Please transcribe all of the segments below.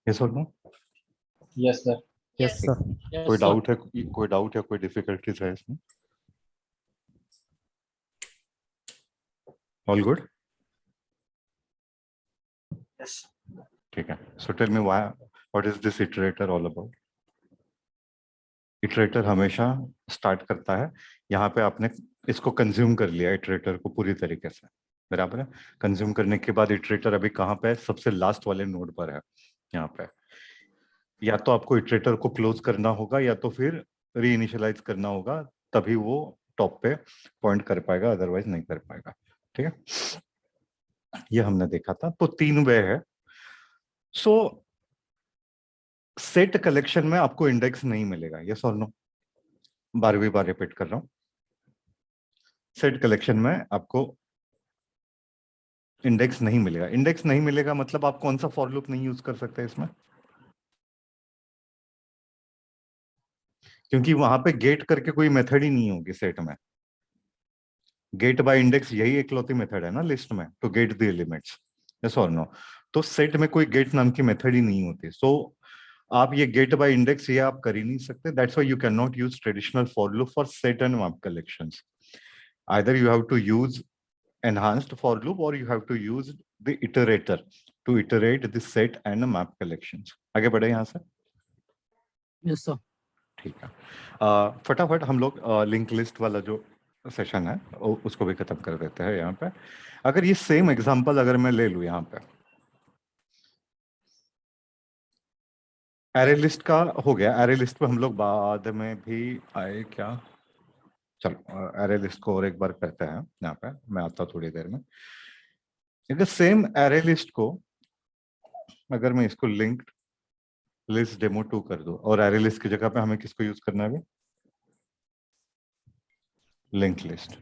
Yes और no? Yes sir. Yes sir. कोई doubt है, कोई डाउट या कोई डिफिकल्टीज है इसमें? All good? यस। ठीक है। So tell me what is this iterator all about? Iterator हमेशा स्टार्ट करता है, यहाँ पे आपने इसको कंज्यूम कर लिया इटरेटर को पूरी तरीके से, बराबर है। कंज्यूम करने के बाद इटरेटर अभी कहाँ पे है? सबसे लास्ट वाले नोड पर है यहाँ पे। या तो आपको इटरेटर को क्लोज करना होगा या तो फिर री इनिशियलाइज करना होगा, तभी वो टॉप पे पॉइंट कर पाएगा, अदरवाइज नहीं कर पाएगा। ठीक है, ये हमने देखा था। तो 3 वे है। सो सेट कलेक्शन में आपको इंडेक्स नहीं मिलेगा, यस और नो? 12वीं बार रिपीट कर रहा हूं, सेट कलेक्शन में आपको इंडेक्स नहीं मिलेगा। इंडेक्स नहीं मिलेगा मतलब आप कौन सा फॉर लूप नहीं यूज कर सकते इसमें? क्योंकि वहां पे गेट करके कोई मेथड ही नहीं होगी सेट में। गेट बाय इंडेक्स यही एकलौती मेथड है ना लिस्ट में, to get the elements, yes और नो? तो सेट में कोई गेट नाम की मेथड ही नहीं होती। सो आप ये गेट बाय इंडेक्स ये आप कर ही नहीं सकते। That's why you can not use traditional for loop for set and map collections. Either you have to use enhanced for loop or you have to use the iterator to iterate the set and the map collections. आगे बढ़े यहाँ से? Yes sir. ठीक है, फटाफट हम लोग link list वाला जो सेशन है उसको भी खत्म कर देते हैं यहाँ पे। अगर ये सेम एग्जांपल अगर मैं ले लूँ यहाँ पे, एरे लिस्ट का हो गया। एरे लिस्ट पे हम लोग बाद में भी आए क्या? चलो एरे लिस्ट को और एक बार करते हैं, यहाँ पे मैं आता हूँ थोड़ी देर में। सेम एरे लिस्ट को अगर मैं इसको लिंक लिस्ट डेमो 2 कर दो और एरे लिस्ट की जगह पे हमें किसको यूज करना है? Link list.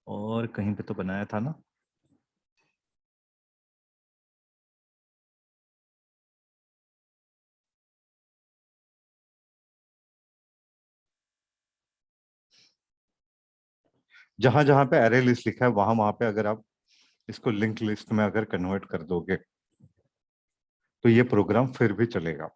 और कहीं पे तो बनाया था ना? जहां जहां पे एरे लिस्ट लिखा है वहां वहां पे अगर आप इसको लिंक लिस्ट में अगर कन्वर्ट कर दोगे तो ये प्रोग्राम फिर भी चलेगा।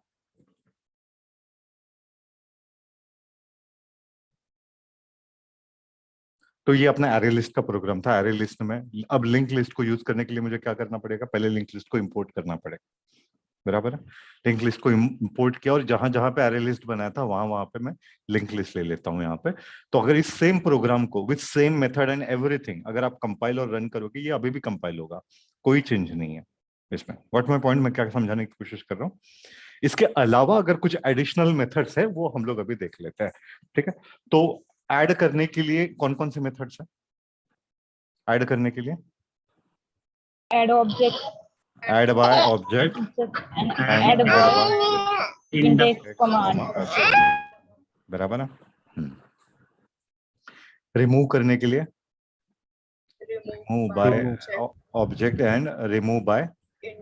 तो ये अपना एरे लिस्ट का प्रोग्राम था। एरे लिस्ट में अब लिंक लिस्ट को यूज करने के लिए मुझे क्या करना पड़ेगा? पहले लिंक लिस्ट को इंपोर्ट करना पड़ेगा, बराबर है। लिंक लिस्ट को इंपोर्ट किया और जहां जहां पे एरे लिस्ट बनाया था वहां वहां पे मैं लिंक लिस्ट ले लेता हूं यहाँ पे। तो अगर इस सेम प्रोग्राम को with same method and everything अगर आप कंपाइल और रन करोगे, ये अभी भी कंपाइल होगा, कोई चेंज नहीं है इसमें। व्हाट माय पॉइंट, मैं क्या समझाने की कोशिश कर रहा हूँ। इसके अलावा अगर कुछ एडिशनल मेथड्स है वो हम लोग अभी देख लेते हैं, ठीक है। तो ऐड करने के लिए कौन कौन से मेथड्स है? ऐड करने के लिए add object, add by object and and add add by by index command. बराबर है। रिमूव करने के लिए remove by object and remove by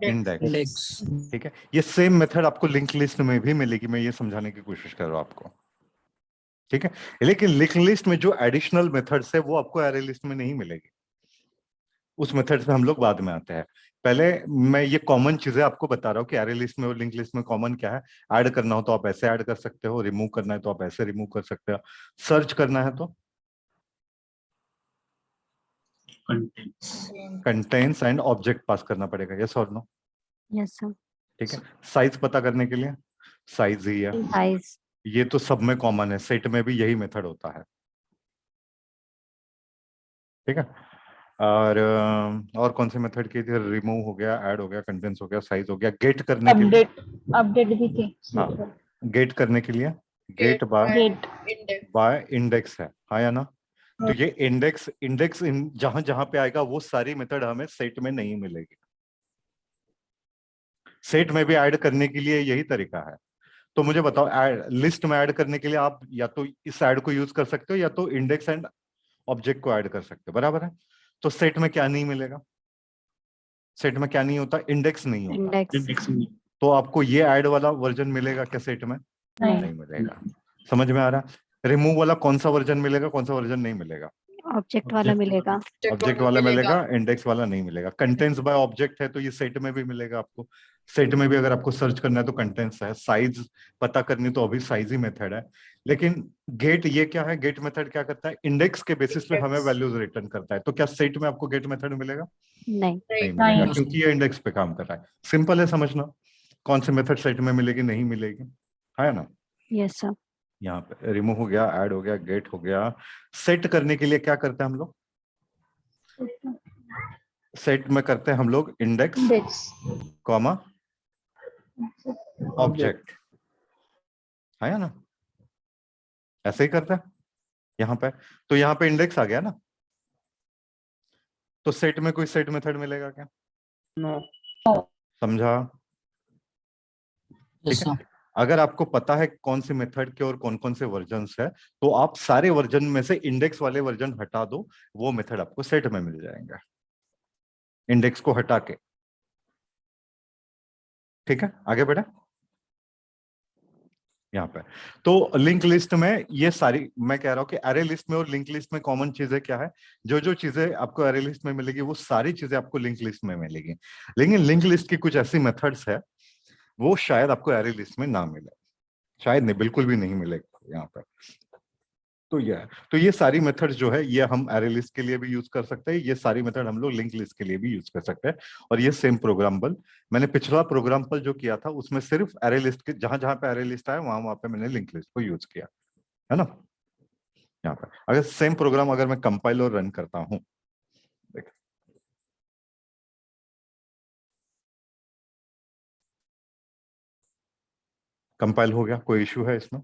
index, ठीक है। ये सेम मेथड आपको लिंक लिस्ट में भी मिलेगी, मैं ये समझाने की कोशिश कर रहा हूं आपको, ठीक है। लेकिन लिंक लिस्ट में जो एडिशनल मेथड्स है वो आपको एरे लिस्ट में नहीं मिलेगी। उस मेथड से हम लोग बाद में आते हैं। पहले मैं ये कॉमन चीजें आपको बता रहा हूँ कि एरे लिस्ट में और लिंक लिस्ट में कॉमन क्या है। ऐड करना हो तो आप ऐसे ऐड कर सकते हो, रिमूव करना है तो आप ऐसे रिमूव कर सकते हो, सर्च करना है तो कंटेंट्स एंड ऑब्जेक्ट पास करना पड़ेगा, यस और नो? Yes sir. ठीक है। साइज पता करने के लिए साइज ही है, साइज ये तो सब में कॉमन है, सेट में भी यही मेथड होता है, ठीक है। और कौन से मेथड की थी? रिमूव हो गया, ऐड हो गया, कंटेंट्स हो गया, साइज हो गया। गेट करने के लिए अपडेट भी थी। हाँ, गेट करने के लिए गेट बाय इंडेक्स है, हाँ या ना? तो ये इंडेक्स जहां जहां पे आएगा वो सारी मेथड हमें सेट में नहीं मिलेगी। सेट में भी ऐड करने के लिए यही तरीका है। तो मुझे बताओ, लिस्ट में ऐड करने के लिए आप या तो इस ऐड को यूज कर सकते हो या तो इंडेक्स एंड ऑब्जेक्ट को ऐड कर सकते हो, बराबर है। तो सेट में क्या नहीं मिलेगा? सेट में क्या नहीं होता? इंडेक्स नहीं होता। इंडेक्स तो आपको ये ऐड वाला वर्जन मिलेगा क्या सेट में? नहीं मिलेगा। समझ में आ रहा है? रिमूव वाला कौन सा वर्जन मिलेगा, कौन सा वर्जन नहीं मिलेगा? ऑब्जेक्ट वाला मिलेगा। ऑब्जेक्ट वाला मिलेगा, इंडेक्स वाला नहीं मिलेगा। कंटेंट्स बाय ऑब्जेक्ट है तो ये सेट में भी मिलेगा आपको। सेट में भी अगर आपको सर्च करना है तो कंटेंट्स है। साइज पता करनी तो अभी साइज ही मेथड है। लेकिन गेट ये क्या है, गेट मेथड क्या करता है, इंडेक्स के बेसिस पे हमें वैल्यूज रिटर्न करता है। तो क्या सेट में आपको गेट मेथड मिलेगा? नहीं। नहीं मिलेगा, क्योंकि ये इंडेक्स पे काम कर रहा है। सिंपल है समझना, कौन सी मेथड सेट में मिलेगी नहीं मिलेगी, है ना। Yes sir. यहाँ पे रिमूव हो गया, ऐड हो गया, गेट हो गया। सेट करने के लिए क्या करते हैं हम लोग? सेट में करते हैं हम लोग इंडेक्स Index. कॉमा ऑब्जेक्ट, है ना, ऐसे ही करते हैं यहाँ पे। तो यहाँ पे इंडेक्स आ गया ना, तो सेट में कोई सेट मेथड मिलेगा क्या? No. समझा? Yes, ठीक है। sir. अगर आपको पता है कौन से मेथड के और कौन कौन से वर्जन्स है, तो आप सारे वर्जन में से इंडेक्स वाले वर्जन हटा दो, वो मेथड आपको सेट में मिल जाएंगे, इंडेक्स को हटा के। ठीक है, आगे बढ़े यहाँ पे। तो लिंक लिस्ट में ये सारी, मैं कह रहा हूं कि अरे लिस्ट में और लिंक लिस्ट में कॉमन चीजें क्या है, जो जो चीजें आपको अरे लिस्ट में मिलेगी वो सारी चीजें आपको लिंक लिस्ट में मिलेगी। लेकिन लिंक लिस्ट की कुछ ऐसी मेथड्स है वो शायद आपको अरे लिस्ट में ना मिले, शायद नहीं, बिल्कुल भी नहीं मिलेगा यहाँ पर। तो ये सारी मेथड जो है ये हम अरे लिस्ट के लिए भी यूज कर सकते हैं, ये सारी मेथड हम लोग लिंक लिस्ट के लिए भी यूज कर सकते हैं। और ये सेम प्रोग्रामेबल, मैंने पिछला प्रोग्रामेबल जो किया था उसमें सिर्फ अरे लिस्ट के जहां जहां पे अरे लिस्ट आया वहां पे मैंने लिंक लिस्ट को यूज किया, है ना। यहाँ पर अगर सेम प्रोग्राम अगर मैं कंपाइल और रन करता हूं, देख कंपाइल हो गया, कोई इश्यू है इसमें?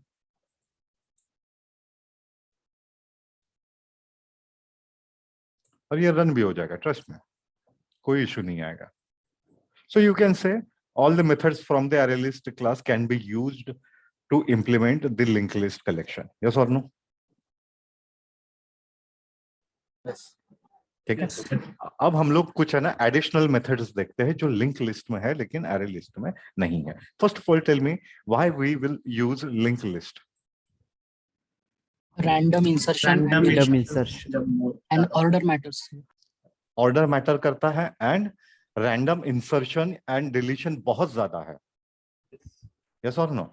और ये रन भी हो जाएगा, ट्रस्ट में कोई इशू नहीं आएगा। So you can say all the methods from the ArrayList class can be used to implement the linked list collection. Yes or no? Yes. ठीक है। अब हम लोग कुछ है ना एडिशनल मेथड्स देखते हैं जो लिंक लिस्ट में है लेकिन अरे लिस्ट में नहीं है। First of all tell me why we will use link list? Random insertion and Random deletion. insertion. And order matters. Order matter करता है and random insertion and deletion बहुत ज्यादा है। यस और नो?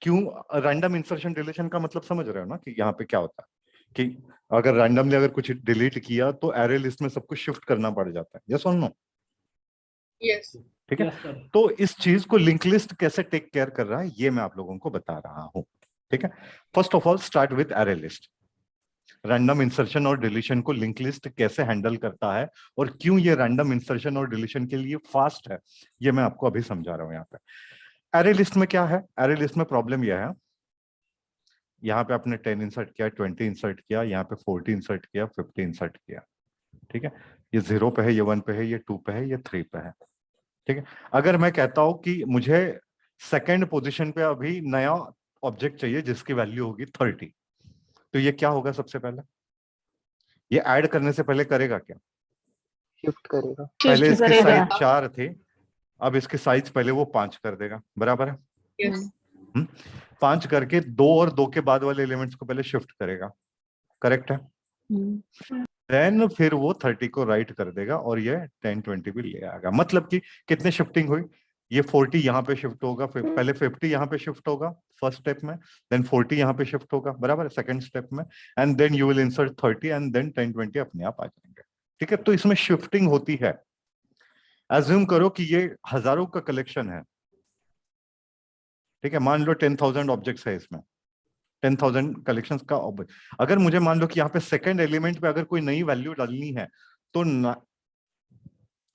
क्यों रैंडम इंसर्शन डिलीशन का मतलब समझ रहे हो ना कि यहाँ पे क्या होता है कि अगर रैंडमली अगर कुछ डिलीट किया तो एरे लिस्ट में सब कुछ शिफ्ट करना पड़ जाता है। यस और नो? Yes. ठीक है। Yes, sir. तो इस चीज को लिंक लिस्ट कैसे टेक केयर कर रहा है ये मैं आप लोगों को बता रहा हूं। ठीक है, first of all start with array list. Random insertion और डिलीशन को लिंक लिस्ट कैसे हैंडल करता है और क्यों ये रैंडम इंसर्शन और डिलीशन के लिए फास्ट है, ये मैं आपको अभी समझा रहा हूं। यहाँ पे एरे लिस्ट में क्या है, एरे लिस्ट में प्रॉब्लम यह है, यहाँ पे आपने 10 इंसर्ट किया, 20 इंसर्ट किया, यहाँ पे 40 इंसर्ट किया, 50 इंसर्ट किया। ठीक है, ये 0 पे है, ये 1 पे है, ये 2 पे है, ये 3 पे है। ठीक है, अगर मैं कहता हूं कि मुझे सेकंड पोजीशन पे अभी नया ऑब्जेक्ट चाहिए जिसकी वैल्यू होगी 30, तो ये क्या होगा? सबसे पहले ये ऐड करने से पहले करेगा क्या? Shift करेगा. पहले इसकी करेगा। साइज 4 थी, अब इसकी साइज पहले वो 5 कर देगा, बराबर है। Yes. 5 करके 2 और 2 के बाद वाले एलिमेंट्स को पहले शिफ्ट करेगा, करेक्ट है। देन फिर वो 30 को राइट कर देगा और ये 10 20 भी ले आएगा। मतलब कि कितने शिफ्टिंग हुई, ये 40 यहाँ पे शिफ्ट होगा, फिर पहले 50 यहाँ पे शिफ्ट होगा फर्स्ट स्टेप में, देन 40 यहाँ पे शिफ्ट होगा, बराबर है, सेकंड स्टेप में, and then you will insert 30 and then 10 20 अपने आप आ जाएंगे। ठीक है, तो इसमें शिफ्टिंग होती है। एज्यूम करो कि ये हजारों का कलेक्शन है। ठीक है, मान लो 10,000 ऑब्जेक्ट्स है इसमें, 10,000 कलेक्शंस का ऑब्जेक्ट। अगर मुझे मान लो कि यहाँ पे सेकंड एलिमेंट पे अगर कोई नई वैल्यू डालनी है तो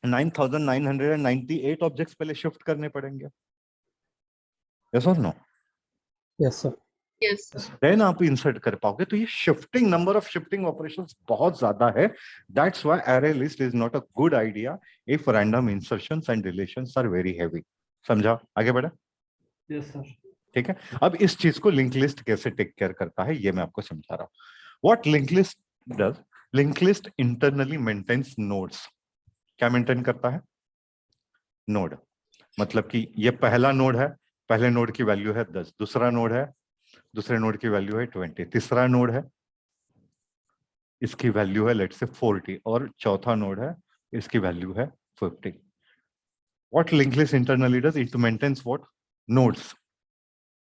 9,998 ऑब्जेक्ट्स पहले शिफ्ट करने पड़ेंगे। यस और no? Yes, sir. Yes. Then आप इंसर्ट कर पाओगे। तो ये shifting, number of shifting operations बहुत ज्यादा है। That's why array list is not a good idea if random insertions and deletions are very heavy. समझा? आगे बढ़े। Yes, sir. ठीक है, अब इस चीज को लिंक लिस्ट कैसे टेक केयर करता है ये मैं आपको समझा रहा हूं। What link list does, link list internally maintains nodes. क्या मेंटेन करता है? नोड। मतलब कि ये पहला नोड है, पहले नोड की वैल्यू है 10, दूसरा नोड है, दूसरे नोड की वैल्यू है 20, तीसरा नोड है, इसकी वैल्यू है लेट्स से 40 और चौथा नोड है इसकी वैल्यू है 50. What linked list internally does, it maintains what nodes.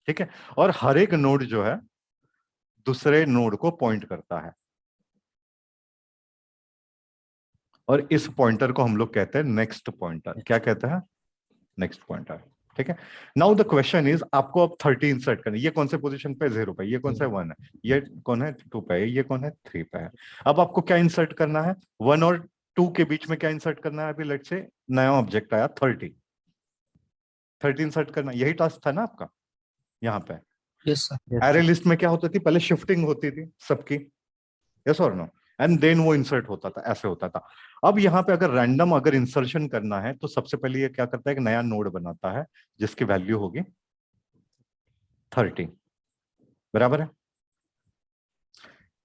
ठीक है, और हर एक नोड जो है दूसरे नोड को पॉइंट करता है और इस पॉइंटर को हम लोग कहते हैं नेक्स्ट पॉइंटर. क्या कहते हैं? Next pointer. ठीक है. नाउ द क्वेश्चन इज आपको अब 30 इंसर्ट करना है. ये कौन से पोजीशन पे? 0 पे. ये कौन सा 1 है? ये कौन है? 2 पे है. ये कौन है? 3 पे है. अब आपको क्या इंसर्ट करना है? 1 और 2 के बीच में क्या इंसर्ट करना है? अभी लेट्स से नया ऑब्जेक्ट आया 30 इंसर्ट करना. यही टास्क था ना आपका यहाँ पे. Yes, sir. एरे लिस्ट में क्या होती थी? पहले शिफ्टिंग होती थी सबकी. यस और नो? एंड देन वो इंसर्ट होता था. ऐसे होता था. अब यहाँ पे अगर रैंडम अगर इंसर्शन करना है तो सबसे पहले ये क्या करता है? एक नया नोड बनाता है जिसकी वैल्यू होगी 30. बराबर है.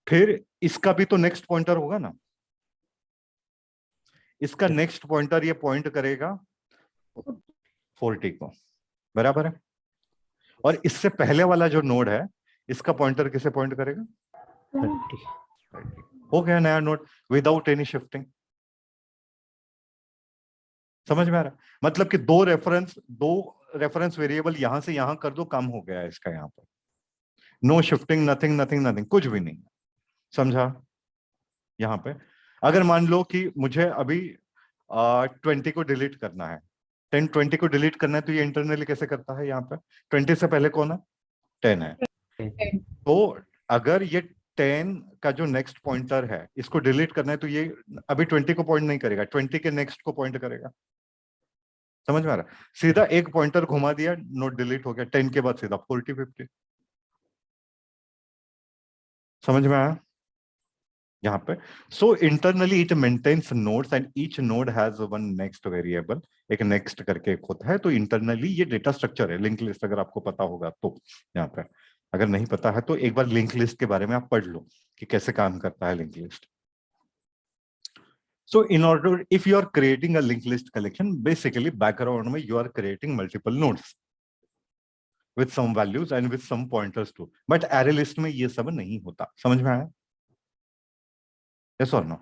फिर इसका भी तो नेक्स्ट पॉइंटर होगा ना. इसका नेक्स्ट पॉइंटर ये पॉइंट करेगा 40 को. बराबर है. और इससे पहले वाला जो नोड है इसका पॉइंटर किसे पॉइंट करेगा? 30. हो गया नया नोड विदाउट एनी शिफ्टिंग. समझ में आ रहा है? मतलब कि दो रेफरेंस वेरिएबल यहां से यहां कर दो, काम हो गया इसका. यहाँ पर no shifting, nothing nothing nothing, कुछ भी नहीं. समझा? यहाँ पे अगर मान लो कि मुझे अभी 20 को डिलीट करना है, 20 को डिलीट करना है तो ये इंटरनली कैसे करता है? यहाँ पे 20 से पहले कौन है? 10 है. तो अगर ये 10 का जो नेक्स्ट पॉइंटर है इसको डिलीट करना है तो ये अभी 20 को पॉइंट नहीं करेगा, 20 के नेक्स्ट को पॉइंट करेगा. समझ में आ रहा है? सीधा एक पॉइंटर घुमा दिया, नोट डिलीट हो गया. 10 के बाद सीधा 40 50. समझ में आया यहाँ पे? So internally it maintains nodes and each node has one next variable. एक नेक्स्ट करके एक होता है. तो इंटरनली ये डेटा स्ट्रक्चर है लिंक लिस्ट. अगर आपको पता होगा तो यहाँ पे, अगर नहीं पता है तो एक बार लिंक लिस्ट के बारे में आप पढ़ लो कि कैसे काम करता है link list. So in order, if you are creating a linked list collection, basically background में you are creating multiple nodes with some values and with some pointers too. But array list में ये सब नहीं होता. समझ में आया? Yes or no?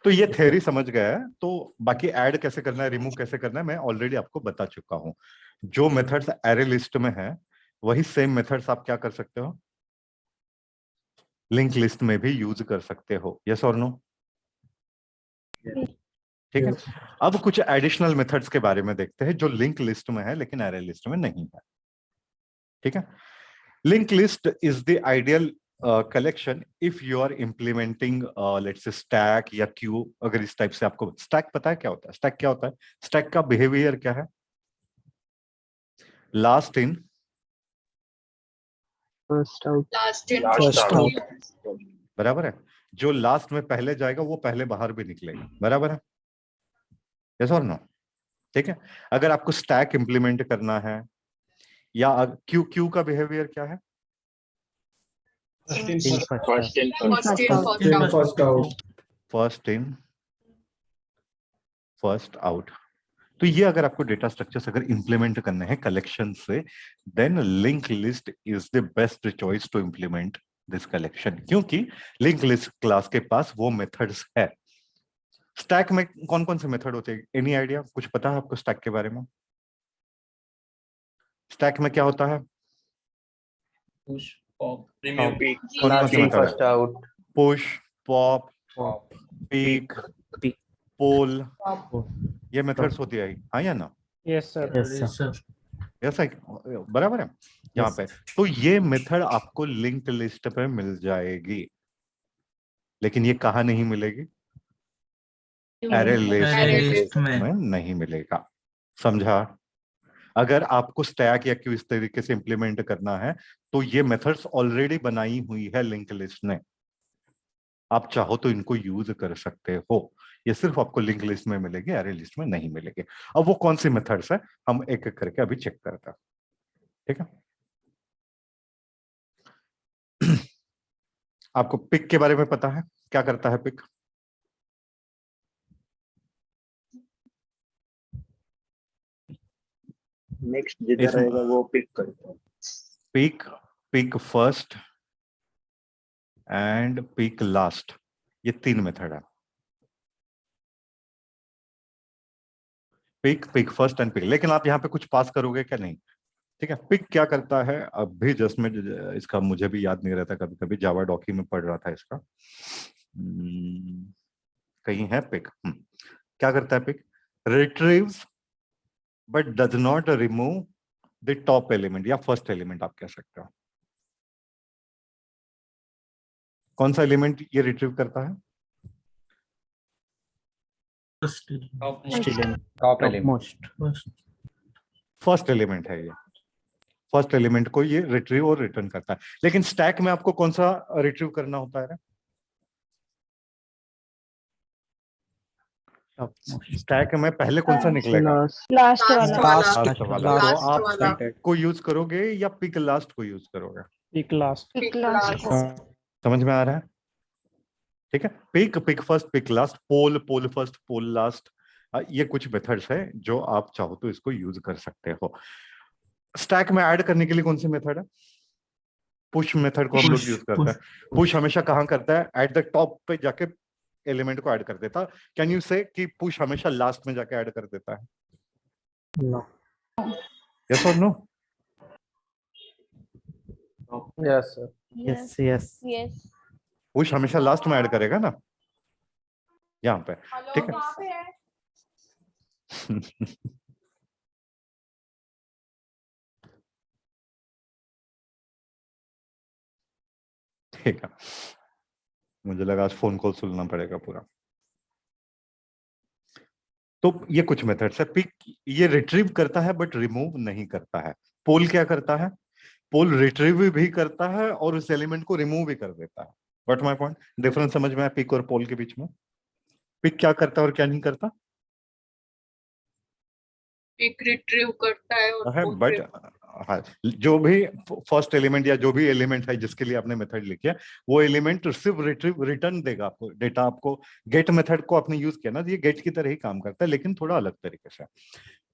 तो ये थ्योरी समझ गया है. तो बाकी ऐड कैसे करना है, रिमूव कैसे करना है, मैं ऑलरेडी आपको बता चुका हूं. जो मेथड्स array लिस्ट में है वही सेम मेथड्स आप क्या कर सकते हो? लिंक लिस्ट में भी यूज कर सकते हो. Yes or no? ठीक है. अब कुछ एडिशनल मेथड्स के बारे में देखते हैं जो लिंक लिस्ट में है लेकिन एरे लिस्ट में नहीं है. ठीक है. Link list is the ideal collection if you are implementing let's say stack या क्यू. अगर इस टाइप से आपको स्टैक पता है क्या होता है? स्टैक क्या होता है? स्टैक का बिहेवियर क्या है? Last in First out. First out. बराबर है. जो लास्ट में पहले जाएगा वो पहले बाहर भी निकलेगा. बराबर है. यस और नो? ठीक है. अगर आपको स्टैक इंप्लीमेंट करना है या क्यू का बिहेवियर क्या है? First in, first in first out. तो ये अगर आपको डेटा स्ट्रक्चर्स अगर इंप्लीमेंट करने हैं कलेक्शन से, then link list is the best choice to implement this collection. क्योंकि लिंक लिस्ट क्लास के पास वो मेथड्स है. स्टैक में कौन कौन से मेथड होते हैं? Any idea? कुछ पता है आपको स्टैक के बारे में? स्टैक में क्या होता है? push, pop, remove, कौन से method? First out. Push, pop, peek, poll, ये मेथड्स होती है. हाँ या ना? Yes sir. yes sir, ऐसा बराबर है यहाँ पे. तो ये मेथड आपको लिंक्ड लिस्ट पे मिल जाएगी, लेकिन ये कहाँ नहीं मिलेगी? एरे लिस्ट में नहीं मिलेगा. समझा? अगर आपको स्टैक या क्यू इस तरीके से इंप्लीमेंट करना है तो ये मेथड्स ऑलरेडी बनाई हुई है लिंक लिस्ट ने. आप चाहो तो इनको यूज कर सकते हो. ये सिर्फ आपको लिंक लिस्ट में मिलेगी, एरे लिस्ट में नहीं मिलेगी. अब वो कौन सी मेथड्स है हम एक एक करके अभी चेक करते हैं. ठीक है. आपको पिक के बारे में पता है? क्या करता है पिक? Next जिधर रहेगा वो pick करता है. Peek first and peek last. ये 3 मेथड है, peek, peek first and peek. लेकिन आप यहाँ पे कुछ पास करोगे क्या? नहीं। ठीक है, पिक क्या करता है, अब भी जस्ट में इसका मुझे भी याद नहीं रहता, कभी कभी जावा डॉक्यू में पढ़ रहा था इसका। कहीं है पिक। क्या करता है peek? Retrieves but does not remove the top element या फर्स्ट एलिमेंट आप कह सकते हो। कौन सा एलिमेंट ये रिट्रीव करता है? Top element. फर्स्ट एलिमेंट है ये, फर्स्ट एलिमेंट को ये रिट्रीव और रिटर्न करता है। लेकिन स्टैक में आपको कौन सा रिट्रीव करना होता है? स्टैक में पहले कौन सा निकलेगा? लास्ट वाला। लास्ट वाला। तो लास्ट आप वाला। पिक को यूज करोगे या पिक लास्ट को यूज करोगे? Peek last. Peek last. समझ में आ रहा है? ठीक है, peek, peek first, peek last, poll, poll first, poll last, ये कुछ मेथड्स है जो आप चाहो तो इसको यूज कर सकते हो। स्टैक में ऐड करने के लिए कौन सी मेथड है? पुश मेथड को हम लोग यूज करते हैं। पुश हमेशा कहाँ करता है? एट द टॉप पे जाके एलिमेंट को ऐड कर देता। कैन यू से कि पुश हमेशा लास्ट में जाके ऐड कर देता है? नो। यस और no? Yes sir. Yes yes yes. Push हमेशा लास्ट में ऐड करेगा ना, यहाँ पे। ठीक है। ठीक है, मुझे लगा आज फोन कॉल सुनना पड़ेगा पूरा। तो ये कुछ मेथड्स है। पिक ये रिट्रीव करता है बट रिमूव नहीं करता है। पोल क्या करता है? पोल रिट्रीव भी करता है और उस एलिमेंट को रिमूव भी कर देता है। What my point? डिफरेंस समझ में आया पिक और पोल के बीच में? पिक क्या करता है और क्या नहीं करता पिक रिट्रीव करता है और है? बट हाँ, जो भी फर्स्ट एलिमेंट या जो भी एलिमेंट है जिसके लिए आपने मेथड लिखी है, वो एलिमेंट सिर्फ रिट्रीव रिटर्न देगा आपको डेटा। आपको गेट मेथड को आपने यूज किया ना, ये गेट की तरह ही काम करता है लेकिन थोड़ा अलग तरीके से।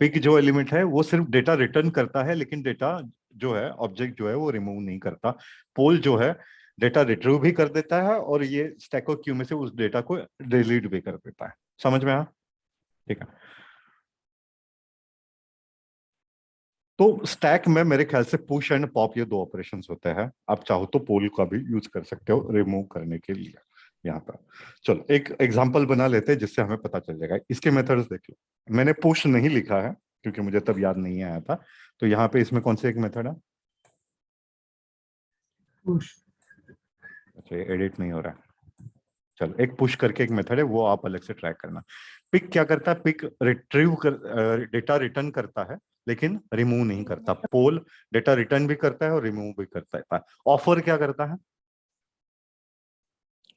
पिक जो एलिमेंट है वो सिर्फ डेटा रिटर्न करता है, लेकिन डेटा जो है, ऑब्जेक्ट जो है वो रिमूव नहीं करता। पोल जो है डेटा रिट्रीव भी कर देता है और ये स्टैक और क्यू में से उस डेटा को डिलीट भी कर देता है। समझ में आया? ठीक है। तो स्टैक में मेरे ख्याल से पुश एंड पॉप ये 2 ऑपरेशंस होते हैं। आप चाहो तो पोल का भी यूज कर सकते हो रिमूव करने के लिए यहाँ पर। चलो एक एग्जांपल बना लेते हैं जिससे हमें पता चल जाएगा। इसके मेथड्स देख लो। मैंने पुश नहीं लिखा है क्योंकि मुझे तब याद नहीं आया था। तो यहाँ पे इसमें कौन से एक मेथड है? अच्छा, एडिट नहीं हो रहा है। चलो, एक पुश करके एक मेथड है, वो आप अलग से ट्रैक करना। पिक क्या करता है? पिक रिट्रीव कर डेटा रिटर्न करता है लेकिन रिमूव नहीं करता। पोल डेटा रिटर्न भी करता है और रिमूव भी करता है। ऑफर क्या करता है?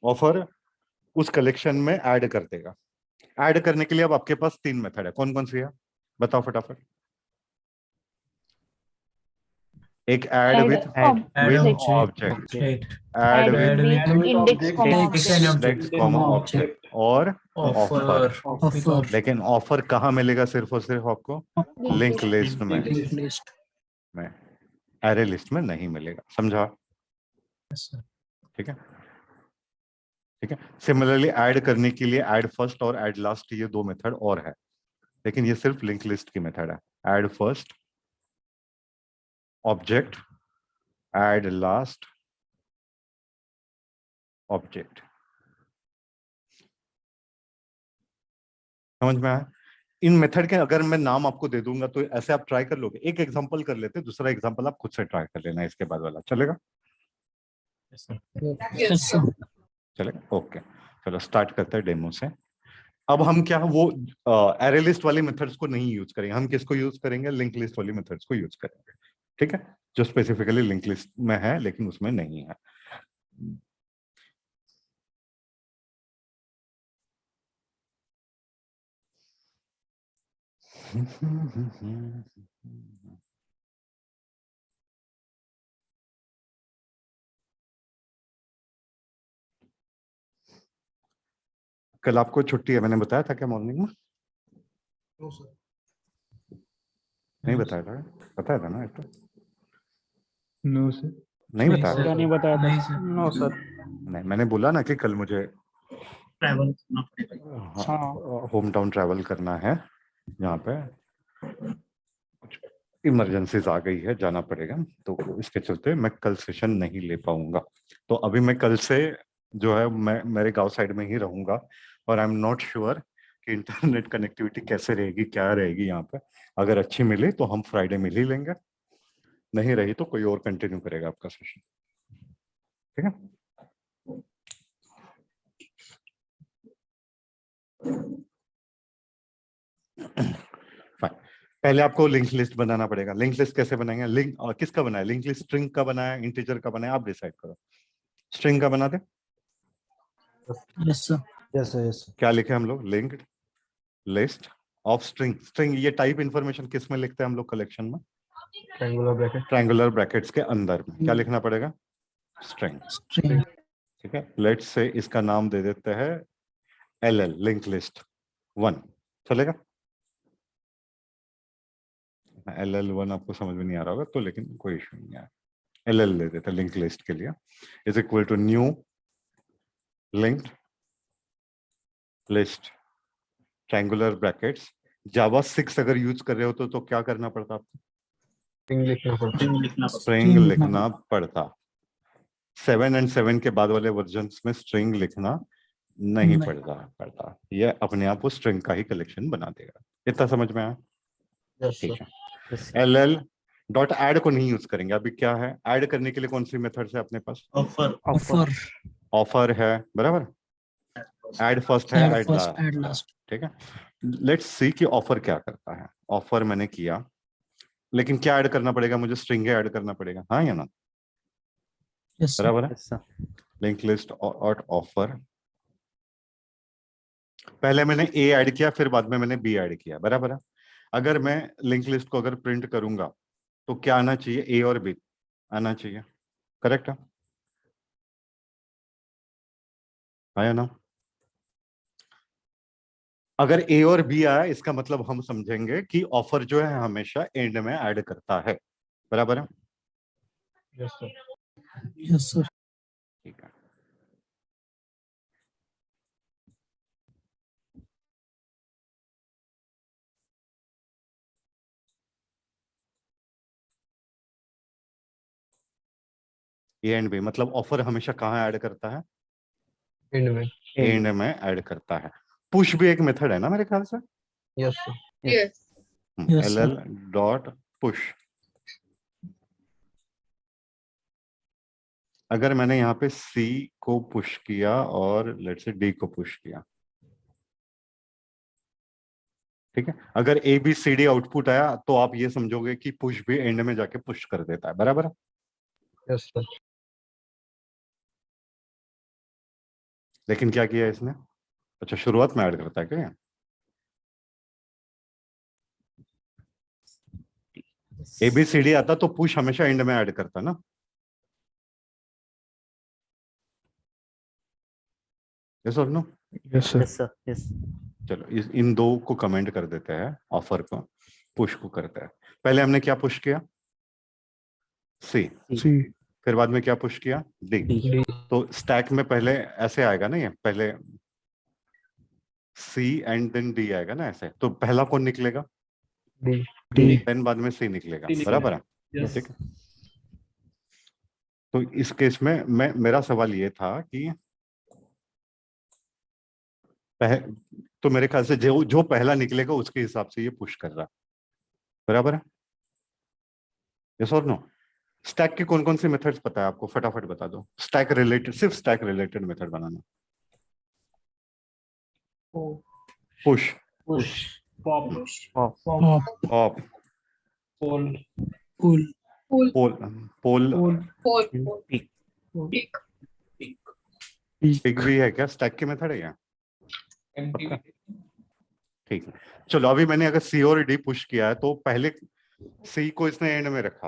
ऑफर उस कलेक्शन में ऐड कर देगा। ऐड करने के लिए अब आपके पास 3 मेथड है। कौन कौन सी है बताओ फटाफट। एक add with object, add with index comma object और ऑफर। लेकिन ऑफर कहाँ मिलेगा? सिर्फ और सिर्फ आपको लिंक लिस्ट में, एरे लिस्ट में नहीं मिलेगा। समझा? ठीक है, ठीक है। सिमिलरली ऐड करने के लिए ऐड फर्स्ट और ऐड लास्ट, ये 2 मेथड और है, लेकिन ये सिर्फ लिंक लिस्ट की मेथड है। Add first object, add last object. समझ में आया? इन मेथड के अगर मैं नाम आपको दे दूंगा तो ऐसे आप ट्राई कर लोगे। एक एग्जांपल कर लेते, दूसरा एग्जांपल आप खुद से ट्राई कर लेना इसके बाद वाला। चलेगा? चलेगा, ओके। चलो स्टार्ट करते हैं डेमो से। अब हम क्या वो एरे लिस्ट वाली मेथड्स को नहीं यूज करेंगे। हम किसको यूज करेंगे? लिंक लिस्ट वाली मेथड्स को यूज करेंगे। ठीक है, जो स्पेसिफिकली लिंक लिस्ट में है लेकिन उसमें नहीं है। कल आपको छुट्टी है, मैंने बताया था क्या मॉर्निंग में? नहीं बताया था? बताया था ना? तो नो सर। नहीं बताया था? नहीं बताया था। No sir. नहीं, मैंने बोला ना कि कल मुझे ट्रैवल करना पड़ेगा। हाँ। होम टाउन ट्रैवल करना है, यहाँ पे कुछ इमरजेंसीज आ गई है, जाना पड़ेगा, तो इसके चलते मैं कल सेशन नहीं ले पाऊंगा। तो अभी मैं कल से जो है मैं मेरे गांव साइड में ही रहूंगा, और आई एम नॉट श्योर कि इंटरनेट कनेक्टिविटी कैसे रहेगी, क्या रहेगी यहाँ पे। अगर अच्छी मिली तो हम फ्राइडे मिल ही लेंगे, नहीं रही तो कोई और कंटिन्यू करेगा आपका सेशन, ठीक है। Fine. पहले आपको लिंक लिस्ट बनाना पड़ेगा। लिंक लिस्ट कैसे बनाएंगे? लिंक और किसका बनाया? लिंक लिस्ट स्ट्रिंग का बनाया, इंटीजर का बनाया, आप डिसाइड करो। स्ट्रिंग का बना दे। Yes sir. Yes, sir. Yes, sir. क्या लिखे हम लोग? Linked list of string. String ये टाइप इंफॉर्मेशन किस में लिखते हैं हम लोग? कलेक्शन में, Triangular bracket. ट्रायंगुलर ब्रैकेट्स के अंदर में क्या लिखना पड़ेगा? स्ट्रिंग। स्ट्रिंग। ठीक है, लेट्स से इसका नाम दे देते हैं LL, लिंक लिस्ट 1, चलेगा? LL1 आपको समझ में नहीं आ रहा होगा तो, लेकिन कोई इशू नहीं है, LL ले देते हैं लिंक लिस्ट के लिए। Is equal to new linked list triangular brackets. Java 6 अगर यूज कर रहे हो तो क्या करना पड़ता आपको? स्ट्रिंग लिखना पड़ता। स्ट्रिंग लिखना पड़ता। 7 और 7 के बाद वाले वर्जन्स में स्ट्रिंग लिखना नहीं पड़ता। ये अपने आप वो स्ट्रिंग का ही कलेक्शन बना देगा। इतना समझ में आया? ठीक है। LL डॉट ऐड को नहीं यूज करेंगे अभी। क्या है ऐड करने के लिए? कौन सी मेथड है अपने पास? ऑफर। ऑफर। ऑफर है, बराबर। ऐड फर्स्ट है, add add first aid last. ठीक है। लेट्स सी कि ऑफर क्या करता है। ऑफर मैंने किया, लेकिन क्या ऐड करना पड़ेगा मुझे? स्ट्रिंग ऐड करना पड़ेगा, हाँ या ना? Yes sir. बराबर है। लिंक लिस्ट और ऑफर। पहले मैंने A ऐड किया, फिर बाद में मैंने B ऐड किया, बराबर है। अगर मैं लिंक लिस्ट को अगर प्रिंट करूंगा तो क्या आना चाहिए? A और B आना चाहिए, करेक्ट है? आया ना? अगर A और B आया इसका मतलब हम समझेंगे कि ऑफर जो है हमेशा एंड में ऐड करता है, बराबर है। Yes sir. Yes sir. ठीक है। A एंड B मतलब ऑफर हमेशा कहाँ ऐड करता है? एंड में। एंड में ऐड करता है। पुश भी एक मेथड है ना मेरे ख्याल से। Yes sir. Yes. Yes, sir. LL dot push. अगर मैंने यहाँ पे C को पुश किया और लेट्स से D को पुश किया, ठीक है, अगर ABCD आउटपुट आया तो आप ये समझोगे कि पुश भी एंड में जाके पुश कर देता है, बराबर है। Yes sir. लेकिन क्या किया इसने? अच्छा, शुरुआत में ऐड करता है क्या? ABCD आता तो पुश हमेशा एंड में ऐड करता ना। यस और नो? Yes, sir. चलो इन दो को कमेंट कर देते हैं, ऑफर को, पुश को करते हैं। पहले हमने क्या पुश किया? C। C. फिर बाद में क्या पुश किया? D। डी। तो स्टैक में पहले ऐसे आएगा ना, ये पहले C एंड देन D आएगा ना ऐसे, तो पहला कौन निकलेगा? डी। D. देन बाद में C निकलेगा, D निकलेगा। बराबर है। Yes. ठीक है। तो इस केस में मेरा सवाल ये था कि तो मेरे ख्याल से जो पहला निकलेगा उसके हिसाब से ये पुश कर रहा है, बराबर है। यस और नो? स्टैक की कौन कौन सी मेथड्स पता है आपको? फटाफट बता दो। स्टैक रिलेटेड, सिर्फ स्टैक रिलेटेड मेथड बनाना। Push, Push. Pop. Pop. Pop, Fold. Pull. Pull. Poll, poll, Pull. Pick. Pick. Peek भी है क्या? स्टैक की मेथड है क्या? Empty. ठीक है। चलो अभी मैंने अगर C और D पुश किया है तो पहले C को इसने एंड में रखा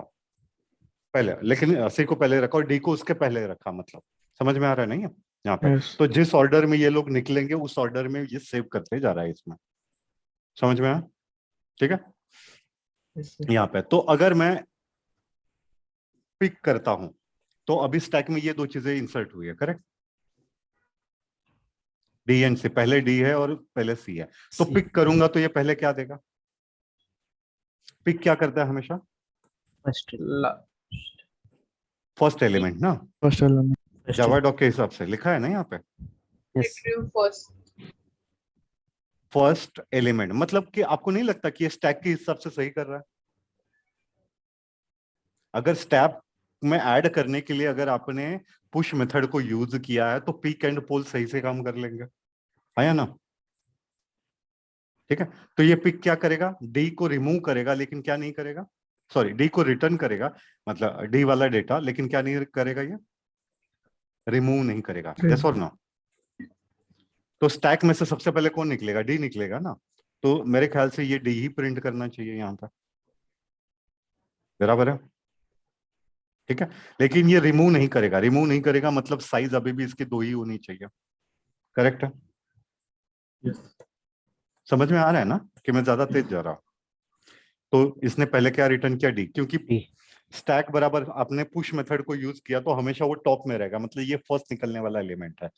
पहले, लेकिन C को पहले रखा और D को उसके पहले रखा, मतलब समझ में आ रहा है नहीं है यहाँ पे? Yes. तो जिस ऑर्डर में ये लोग निकलेंगे उस ऑर्डर में ये सेव करते जा रहा है इसमें, समझ में आया? ठीक है। यहाँ पे तो अगर मैं पिक करता हूं तो अभी स्टैक में ये दो चीजें इंसर्ट हुई है, करेक्ट? डी एंड सी, पहले डी है और पहले सी है, तो C. पिक करूंगा तो ये पहले क्या देगा? पिक क्या करता है हमेशा? First. फर्स्ट एलिमेंट ना, First element. जावा डॉक के हिसाब से लिखा है ना यहाँ पे, Yes. retrieve first. First element. मतलब कि आपको नहीं लगता कि ये स्टैक के हिसाब से सही कर रहा है? अगर स्टैक में ऐड करने के लिए अगर आपने पुश मेथड को यूज किया है तो पिक एंड पोल सही से काम कर लेंगे, है या ना? ठीक है, तो ये पिक क्या करेगा? डी को रिमूव करेगा लेकिन क्या नहीं करेगा, सॉरी डी को रिटर्न करेगा, मतलब डी वाला डेटा, लेकिन क्या नहीं करेगा, ये रिमूव नहीं करेगा। यस और नो? तो स्टैक में से सबसे पहले कौन निकलेगा? डी निकलेगा ना, तो मेरे ख्याल से ये डी ही प्रिंट करना चाहिए यहाँ पर, बराबर है? ठीक है, लेकिन ये रिमूव नहीं करेगा, रिमूव नहीं करेगा मतलब साइज अभी भी इसकी 2 ही होनी चाहिए, करेक्ट है? समझ में आ रहा है ना कि मैं ज्यादा तेज जा रहा हूं? तो इसने पहले क्या रिटर्न किया? डी, क्योंकि स्टैक बराबर आपने पुश मेथड को यूज किया तो हमेशा वो टॉप में रहेगा, मतलब ये फर्स्ट निकलने वाला एलिमेंट है।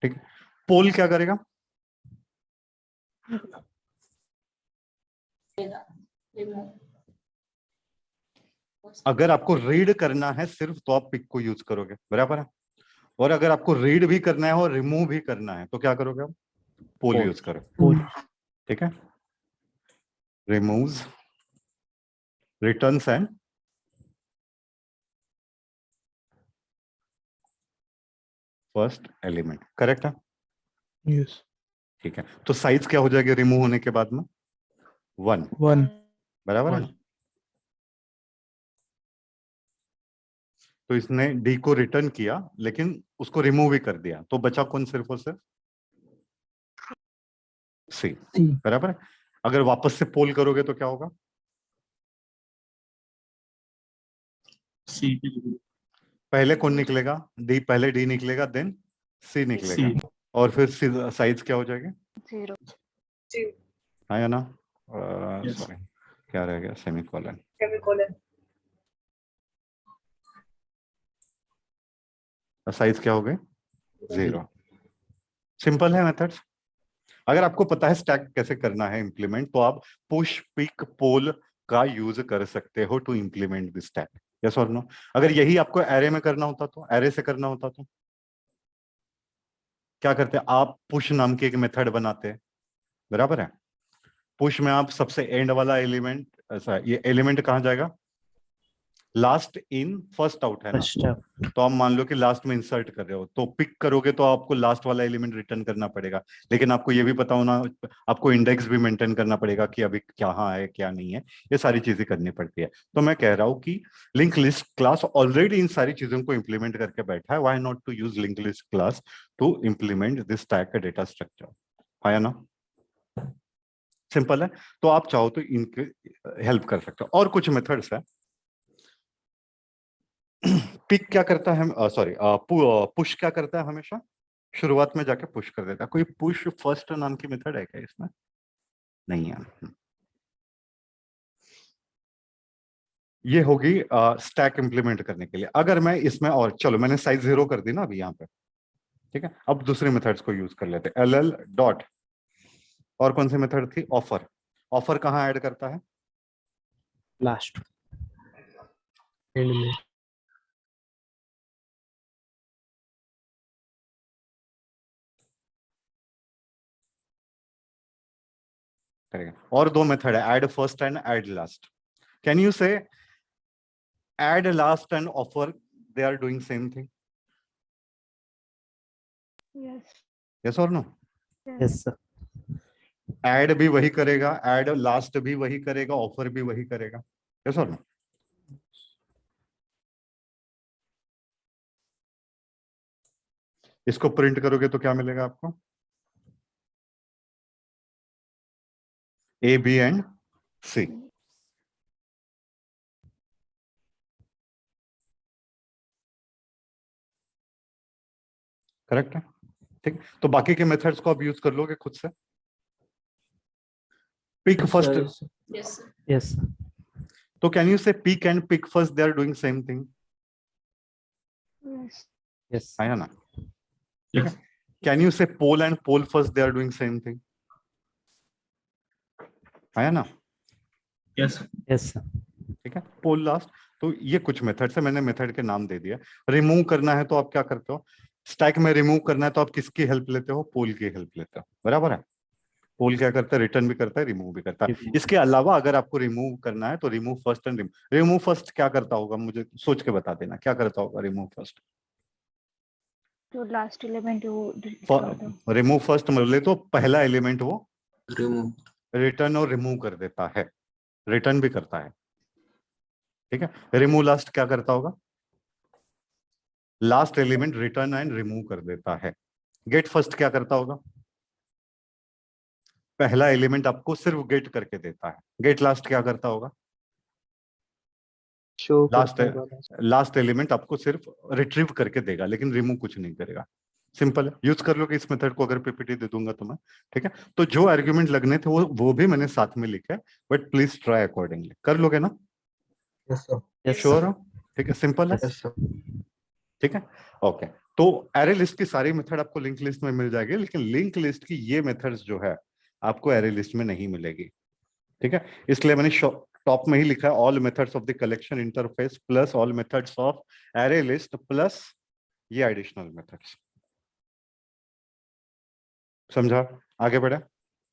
ठीक है, पोल क्या करेगा? अगर आपको रीड करना है सिर्फ तो आप पिक को यूज करोगे, बराबर है? और अगर आपको रीड भी करना है और रिमूव भी करना है तो क्या करोगे आप? पोल यूज करो। Pool. ठीक है, removes, returns and first element, correct है? Yes. ठीक है, तो साइज क्या हो जाएगी रिमूव होने के बाद में? 1, 1. बराबर है? तो इसने डी को रिटर्न किया लेकिन उसको रिमूव भी कर दिया, तो बचा कौन सिर्फ और सिर्फ? सी, C. बराबर है? अगर वापस से पोल करोगे तो क्या होगा? C. पहले कौन निकलेगा? डी, पहले डी निकलेगा, देन सी निकलेगा, C. और फिर साइज क्या हो जाएगी? 0. हाँ या ना? Yes. सॉरी, क्या रह गया? सेमीकोलन। Semicolon. साइज क्या हो गए? 0। सिंपल है मेथड्स। अगर आपको पता है स्टैक कैसे करना है इम्प्लीमेंट, तो आप पुश पिक पोल का यूज कर सकते हो to implement this stack. Yes और नो? अगर यही आपको एरे में करना होता तो, एरे से करना होता तो क्या करते? आप पुश नाम की एक मेथड बनाते हैं, बराबर है? पुश में आप सबसे एंड वाला एलिमेंट, ऐसा ये एलिमेंट कहाँ जाएगा? लास्ट इन फर्स्ट आउट है ना, तो आप मान लो कि लास्ट में इंसर्ट कर रहे हो, तो पिक करोगे तो आपको लास्ट वाला एलिमेंट रिटर्न करना पड़ेगा, लेकिन आपको ये भी पता होना, आपको इंडेक्स भी मेंटेन करना पड़ेगा कि अभी क्या है क्या नहीं है, ये सारी चीजें करनी पड़ती है। तो मैं कह रहा हूँ कि लिंक लिस्ट क्लास ऑलरेडी इन सारी चीजों को इंप्लीमेंट करके बैठा है, why not to use link list class to implement this type का डेटा स्ट्रक्चर, है ना? सिंपल है। तो आप चाहो तो इनके हेल्प कर सकते हो। और कुछ मेथड्स है। पिक क्या करता है, सॉरी पुश क्या करता है? हमेशा शुरुआत में जाके पुश कर देता है। कोई पुश फर्स्ट नाम की मेथड है क्या इसमें? नहीं है। ये होगी स्टैक इंप्लीमेंट करने के लिए। अगर मैं इसमें, और चलो मैंने साइज 0 कर दी ना अभी यहाँ पे, ठीक है। अब दूसरी मेथड्स को यूज कर लेते हैं। ll डॉट, और कौन सी मेथड थी? ऑफर। ऑफर कहाँ ऐड करता है? Last. एंड में। करेगा। और दो मेथड है, add first and add last. Can you say add last and offer, they are doing same thing? Yes. Yes और नो? Yes, sir. ऐड भी वही करेगा, ऐड लास्ट भी वही करेगा, ऑफर भी वही करेगा। यस और नो? इसको प्रिंट करोगे तो क्या मिलेगा आपको? A B and C. Correct है? ठीक। तो बाकी के मेथड्स को आप यूज कर लोगे खुद से। Peek first, Yes, sir. Yes, sir. तो can you say peek and peek first, they are doing same thing? Yes. Yes. है ना? Yes. Can you say poll and poll first they are doing same thing, है ना? Yes. Yes, sir. ठीक है, पोल last. तो ये कुछ method से मैंने मेथड के नाम दे दिया। रिमूव करना है तो आप क्या करते हो, स्टैक में रिमूव करना है तो आप किसकी हेल्प लेते हो, पोल की हेल्प लेते हो, बराबर है? पोल क्या करता है, रिटर्न भी करता है, रिमूव भी करता है। Remove. इसके अलावा अगर आपको रिमूव करना है तो remove first and remove first क्या करता होगा, मुझे सोच के बता देना, क्या करता होगा रिमूव फर्स्ट? तो लास्ट एलिमेंट वो delete कर दो। रिमूव फर्स्ट मतलब तो पहला एलिमेंट वो रिमूव रिटर्न और रिमूव कर देता है, रिटर्न भी करता है। ठीक है, रिमूव लास्ट क्या करता होगा, last element return and remove कर देता है। गेट फर्स्ट क्या करता होगा, पहला एलिमेंट आपको सिर्फ गेट करके देता है। गेट लास्ट क्या करता होगा, Show लास्ट करता होगा। लास्ट एलिमेंट आपको सिर्फ रिट्रीव करके देगा, लेकिन रिमूव कुछ नहीं करेगा। सिंपल है, यूज कर लो कि इस मेथड को अगर पीपीटी दे दूंगा तो मैं। ठीक है, तो जो आर्ग्यूमेंट लगने थे वो भी मैंने साथ में लिखा है, बट प्लीज ट्राई अकॉर्डिंगली। कर लोगे ना? Yes sir Yes, sure sir. हो? ठीक है, सिंपल है। यस सर ठीक है, ओके। तो एरे लिस्ट की सारी मेथड आपको लिंक लिस्ट में मिल जाएगी, लेकिन लिंक लिस्ट की ये मेथड्स जो है आपको एरे लिस्ट में नहीं मिलेगी। ठीक है, इसलिए मैंने टॉप में ही लिखा है all methods of the collection interface plus all methods of array list plus ये एडिशनल मेथड्स। समझा? आगे बढ़े?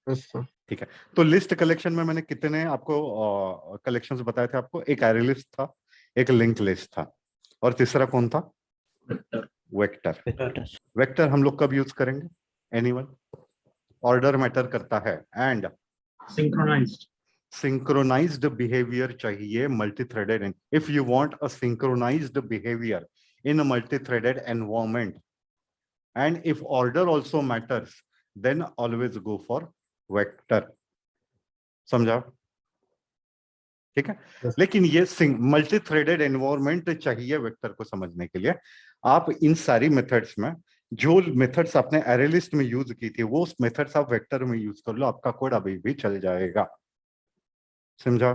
यस सर ठीक है, तो लिस्ट कलेक्शन में मैंने कितने आपको कलेक्शंस बताए थे आपको? एक एरे लिस्ट था, एक लिंक लिस्ट था, और तीसरा कौन था? Vector. वेक्टर। Vector. वेक्टर हम लोग कब यूज करेंगे? एनीवन? ऑर्डर मैटर करता है, एंड Synchronized. सिंक्रोनाइज्ड बिहेवियर चाहिए multi threaded. If you want a synchronized behaviour in a multi threaded environment and if order also matters, then always go for vector. समझा? ठीक है, Yes. लेकिन ये multi threaded environment चाहिए vector को समझने के लिए। आप इन सारी मेथड्स में जो मेथड्स आपने एरे लिस्ट में यूज की थी वो मेथड्स आप वेक्टर में यूज कर लो, आपका कोड अभी भी चल जाएगा। समझा?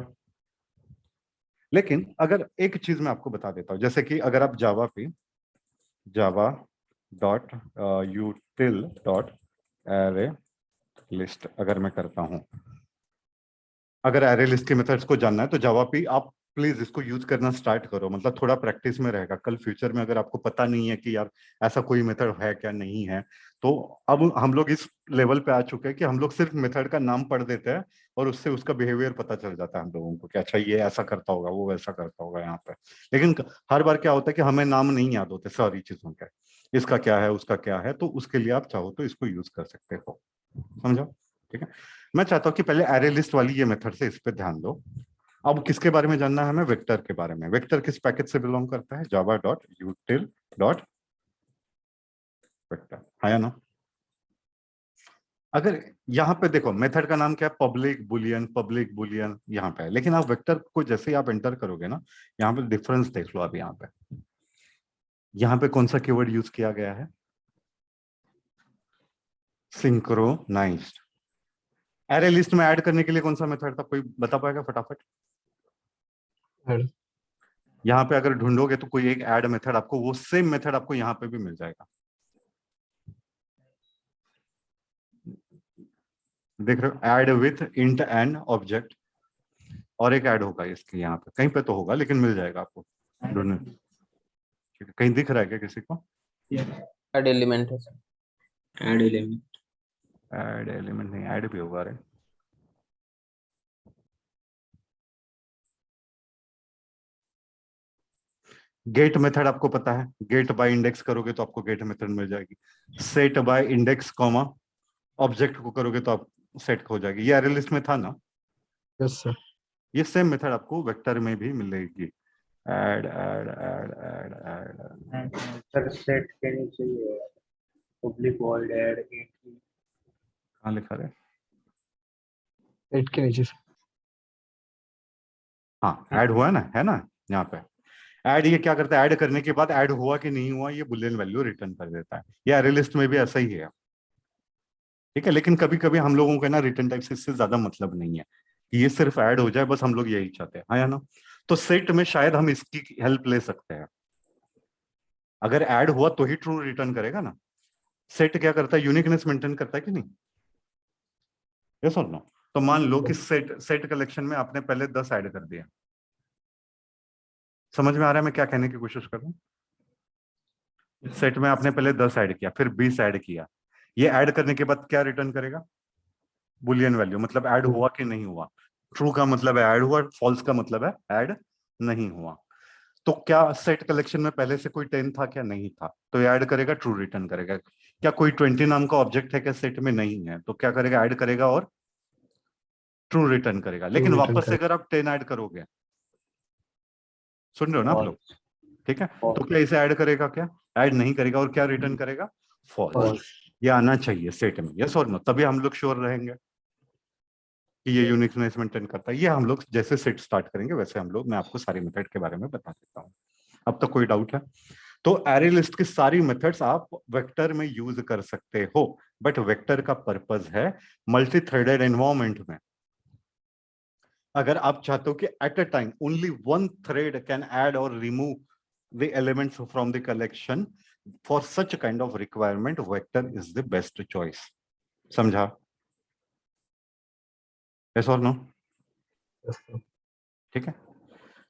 लेकिन अगर एक चीज मैं आपको बता देता हूं, जैसे कि अगर आप जावा पे java.util.array लिस्ट अगर मैं करता हूं, अगर एरे लिस्ट के मेथड्स को जानना है तो जावा पे आप प्लीज इसको यूज करना स्टार्ट करो, मतलब थोड़ा प्रैक्टिस में रहेगा। कल फ्यूचर में अगर आपको पता नहीं है कि यार ऐसा कोई मेथड है क्या नहीं है, तो अब हम लोग इस लेवल पे आ चुके हैं कि हम लोग सिर्फ मेथड का नाम पढ़ देते हैं और उससे उसका बिहेवियर पता चल जाता है हम लोगों को कि अच्छा ये ऐसा करता होगा, वो वैसा करता होगा यहाँ पे। लेकिन हर बार क्या होता है कि हमें नाम नहीं याद होते सारी चीजों के, इसका क्या है उसका क्या है, तो उसके लिए आप चाहो तो इसको यूज कर सकते हो। समझो? ठीक है, मैं चाहता हूँ कि पहले एरे लिस्ट वाली ये मेथड से इस पे ध्यान दो। अब किसके बारे में जानना है हमें? वेक्टर के बारे में। वेक्टर किस पैकेज से बिलोंग करता है? java.util.vector, है ना? अगर यहाँ पे देखो मेथड का नाम क्या है, पब्लिक बुलियन यहाँ पे है, लेकिन आप वेक्टर को जैसे ही आप एंटर करोगे ना, यहाँ पे डिफरेंस देख लो। आप यहाँ पे कौन सा कीवर्ड यूज किया गया है? सिंक्रोनाइज्ड। एरे लिस्ट में ऐड करने के लिए कौन सा मेथड था, कोई बता पाएगा फटाफट? Add. यहाँ पे अगर ढूंढोगे तो कोई एक ऐड मेथड आपको, वो सेम मेथड आपको यहाँ पे भी मिल जाएगा। देख रहे हो? Add with int and object, और एक ऐड होगा इसके यहाँ पे कहीं पे तो होगा, लेकिन मिल जाएगा आपको ढूंढने। ठीक है, कहीं दिख रहा है क्या किसी को? ऐड एलिमेंट है sir Add element. Add element नहीं, ऐड भी होगा रे। गेट मेथड आपको पता है, गेट बाय इंडेक्स करोगे तो आपको गेट मेथड मिल जाएगी। Set by index comma object को करोगे तो आप सेट हो जाएगी। ये एरे लिस्ट में था ना? यस सर ये सेम मेथड आपको वेक्टर में भी मिलेगी। Add add add add add sir set के नीचे ये पब्लिक वर्ल्ड ऐड कहाँ लिखा है? 8 के नीचे सर हाँ, ऐड हुआ है ना यहाँ पे। ऐड ये क्या करता है, ऐड करने के बाद ऐड हुआ कि नहीं हुआ ये बुलियन वैल्यू रिटर्न कर देता है। ये एरे लिस्ट में भी ऐसा ही है। ठीक है, लेकिन कभी कभी हम लोगों को ना रिटर्न टाइप से इससे ज्यादा मतलब नहीं है कि ये सिर्फ ऐड हो जाए, बस हम लोग यही चाहते हैं, हाँ या ना? तो सेट में शायद हम इसकी हेल्प ले सकते हैं। अगर ऐड हुआ तो ही ट्रू रिटर्न करेगा ना। सेट क्या करता है, यूनिकनेस मेंटेन करता है कि नहीं, यस और नो। तो मान लो कि सेट कलेक्शन में आपने पहले 10 ऐड कर दिया। समझ में आ रहा है मैं क्या कहने की कोशिश कर रहा हूं। सेट में आपने पहले 10 ऐड किया, फिर 20 ऐड किया। ये ऐड करने के बाद क्या रिटर्न करेगा, बुलियन वैल्यू, मतलब ऐड हुआ कि नहीं हुआ। ट्रू का मतलब है ऐड हुआ, फॉल्स का मतलब है ऐड नहीं हुआ। तो क्या सेट कलेक्शन में पहले से कोई 10 था क्या, नहीं था, तो ये ऐड करेगा, ट्रू रिटर्न करेगा। क्या कोई 20 नाम का ऑब्जेक्ट है क्या सेट में, नहीं है, तो क्या करेगा, ऐड करेगा और ट्रू रिटर्न करेगा। लेकिन return वापस से अगर आप 10 ऐड करोगे, सुन रहे हो ना आप लोग, ठीक है, तो क्या इसे ऐड करेगा, क्या ऐड नहीं करेगा, और क्या रिटर्न करेगा, फॉल्स। ये आना चाहिए सेट में, यस और नो, तभी हम लोग श्योर रहेंगे कि ये यूनिकनेस मेंटेन करता है। ये हम लोग जैसे सेट स्टार्ट करेंगे वैसे हम लोग, मैं आपको सारी मेथड के बारे में बता देता हूँ। अब तक कोई डाउट है? तो एरे लिस्ट की सारी मेथड्स आप वेक्टर में यूज कर सकते हो, बट वेक्टर का पर्पस है मल्टी थ्रेडेड एनवायरनमेंट में। अगर आप चाहते हो कि at a time only one thread can add और remove the elements from the collection, for such kind of requirement vector is the best choice. समझा? यस और नो? ठीक है,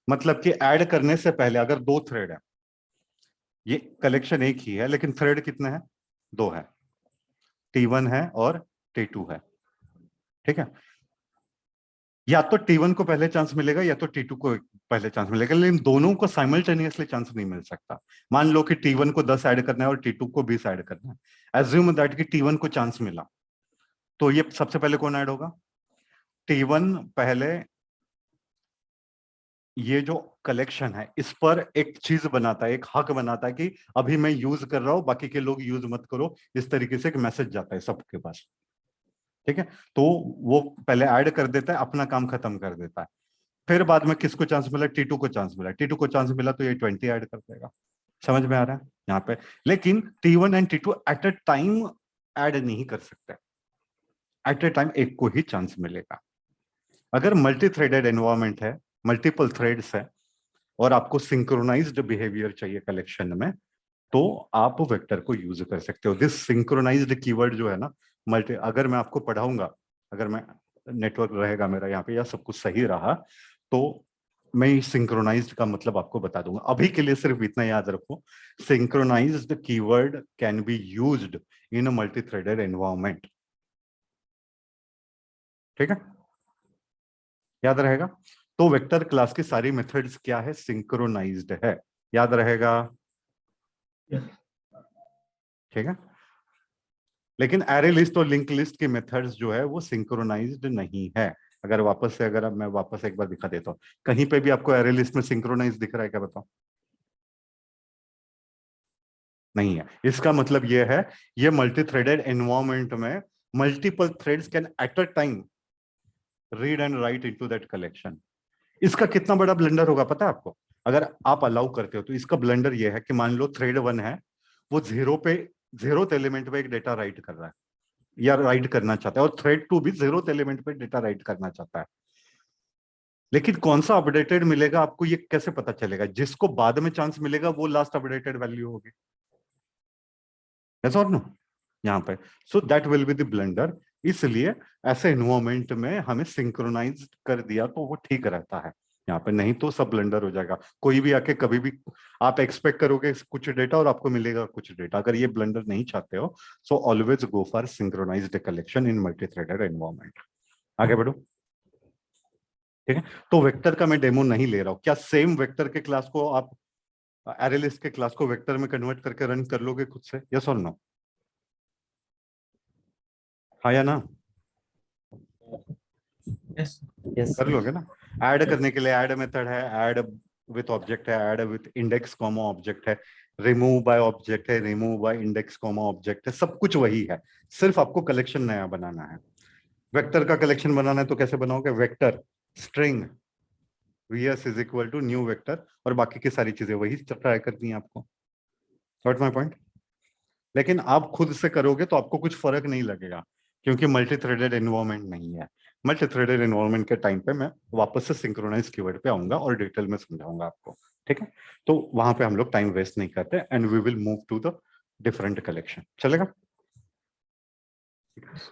मतलब कि ऐड करने से पहले अगर 2 थ्रेड है, ये कलेक्शन एक ही है लेकिन थ्रेड कितने हैं, 2 है, T1 है और T2 है, ठीक है। या तो T1 को पहले चांस मिलेगा या तो T2 को पहले चांस मिलेगा, लेकिन दोनों को साइमल्टेनियसली चांस नहीं मिल सकता। मान लो कि T1 को 10 ऐड करना है और T2 को 20 ऐड करना है। एज्यूम दैट कि T1 को चांस मिला, तो ये सबसे पहले कौन ऐड होगा, T1 पहले ये जो कलेक्शन है इस पर एक चीज बनाता है, एक हक बनाता है कि अभी मैं यूज कर रहा हूं, बाकी के लोग यूज मत करो, इस तरीके से एक मैसेज जाता है सबके पास, ठीक है। तो वो पहले ऐड कर देता है, अपना काम खत्म कर देता है। फिर बाद में किसको चांस मिला, T2 को चांस मिला, T2 को चांस मिला तो ये 20 ऐड कर देगा। समझ में आ रहा है यहाँ पे? लेकिन T1 and T2 eight a time add नहीं कर सकते, एट अ टाइम एक को ही चांस मिलेगा। अगर मल्टी थ्रेडेड एनवायरमेंट है, मल्टीपल थ्रेड्स है और आपको सिंक्रोनाइज्ड बिहेवियर चाहिए कलेक्शन में, तो आप वेक्टर को यूज कर सकते हो। दिस सिंक्रोनाइज्ड कीवर्ड जो है ना, मल्टी, अगर मैं आपको पढ़ाऊंगा, अगर मैं नेटवर्क रहेगा मेरा यहाँ पे या सब कुछ सही रहा, तो मैं सिंक्रोनाइज्ड का मतलब आपको बता दूंगा। अभी के लिए सिर्फ इतना याद रखो, synchronized keyword can be used in a multi threaded environment, ठीक है, याद रहेगा। तो वेक्टर क्लास की सारी मेथड्स क्या है, सिंक्रोनाइज्ड है, याद रहेगा, ठीक है। लेकिन एरे लिस्ट और लिंक लिस्ट की मेथड्स जो है वो सिंक्रोनाइज्ड नहीं है। अगर वापस से, अगर अब मैं वापस एक बार दिखा देता हूं, कहीं पे भी आपको एरे लिस्ट में सिंक्रोनाइज दिख रहा है क्या, बताओ? नहीं है। इसका मतलब ये है, ये मल्टी थ्रेडेड एनवायरमेंट में multiple threads can at a time read and right into that collection. इसका कितना बड़ा ब्लेंडर होगा पता है आपको, अगर आप अलाउ करते हो तो। इसका ब्लेंडर ये है कि मान लो थ्रेड 1 है, वो 0th एलिमेंट पे एक डेटा राइट कर रहा है या राइट करना चाहता है, और थ्रेड 2 भी 0th एलिमेंट पे डेटा राइट करना चाहता है। लेकिन कौन सा अपडेटेड मिलेगा आपको, ये कैसे पता चलेगा? जिसको बाद में चांस मिलेगा वो लास्ट अपडेटेड वैल्यू होगी, यस और नो, यहाँ पे। So that will be the blender. इसलिए ऐसे एनवायरमेंट में हमें सिंक्रोनाइज कर दिया तो वो ठीक रहता है यहाँ पे, नहीं तो सब ब्लेंडर हो जाएगा। कोई भी आके कभी भी आप एक्सपेक्ट करोगे कुछ डेटा और आपको मिलेगा कुछ डेटा। अगर ये ब्लेंडर नहीं चाहते हो, so always go for synchronized collection in multi threaded environment. आगे बढ़ो, ठीक है। तो वेक्टर का मैं डेमो नहीं ले रहा हूं। क्या सेम वेक्टर के क्लास को आप एरे लिस्ट के क्लास को वेक्टर में कन्वर्ट करके रन कर लोगे खुद से, यस और नो? हाँ या ना? Yes. Yes. कर लोगे ना? ऐड करने के लिए ऐड मेथड है, ऐड विथ ऑब्जेक्ट है, add with index comma object है, रिमूव बाय ऑब्जेक्ट है, remove by index comma object है, सब कुछ वही है, सिर्फ आपको कलेक्शन नया बनाना है। वेक्टर का कलेक्शन बनाना है तो कैसे बनाओगे, vector string vs is equal to new vector, और बाकी की सारी चीजें वही ट्राई करनी है आपको। Got my point? लेकिन आप खुद से करोगे तो आपको कुछ फर्क नहीं लगेगा, क्योंकि मल्टी थ्रेडेड एनवायरमेंट नहीं है। मल्टी थ्रेडेड एनवायरमेंट के टाइम पे मैं वापस से सिंक्रोनाइज कीवर्ड पे आऊंगा और डिटेल में समझाऊंगा आपको, ठीक है, तो वहां पे हम लोग टाइम वेस्ट नहीं करते and we will move to the different collection. चलेगा?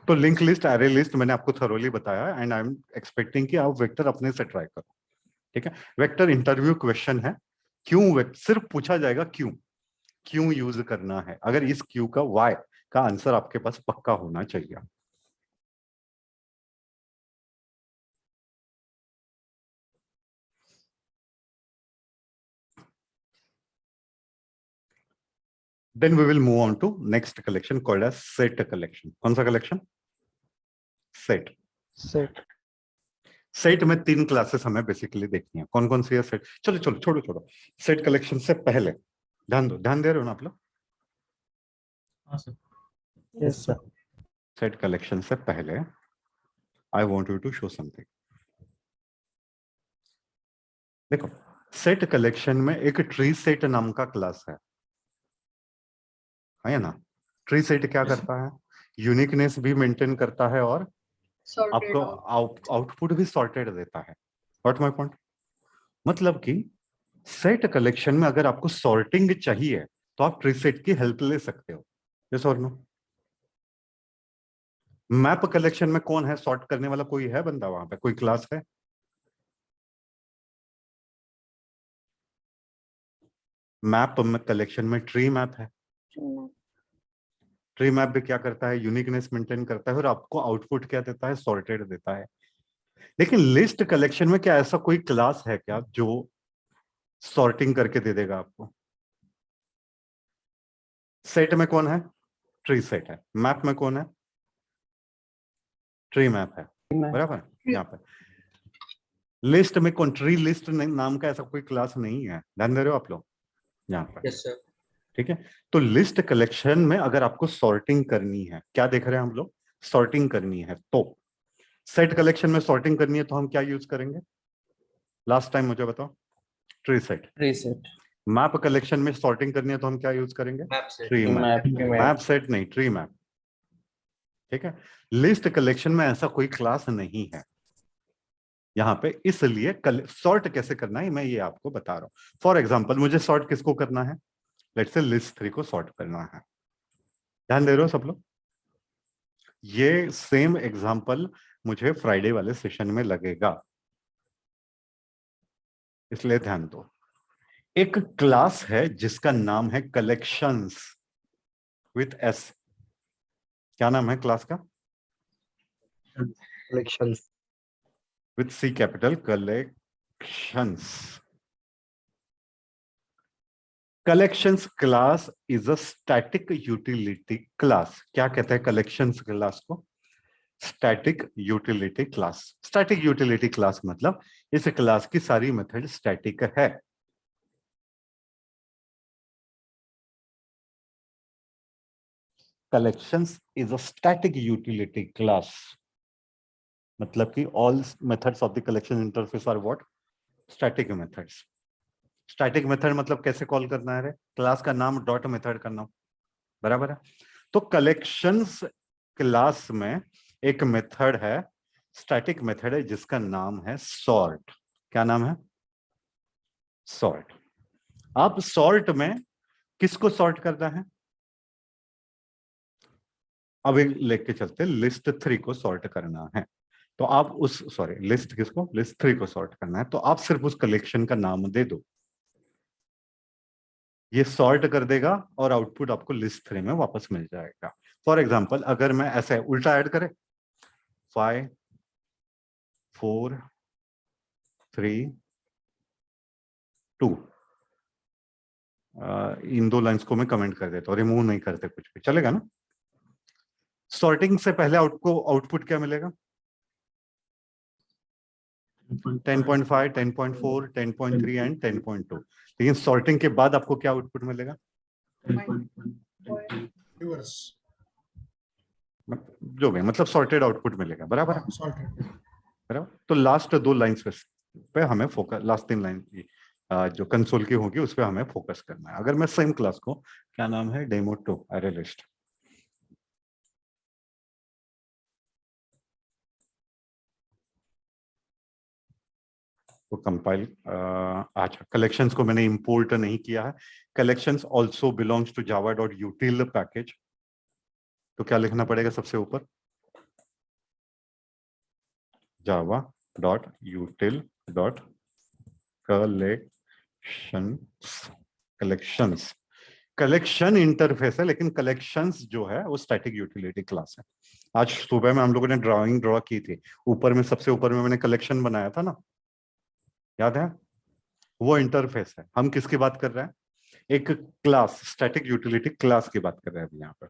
तो लिंक लिस्ट, एरे लिस्ट मैंने आपको थरोली बताया एंड आई एम एक्सपेक्टिंग कि आप वेक्टर अपने से ट्राई करो। ठीक है, वेक्टर इंटरव्यू क्वेश्चन है, क्यों सिर्फ पूछा जाएगा क्यों यूज करना है। अगर इस क्यू का वाई का आंसर आपके पास पक्का होना चाहिए। Then we will move on to next collection called as set collection. कौन सा collection? Set. Set. सेट में 3 क्लासेस हमें बेसिकली देखनी है। कौन कौन सी है सेट? चलो चलो छोड़ो। सेट कलेक्शन से पहले ध्यान दे रहे हो ना आप लोग? हाँ sir. Yes, sir. Set collection से पहले I want you to show something. देखो, सेट कलेक्शन में एक ट्री सेट नाम का क्लास है ना? ट्री सेट क्या करता है? यूनिकनेस भी मेंटेन करता है और sorted आपको out. आउटपुट भी सॉर्टेड देता है। What my point? मतलब कि सेट कलेक्शन में अगर आपको सॉर्टिंग चाहिए तो आप ट्री सेट की हेल्प ले सकते हो। यस और नो? मैप कलेक्शन में कौन है सॉर्ट करने वाला? कोई है बंदा वहां पे? कोई क्लास है? मैप कलेक्शन में ट्री मैप है। ट्री मैप भी क्या करता है? यूनिकनेस मेंटेन करता है और आपको आउटपुट क्या देता है? सॉर्टेड देता है। लेकिन लिस्ट कलेक्शन में क्या ऐसा कोई क्लास है क्या जो सॉर्टिंग करके दे देगा आपको? सेट में कौन है? ट्री सेट है। मैप में कौन है? ट्री मैप है। बराबर? यहाँ पे लिस्ट में कौन? ट्री लिस्ट नाम का ऐसा कोई क्लास नहीं है। ध्यान दे रहे हो आप लोग यहाँ पर? Yes sir. ठीक है, तो लिस्ट कलेक्शन में अगर आपको सॉर्टिंग करनी है, क्या देख रहे हैं हम लोग? सॉर्टिंग करनी है। तो सेट कलेक्शन में सॉर्टिंग करनी है तो हम क्या यूज करेंगे? लास्ट टाइम मुझे बताओ। Tree set. Reset. Map collection में सॉर्टिंग करनी है तो हम क्या यूज करेंगे? Map set. Tree map. Map. Map set नहीं, ट्री मैप। ठीक है, लिस्ट कलेक्शन में ऐसा कोई क्लास नहीं है यहाँ पे, इसलिए सॉर्ट कैसे करना है मैं ये आपको बता रहा हूं। फॉर एग्जाम्पल, मुझे सॉर्ट किसको करना है? लेट्स से लिस्ट 3 को सॉर्ट करना है। ध्यान दे रहे हो सब लोग? ये सेम एग्जाम्पल मुझे फ्राइडे वाले सेशन में लगेगा, इसलिए ध्यान दो। एक क्लास है जिसका नाम है कलेक्शंस विथ एस। क्या नाम है क्लास का? Collections. With C capital, collections. Collections class is a static utility class. क्या कहते हैं कलेक्शंस क्लास को? Static utility class. Static utility class मतलब इस क्लास की सारी मेथड स्टैटिक है। Collections is a static utility class, मतलब कि all methods of the collection interface are what? Static methods. Static method मतलब कैसे कॉल करना है? क्लास का नाम डॉट मेथड का नाम। बराबर है? तो कलेक्शंस क्लास में एक मेथड है, स्टैटिक मेथड है जिसका नाम है सॉर्ट। क्या नाम है? सॉर्ट। अब सॉर्ट में किसको सॉर्ट करना है? अब एक लेके चलते, लिस्ट 3 को सॉर्ट करना है। तो आप लिस्ट किसको? लिस्ट 3 को सॉर्ट करना है, तो आप सिर्फ उस कलेक्शन का नाम दे दो, ये सॉर्ट कर देगा और आउटपुट आपको लिस्ट 3 में वापस मिल जाएगा। फॉर एग्जाम्पल, अगर मैं ऐसे उल्टा ऐड करें 5 4 3 2, इन 2 लाइंस को मैं कमेंट कर देता हूँ, रिमूव नहीं करते कुछ भी, चलेगा ना? सॉर्टिंग से पहले आउटपुट क्या मिलेगा? 10.5, 10.4, 10.3 एंड 10.2। लेकिन सॉर्टिंग के बाद आपको क्या आउटपुट मिलेगा? जो भी मतलब सॉर्टेड आउटपुट मिलेगा। बराबर है? बराबर। तो लास्ट 2 लाइंस पे हमें फोकस, लास्ट 3 लाइन जो कंसोल की होगी उस पे हमें फोकस करना है। अगर मैं सेम क्लास को, क्या नाम है, डेमो 2 अरे लिस्ट, वो कंपाइल, अच्छा कलेक्शंस को मैंने इंपोर्ट नहीं किया है। Collections also belongs to Java dot util package, तो क्या लिखना पड़ेगा सबसे ऊपर, Java dot util dot collections. Collection interface है, लेकिन कलेक्शंस जो है वो स्टैटिक यूटिलिटी क्लास है। आज सुबह में हम लोगों ने ड्राइंग ड्रॉ की थी, ऊपर में सबसे ऊपर में मैंने कलेक्शन बनाया था ना, याद है? वो इंटरफेस है। हम किसकी बात कर रहे हैं? एक क्लास, स्टैटिक यूटिलिटी क्लास की बात कर रहे हैं अभी यहाँ पर।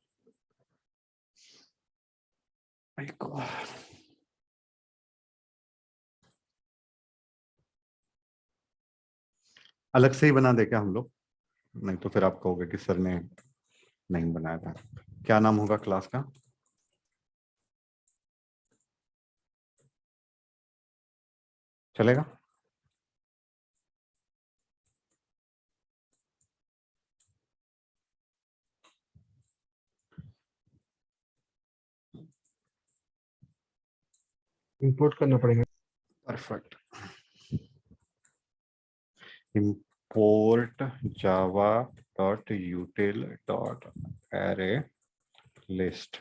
अलग से ही बना दे क्या हम लोग? नहीं तो फिर आप कहोगे कि सर ने नहीं बनाया था। क्या नाम होगा क्लास का? चलेगा? इंपोर्ट करना पड़ेगा। परफेक्ट। import java.util.array list।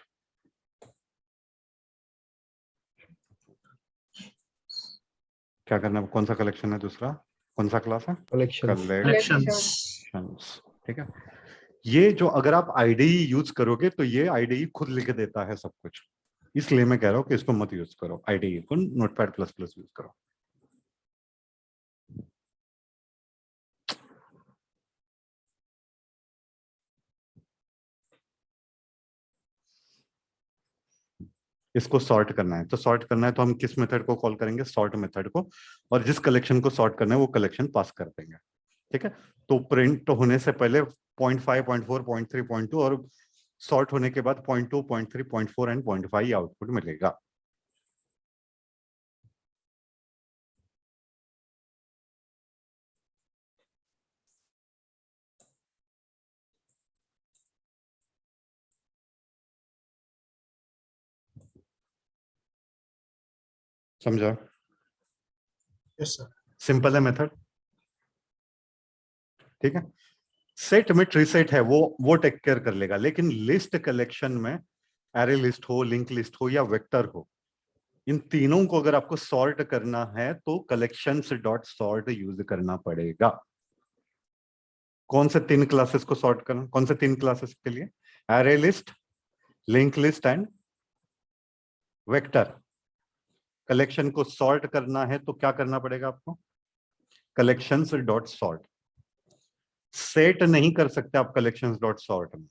क्या करना है? कौन सा कलेक्शन है दूसरा? कौन सा क्लास है? कलेक्शन। कलेक्शंस। ठीक है। ये जो अगर आप आईडीई यूज करोगे तो ये आईडीई खुद लिख देता है सब कुछ, इसलिए मैं कह रहा हूं कि इसको मत यूज करो, आईडीई को नोटपैड प्लस प्लस यूज करो। इसको सॉर्ट करना है, तो सॉर्ट करना है तो हम किस मेथड को कॉल करेंगे? सॉर्ट मेथड को। और जिस कलेक्शन को सॉर्ट करना है वो कलेक्शन पास कर देंगे। ठीक है, तो प्रिंट होने से पहले 0.5, 0.4, 0.3, 0.2 और सॉर्ट होने के बाद 0.2, 0.3, 0.4 एंड 0.5 आउटपुट मिलेगा। समझा? Yes sir. सिंपल है मेथड। ठीक है, सेट में ट्री सेट है, वो टेक केयर कर लेगा, लेकिन लिस्ट कलेक्शन में एरे लिस्ट हो, लिंक लिस्ट हो या वेक्टर हो, इन तीनों को अगर आपको सॉर्ट करना है तो कलेक्शंस डॉट सॉर्ट यूज करना पड़ेगा। कौन से तीन क्लासेस को सॉर्ट करना? कौन से तीन क्लासेस के लिए? Array list, link list and vector. Collection को सॉर्ट करना है तो क्या करना पड़ेगा आपको? Collections dot sort. सेट नहीं कर सकते आप कलेक्शंस डॉट सॉर्ट में,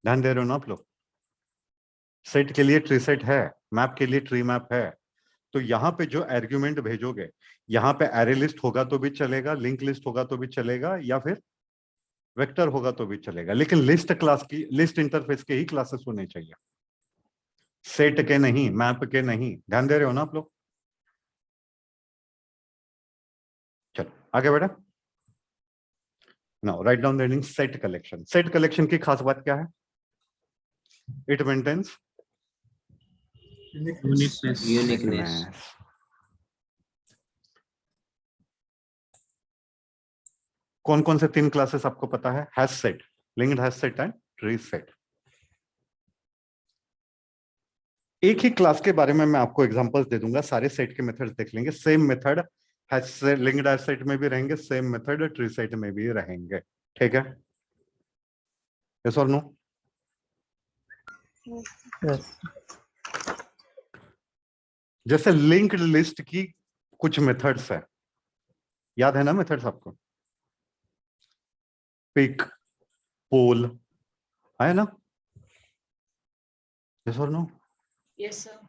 ध्यान दे रहे हो ना आप लोग? सेट के लिए ट्री सेट है, मैप के लिए ट्री मैप है। तो यहाँ पे जो आर्ग्यूमेंट भेजोगे, यहाँ पे एरे लिस्ट होगा तो भी चलेगा, लिंक लिस्ट होगा तो भी चलेगा, या फिर वेक्टर होगा तो भी चलेगा, लेकिन लिस्ट क्लास की, लिस्ट इंटरफेस के ही क्लासेस होने चाहिए, सेट के नहीं, मैप के नहीं। ध्यान दे रहे हो ना आप लोग? चलो आगे बढ़े। Now write down the reading set collection. Set collection की खास बात क्या है? It maintains uniqueness. कौन कौन से तीन क्लासेस आपको पता है? Hash set, linked hash set and tree set. एक ही क्लास के बारे में मैं आपको एग्जांपल्स दे दूंगा, सारे सेट के मेथड्स देख लेंगे। सेम मेथड हैश से लिंक्ड हैश सेट में भी रहेंगे, सेम मेथड ट्री सेट में भी रहेंगे। ठीक है, यस और नो? Yes. जैसे लिंक्ड लिस्ट की कुछ मेथड्स है, याद है ना मेथड्स आपको? पिक, पोल, है ना? यस और no? Yes sir.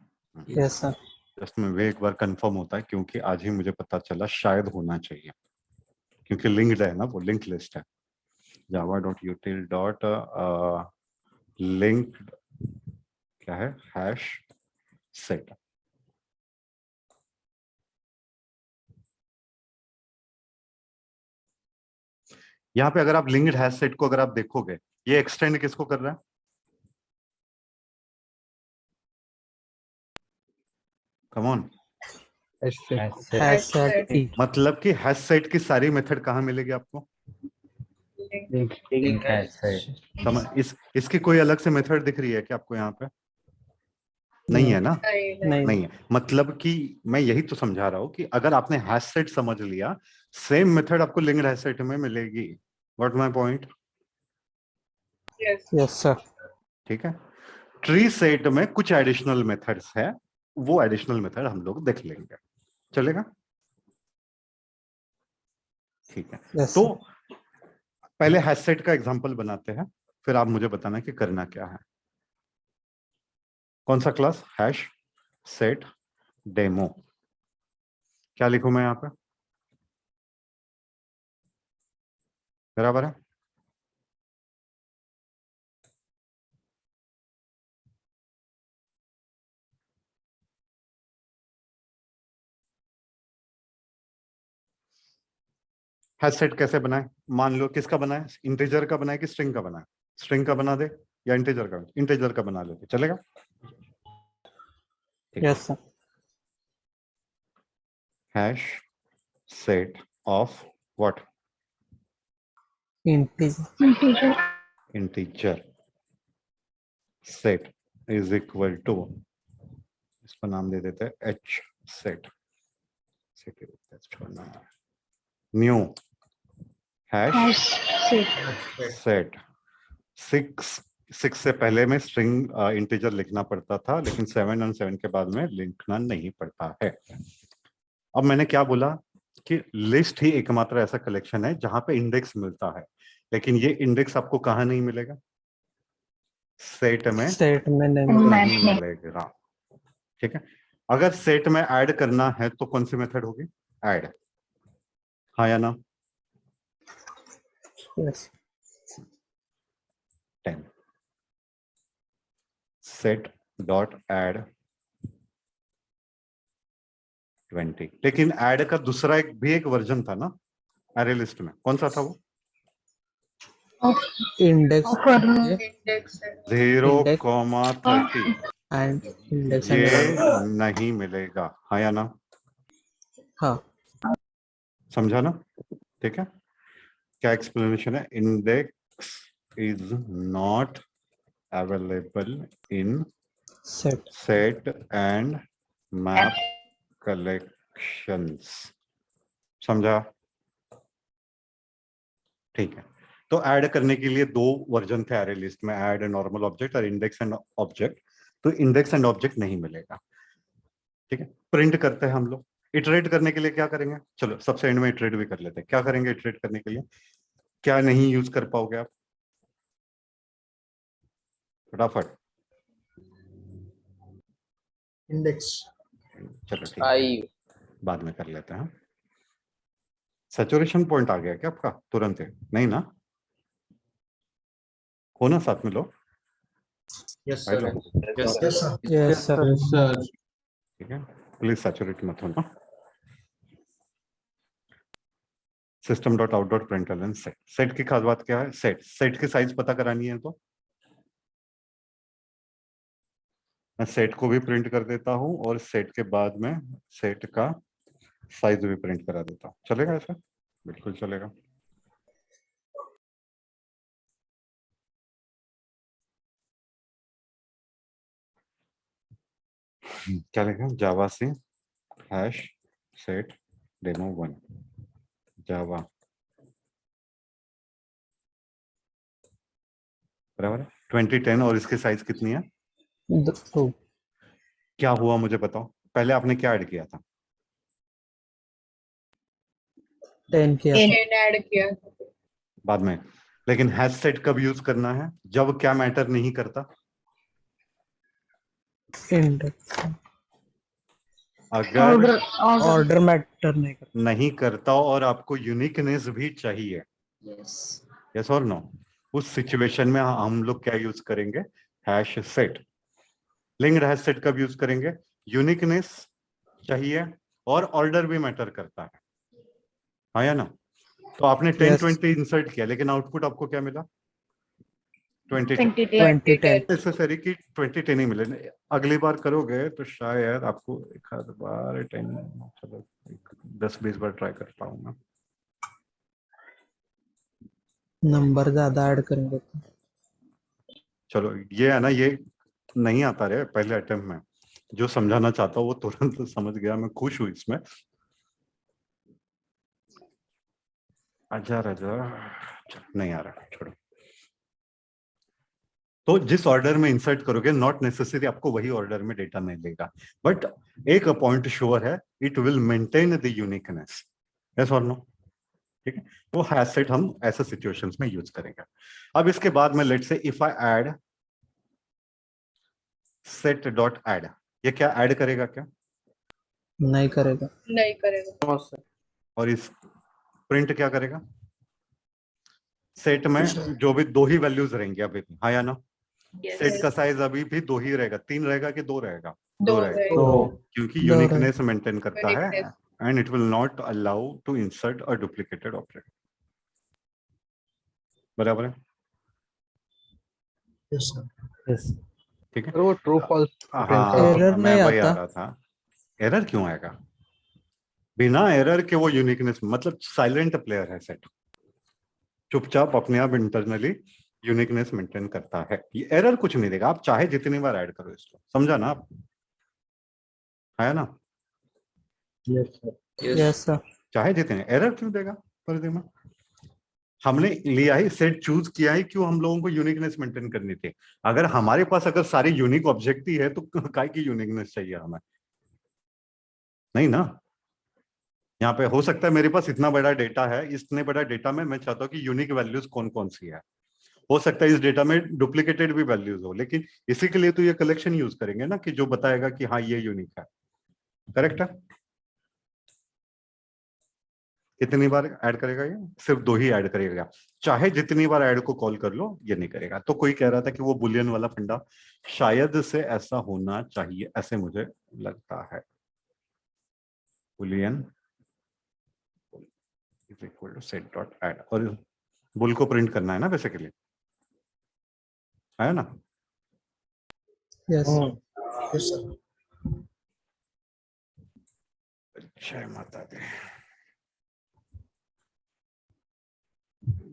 Yes, sir. Just में वे एक बार कंफर्म होता है, क्योंकि आज ही मुझे पता चला, शायद होना चाहिए, क्योंकि लिंक्ड है ना, वो लिंक लिस्ट है। java.util डॉट लिंक्ड क्या है? Hash set. यहाँ पे अगर आप लिंक्ड हैश सेट को अगर आप देखोगे, ये एक्सटेंड किसको कर रहा है? कम ऑन, हैश सेट ई मतलब कि हैश सेट की सारी मेथड कहाँ मिलेगी आपको? लिंक है समझ इसकी कोई अलग से मेथड दिख रही है क्या आपको यहाँ पे? नहीं है ना? नहीं नहीं है। मतलब कि मैं यही तो समझा रहा हूँ कि अगर आपने हैश सेट समझ लिया, सेम मेथड आपको लिंक्ड हैश सेट में मिलेगी। What my point? Yes sir ठीक है। ट्री सेट में कुछ एडिशनल मेथड्स है, वो एडिशनल मेथड हम लोग देख लेंगे, चलेगा? ठीक है। यस तो पहले हैश सेट का एग्जांपल बनाते हैं, फिर आप मुझे बताना कि करना क्या है। कौन सा क्लास? Hash set demo. क्या लिखूं मैं यहाँ पे? बराबर है। हैश सेट कैसे बनाए? मान लो किसका बनाए? इंटीजर का बनाए कि स्ट्रिंग का बनाए? स्ट्रिंग का बना दे या इंटीजर का? इंटीजर का बना लेते, चलेगा? Yes sir hash set of what? Integer integer set is equal to, इसका नाम दे देते हैं H set, new hash set. Six से पहले में स्ट्रिंग इंटीजर लिखना पड़ता था, लेकिन 7 और 7 के बाद में लिखना नहीं पड़ता है। अब मैंने क्या बोला कि लिस्ट ही एकमात्र ऐसा कलेक्शन है जहां पे इंडेक्स मिलता है, लेकिन ये इंडेक्स आपको कहाँ नहीं मिलेगा? सेट में नहीं मिलेगा। ठीक है। अगर सेट में ऐड करना है तो कौन सी मेथड होगी? ऐड, हाँ या ना? Yes 10 set dot add 20। लेकिन ऐड का दूसरा एक वर्जन था ना अरे लिस्ट में, कौन सा था वो? इंडेक्स इंडेक्स है 0,30 एंड इंडेक्स ये एंड नहीं मिलेगा, हाँ या ना? हाँ समझा ना? ठीक है। क्या एक्सप्लेनेशन है? Index is not available in set set and map collections. समझा? ठीक है। तो ऐड करने के लिए दो वर्जन थे अरे लिस्ट में, ऐड नॉर्मल ऑब्जेक्ट और इंडेक्स एंड ऑब्जेक्ट। तो इंडेक्स एंड ऑब्जेक्ट नहीं मिलेगा। ठीक है। प्रिंट करते हैं हम लोग। इटरेट करने के लिए क्या करेंगे? चलो सबसे एंड में इटरेट भी कर लेते हैं। क्या करेंगे इटरेट करने के लिए? क्या नहीं यूज कर पाओगे आप फटाफट? इंडेक्स चलो ठीक है, बाद में कर लेते हैं। सैचुरेशन पॉइंट आ गया क्या आपका तुरंत? है नहीं ना? हो ना साथ में लोग? Yes hello, sir yes sir ठीक है। प्लीज सैचुरेट मत होना। System dot out dot println set. Set की खास बात क्या है? सेट की साइज पता करानी है तो मैं सेट को भी प्रिंट कर देता हूं और सेट के बाद में सेट का साइज भी प्रिंट करा देता हूं। चलेगा ऐसा? बिल्कुल चलेगा। क्या लिखा? जावा से हैश सेट डेमो 1 जावा, बराबर है 2010। और इसकी साइज कितनी है? 2 क्या हुआ मुझे बताओ? पहले आपने क्या ऐड किया था? 10 किया 10 ऐड किया बाद में। लेकिन हैश सेट कब यूज करना है? जब क्या मैटर नहीं करता? इंडेक्स अगर ऑर्डर मैटर नहीं करता नहीं करता और आपको यूनिकनेस भी चाहिए, यस और नो, उस सिचुएशन में हम लोग क्या यूज करेंगे? Hash set. Linked hash set कब यूज करेंगे? यूनिकनेस चाहिए और ऑर्डर भी मैटर करता है, हाँ या ना? तो आपने 10 Yes. 20 इंसर्ट किया, लेकिन आउटपुट आपको क्या मिला? 20 2010 नेसेसरी कि 2010 ही मिले। अगली बार करोगे तो शायद आपको एक आध बार 10, चलो 10-20 बार ट्राई कर पाऊंगा। नंबर ज्यादा ऐड करेंगे तो चलो ये है ना, ये नहीं आता रे पहले अटेम्प्ट में। जो समझाना चाहता हूँ वो तुरंत समझ गया, मैं खुश हूँ इसमें। आजा राजा, नहीं आ रहा, छोड़ो। तो जिस ऑर्डर में इंसर्ट करोगे नॉट नेसेसरी आपको वही ऑर्डर में डेटा नहीं लेगा, बट एक पॉइंट श्योर है, it will maintain the uniqueness. Yes और नो? ठीक है, वो हैश सेट हम ऐसे सिचुएशंस में यूज करेंगे। अब इसके बाद में let's say if I add set dot add, ये क्या ऐड करेगा क्या? नहीं करेगा। नहीं करेगा। और इस प्रिंट क्या करेगा? सेट में जो भी दो ही वैल्यूज रहेंगे अभी भी, हाँ या ना? Yes. सेट का साइज अभी भी 2 ही रहेगा, 3 रहेगा कि 2 रहेगा? दो रहेगा, रहेगा। क्योंकि दो यूनिकनेस मेंटेन करता है Uniqueness. And it will not allow to insert a duplicated object. बराबर है? Yes, sir. यस ठीक है, वो ट्रू फॉल्स Error मैं नहीं वही आ आता। रहा था। एरर क्यों आएगा? बिना एरर के वो यूनिकनेस, मतलब साइलेंट प्लेयर है सेट, चुपचाप अपने आप इंटरनली यूनिकनेस मेंटेन करता है। ये एरर कुछ नहीं देगा, आप चाहे जितनी बार ऐड करो इसको। समझा ना आप? है ना? Yes sir yes sir. चाहे जितने, एरर क्यों देगा पर्दे में? हमने लिया ही सेट, चूज किया ही क्यों? हम लोगों को यूनिकनेस मेंटेन करनी थी। अगर हमारे पास अगर सारी यूनिक ऑब्जेक्ट ही है तो काय की यूनिकनेस चाहिए हमें? नहीं ना। यहाँ पे हो सकता है मेरे पास इतना बड़ा डेटा है, इतने बड़ा डेटा में मैं चाहता हूँ कि यूनिक वैल्यूज कौन कौन सी है। हो सकता है इस डेटा में डुप्लीकेटेड भी वैल्यूज हो, लेकिन इसी के लिए तो ये कलेक्शन यूज करेंगे ना, कि जो बताएगा कि हाँ ये यूनिक है। करेक्ट है? कितनी बार ऐड करेगा ये? सिर्फ 2 ही ऐड करेगा, चाहे जितनी बार ऐड को कॉल कर लो ये नहीं करेगा। तो कोई कह रहा था कि वो बुलियन वाला फंडा शायद से ऐसा होना चाहिए, ऐसे मुझे लगता है। Boolean is equal to set dot add, और बुल को प्रिंट करना है ना बेसिकली, है ना? यस। Yes, sir. जय माता दी।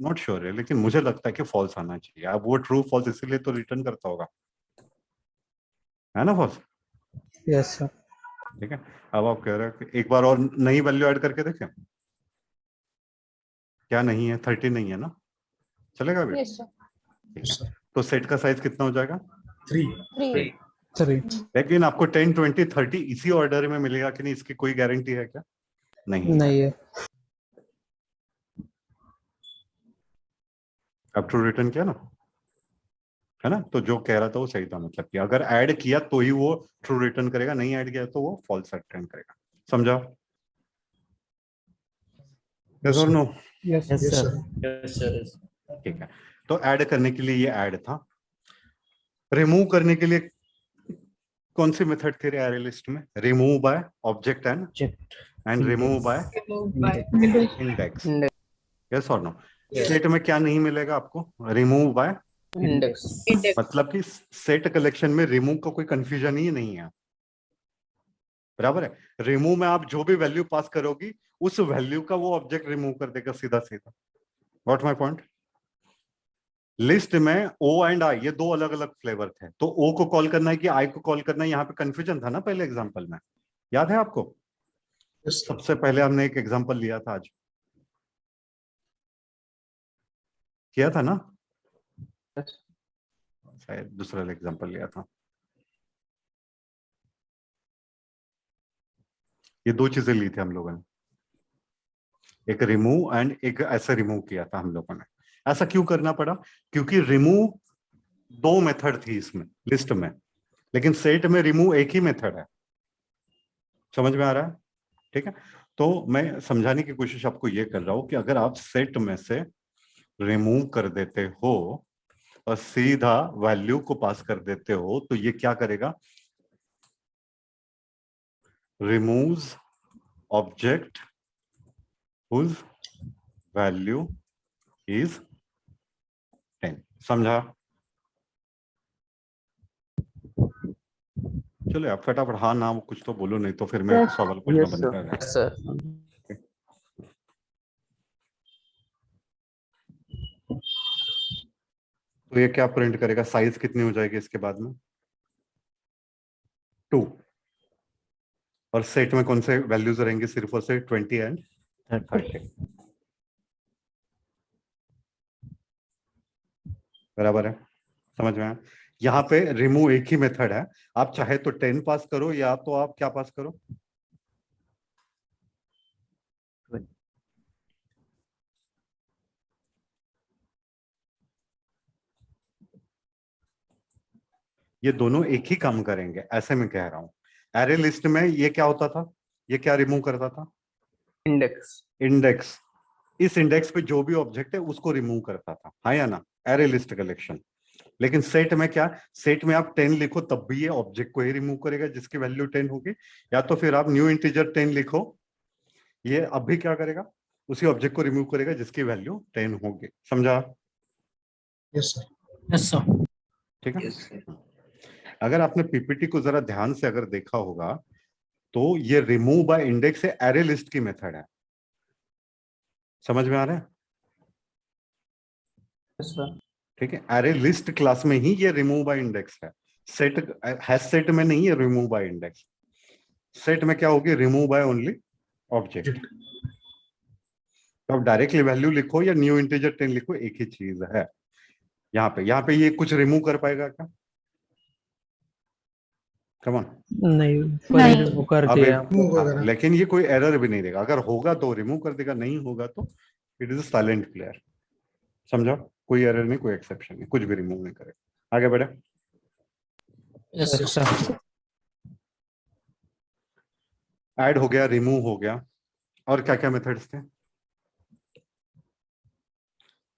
नॉट श्योर है, लेकिन मुझे लगता है कि फॉल्स आना चाहिए। अब वो ट्रू फॉल्स इसीलिए तो रिटर्न करता होगा, है ना? फॉल्स। Yes sir. ठीक है, अब आप कह रहे हो कि एक बार और नई वैल्यू ऐड करके देखें। क्या नहीं है? 30 नहीं है ना? चलेगा अभी? Yes, sir. Yes, sir. तो सेट का साइज कितना हो जाएगा? 3. 3. 3। लेकिन आपको 10, 20, 30 इसी ऑर्डर में मिलेगा कि नहीं, इसकी कोई गारंटी है क्या? नहीं, नहीं है। अब ट्रू रिटर्न किया ना, है ना? तो जो कह रहा था वो सही था, मतलब कि अगर ऐड किया तो ही वो ट्रू रिटर्न करेगा, नहीं ऐड किया तो वो फॉल्स रिटर्न करेगा। समझा? यस और no? Yes Yes, sir. sir. Yes sir ठीक है, तो ऐड करने के लिए ये ऐड था। रिमूव करने के लिए कौन सी मेथड थी अरे लिस्ट में? Remove by object and remove by Removed by index. Yes और नो? सेट में क्या नहीं मिलेगा आपको? Remove by index index. मतलब कि सेट कलेक्शन में रिमूव का कोई कंफ्यूजन ही नहीं है। बराबर है? रिमूव में आप जो भी वैल्यू पास करोगी उस वैल्यू का वो ऑब्जेक्ट रिमूव कर देगा सीधा सीधा। What my point? लिस्ट में ओ एंड आई ये 2 अलग अलग फ्लेवर थे, तो ओ को कॉल करना है कि आई को कॉल करना है, यहाँ पे कंफ्यूजन था ना पहले एग्जांपल में। याद है आपको? Yes, sir. सबसे पहले हमने एक एग्जांपल लिया था, आज किया था ना, शायद दूसरा एग्जांपल लिया था। ये 2 चीजें ली थी हम लोगों ने, एक रिमूव एंड एक ऐसे रिमूव किया था हम लोगों ने। ऐसा क्यों करना पड़ा? क्योंकि रिमूव 2 मेथड थी इसमें लिस्ट में, लेकिन सेट में रिमूव एक ही मेथड है। समझ में आ रहा है? ठीक है, तो मैं समझाने की कोशिश आपको ये कर रहा हूं कि अगर आप सेट में से रिमूव कर देते हो और सीधा वैल्यू को पास कर देते हो तो ये क्या करेगा? Removes object whose value is 10। समझा? चलो आप फटाफट हाँ ना कुछ तो बोलो, नहीं तो फिर मैं Yes. सवाल पूछना Yes, बंद sir. कर रहा Yes, sir. तो ये क्या प्रिंट करेगा, साइज कितनी हो जाएगी इसके बाद में 2, और सेट में कौन से वैल्यूज रहेंगे, सिर्फ और सिर्फ 20 एंड 30। बराबर है, समझ में आया। यहाँ पे रिमूव एक ही मेथड है, आप चाहे तो 10 पास करो या तो आप क्या पास करो, ये दोनों एक ही काम करेंगे, ऐसे मैं कह रहा हूं। एरे लिस्ट में ये क्या होता था, ये क्या रिमूव करता था, Index. इंडेक्स। इस इंडेक्स पे जो भी ऑब्जेक्ट है उसको रिमूव करता था, हाँ या ना, एरे लिस्ट कलेक्शन। लेकिन सेट में क्या, सेट में आप 10 लिखो तब भी ये ऑब्जेक्ट को ही रिमूव करेगा जिसकी वैल्यू 10 होगी, या तो फिर आप न्यू इंटीजर 10 लिखो, ये अब भी क्या करेगा, उसी ऑब्जेक्ट को रिमूव करेगा जिसकी वैल्यू 10 होगी। समझा? Yes, sir. Yes, sir. ठीक है। Yes, sir. अगर आपने पीपीटी को जरा ध्यान से अगर देखा होगा तो ये रिमूव बाय इंडेक्स है, एरे लिस्ट की मेथड है। समझ में आ रहा है? Yes, sir. ठीक है, एरे लिस्ट क्लास में ही ये रिमूव बाय इंडेक्स है, सेट हैश सेट में नहीं है रिमूव बाय इंडेक्स। सेट में क्या होगी, रिमूव बाय ओनली ऑब्जेक्ट। तो आप डायरेक्टली वैल्यू लिखो या न्यू इंटीजर 10 लिखो, एक ही चीज है। यहाँ पे ये कुछ रिमूव कर पाएगा क्या, कम ऑन? नहीं, पर नहीं। रिमूव कर अब दिया। Remove हाँ, वगैरह। लेकिन ये कोई एरर भी नहीं देगा, अगर होगा तो रिमूव कर देगा, नहीं होगा तो इट इज साइलेंट प्लेयर। समझा? कोई एरर नहीं, कोई एक्सेप्शन नहीं, कुछ भी रिमूव नहीं करेगा। आगे बढ़े। Yes, Yes, sir. sir. Add हो गया, रिमूव हो गया, और क्या क्या मेथड्स थे,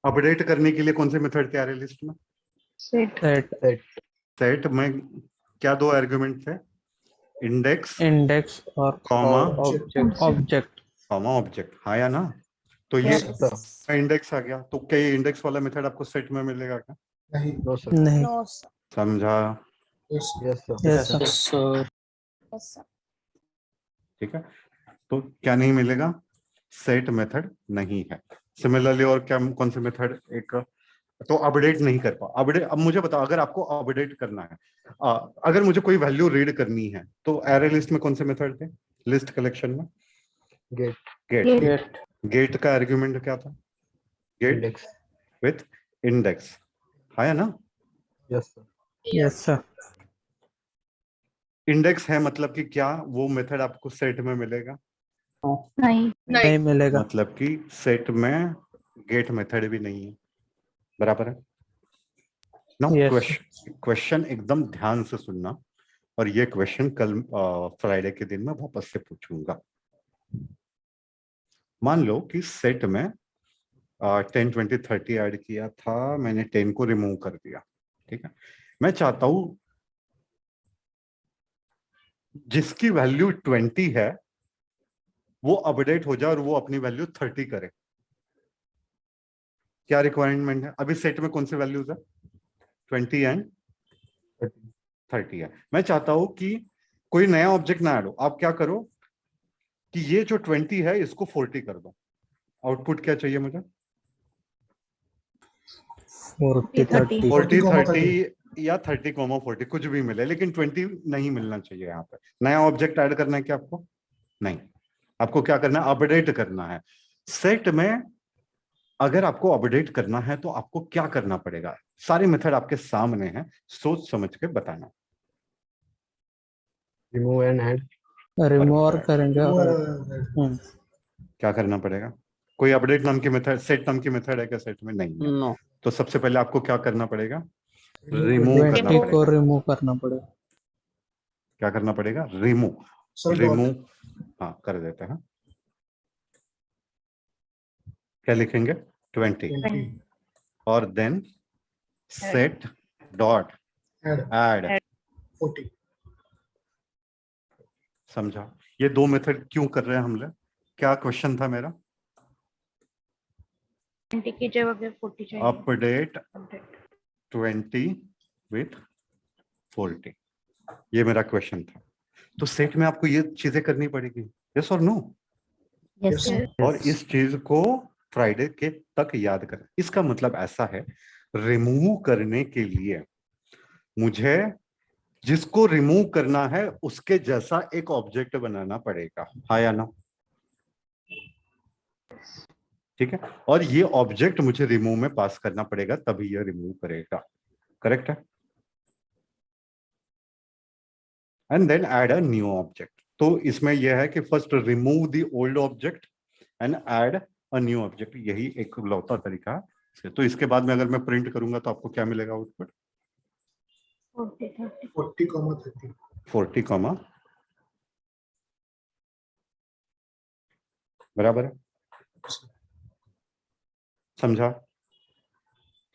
अपडेट करने के लिए कौन से मेथड थे एरे लिस्ट में, Set. सेट, सेट में क्या दो आर्गुमेंट थे, इंडेक्स इंडेक्स और comma Object. Object. Comma object, हाँ या ना। तो ये Yes. इंडेक्स आ गया, तो क्या ये इंडेक्स वाला मेथड आपको सेट में मिलेगा क्या, नहीं। No, sir. नहीं। No, sir. समझा? Yes, sir. Yes, sir. Yes sir. Yes, sir. Yes, sir. ठीक है, तो क्या नहीं मिलेगा, सेट मेथड नहीं है। सिमिलरली और क्या, कौन से मेथड, एक तो अपडेट नहीं कर पा, अपडेट। अब मुझे बताओ, अगर आपको अपडेट करना है, अगर मुझे कोई वैल्यू रीड करनी है तो एरे लिस्ट में कौन से मेथड थे, लिस्ट कलेक्शन में Get. Get. Get. Get. Get का आर्गुमेंट क्या था, गेट Index. विथ इंडेक्स, है ना। Yes, sir. Yes sir. Index है मतलब कि क्या, वो मेथड आपको सेट में मिलेगा, नहीं. नहीं मिलेगा। मतलब कि सेट में गेट मेथड भी नहीं है। बराबर है ना। Yes. क्वेश्चन एकदम ध्यान से सुनना, और ये क्वेश्चन कल फ्राइडे के दिन में वापस से पूछूंगा। मान लो कि सेट में 10 20 30 ऐड किया था, मैंने 10 को रिमूव कर दिया, ठीक है। मैं चाहता हूं जिसकी वैल्यू 20 है वो अपडेट हो जाए और वो अपनी वैल्यू 30 करे। क्या रिक्वायरमेंट है, अभी सेट में कौन से वैल्यूज है, 20 एंड 30 है। मैं चाहता हूं कि कोई नया ऑब्जेक्ट ना ऐड हो, आप क्या करो कि ये जो 20 है इसको 40 कर दो। आउटपुट क्या चाहिए मुझे, 40 30। 40 40, 30 या 30 40, कुछ भी मिले, लेकिन 20 नहीं मिलना चाहिए। यहाँ पे नया ऑब्जेक्ट ऐड करना है क्या आपको, नहीं। आपको क्या करना है, अपडेट करना है। सेट में अगर आपको अपडेट करना है तो आपको क्या करना पड़ेगा, सारी मेथड आपके सामने है, सोच समझ के बताना। Remove and add. रिमूव और Perfect. करेंगे और क्या करना पड़ेगा, कोई अपडेट नाम की मेथड, सेट नाम की मेथड है क्या सेट में, नहीं है। No. तो सबसे पहले आपको क्या करना पड़ेगा, रिमूव करना 20 को पड़ेगा। रिमूव करना पड़ेगा। क्या करना पड़ेगा, रिमूव। Sir, रिमूव, हाँ कर देते हैं। क्या लिखेंगे, 20 20. और then set dot Add add. 40. समझा? ये दो मेथड क्यों कर रहे हैं हम लोग, क्या क्वेश्चन था मेरा, 20 की जगह 40 चाहिए. Update Update. 20 विथ 40। ये मेरा क्वेश्चन था। तो सेट में आपको ये चीजें करनी पड़ेगी, यस और नो? Yes, sir. और इस चीज को फ्राइडे के तक याद करें। इसका मतलब ऐसा है, रिमूव करने के लिए मुझे जिसको रिमूव करना है उसके जैसा एक ऑब्जेक्ट बनाना पड़ेगा, हाँ या ना? ठीक है, और ये ऑब्जेक्ट मुझे रिमूव में पास करना पड़ेगा, तभी ये रिमूव करेगा। करेक्ट है? And then add a new object. तो इसमें यह है कि first remove the old object and add a new object, यही एक लौता तरीका है। तो इसके बाद में अगर मैं प्रिंट करूंगा तो आपको क्या मिलेगा आउटपुट? 40, 30. 40, बराबर है? समझा?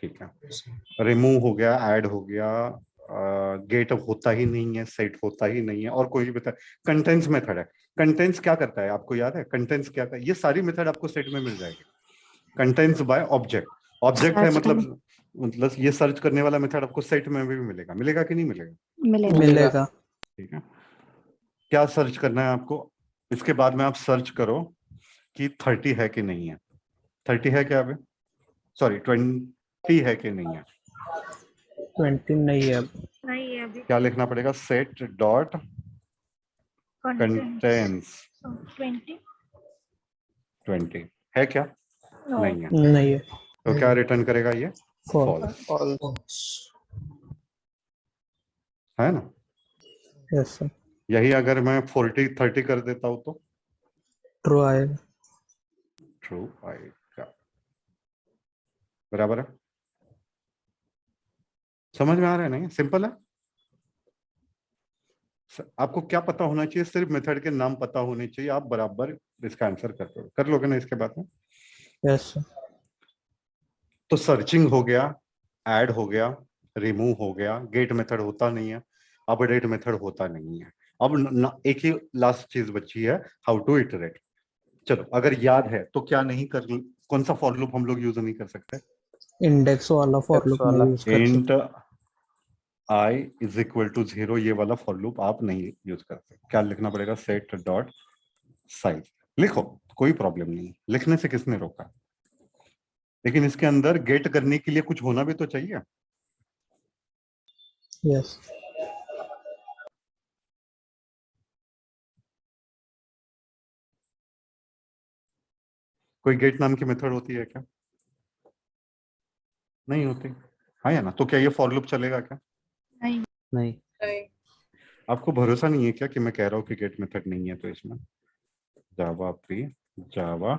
ठीक है, Yes, sir. रिमूव हो गया, ऐड हो गया, गेट होता ही नहीं है, सेट होता ही नहीं है, और कोई भी बता। कंटेंट्स मेथड है। कंटेंट्स क्या करता है आपको याद है? कंटेंट्स क्या करता है? ये सारी मेथड आपको सेट में मिल जाएगी। कंटेंट्स बाय ऑब्जेक्ट, ऑब्जेक्ट है मतलब ये सर्च करने वाला मेथड आपको सेट में भी मिलेगा। मिलेगा कि नहीं मिलेगा? मिलेगा। मिलेगा। ठीक है, क्या सर्च करना है आपको? इसके बाद में आप सर्च करो कि 30 है कि नहीं है। 30 है क्या अभी? सॉरी 20 है कि नहीं है? 20 नहीं है अब। नहीं है अभी। क्या लिखना पड़ेगा? सेट डॉट कंटेंट्स 20 20 है क्या? No. नहीं है। नहीं है। तो क्या रिटर्न करेगा ये? फॉल्स। False, False. है ना? Yes sir. यही अगर मैं 40 30 कर देता हूं तो ट्रू आएगा। ट्रू आएगा। बराबर है? समझ में आ रहा है? नहीं सिंपल है। आपको क्या पता होना चाहिए? सिर्फ मेथड के नाम पता होने चाहिए, आप बराबर इसका आंसर कर लोगे ना इसके बाद में। Yes sir. तो सर्चिंग हो गया, ऐड हो गया, रिमूव हो गया, गेट मेथड होता नहीं है, अपडेट मेथड होता नहीं है। अब एक ही लास्ट चीज बची है, हाउ टू इटरेट। चलो अगर याद है तो क्या नहीं कर, कौन सा फॉर लूप हम लोग यूज नहीं कर सकते? इंडेक्स वाला फॉर लूप नहीं यूज कर इंट सकते। i इज इक्वल टू 0, ये वाला फॉर लूप आप नहीं यूज कर सकते। क्या लिखना पड़ेगा? Set dot size. लिखो, कोई प्रॉब्लम नहीं, लिखने से किसने रोका? लेकिन इसके अंदर गेट करने के लिए कुछ होना भी तो चाहिए। यस। कोई गेट नाम की मेथड होती है क्या? नहीं होती, हाँ या ना? तो क्या ये फॉर लूप चलेगा क्या? नहीं। नहीं। नहीं। आपको भरोसा नहीं है क्या कि मैं कह रहा हूँ कि गेट मेथड नहीं है? तो इसमें Java pre Java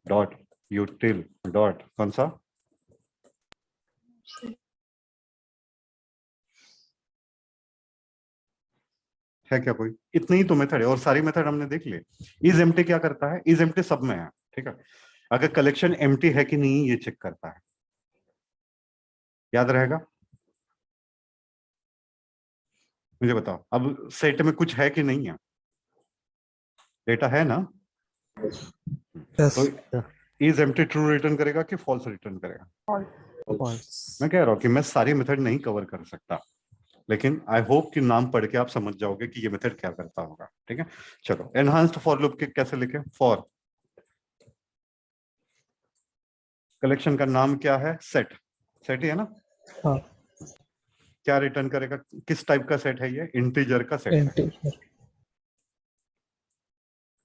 dot util dot कौन सा है क्या? कोई इतनी ही तो मेथड है और सारी मेथड हमने देख ली। इज एम्प्टी क्या करता है? इज एम्प्टी सब में है, ठीक है। अगर कलेक्शन एम्प्टी है कि नहीं ये चेक करता है, याद रहेगा? मुझे बताओ, अब सेट में कुछ है कि नहीं है? डेटा है ना? यस। तो इज एम्प्टी ट्रू रिटर्न करेगा कि फॉल्स रिटर्न करेगा? फॉल्स। मैं कह रहा हूं कि मैं सारी मेथड नहीं कवर कर सकता, लेकिन आई होप कि नाम पढ़ के आप समझ जाओगे कि ये मेथड क्या करता होगा, ठीक है। चलो एनहांस्ड फॉर लूप के कैसे लिखे? फॉर कलेक्शन का नाम क्या है? सेट, सेट ही है ना? हाँ। क्या रिटर्न करेगा? किस टाइप का सेट है ये? इंटीजर का सेट है। इंटीजर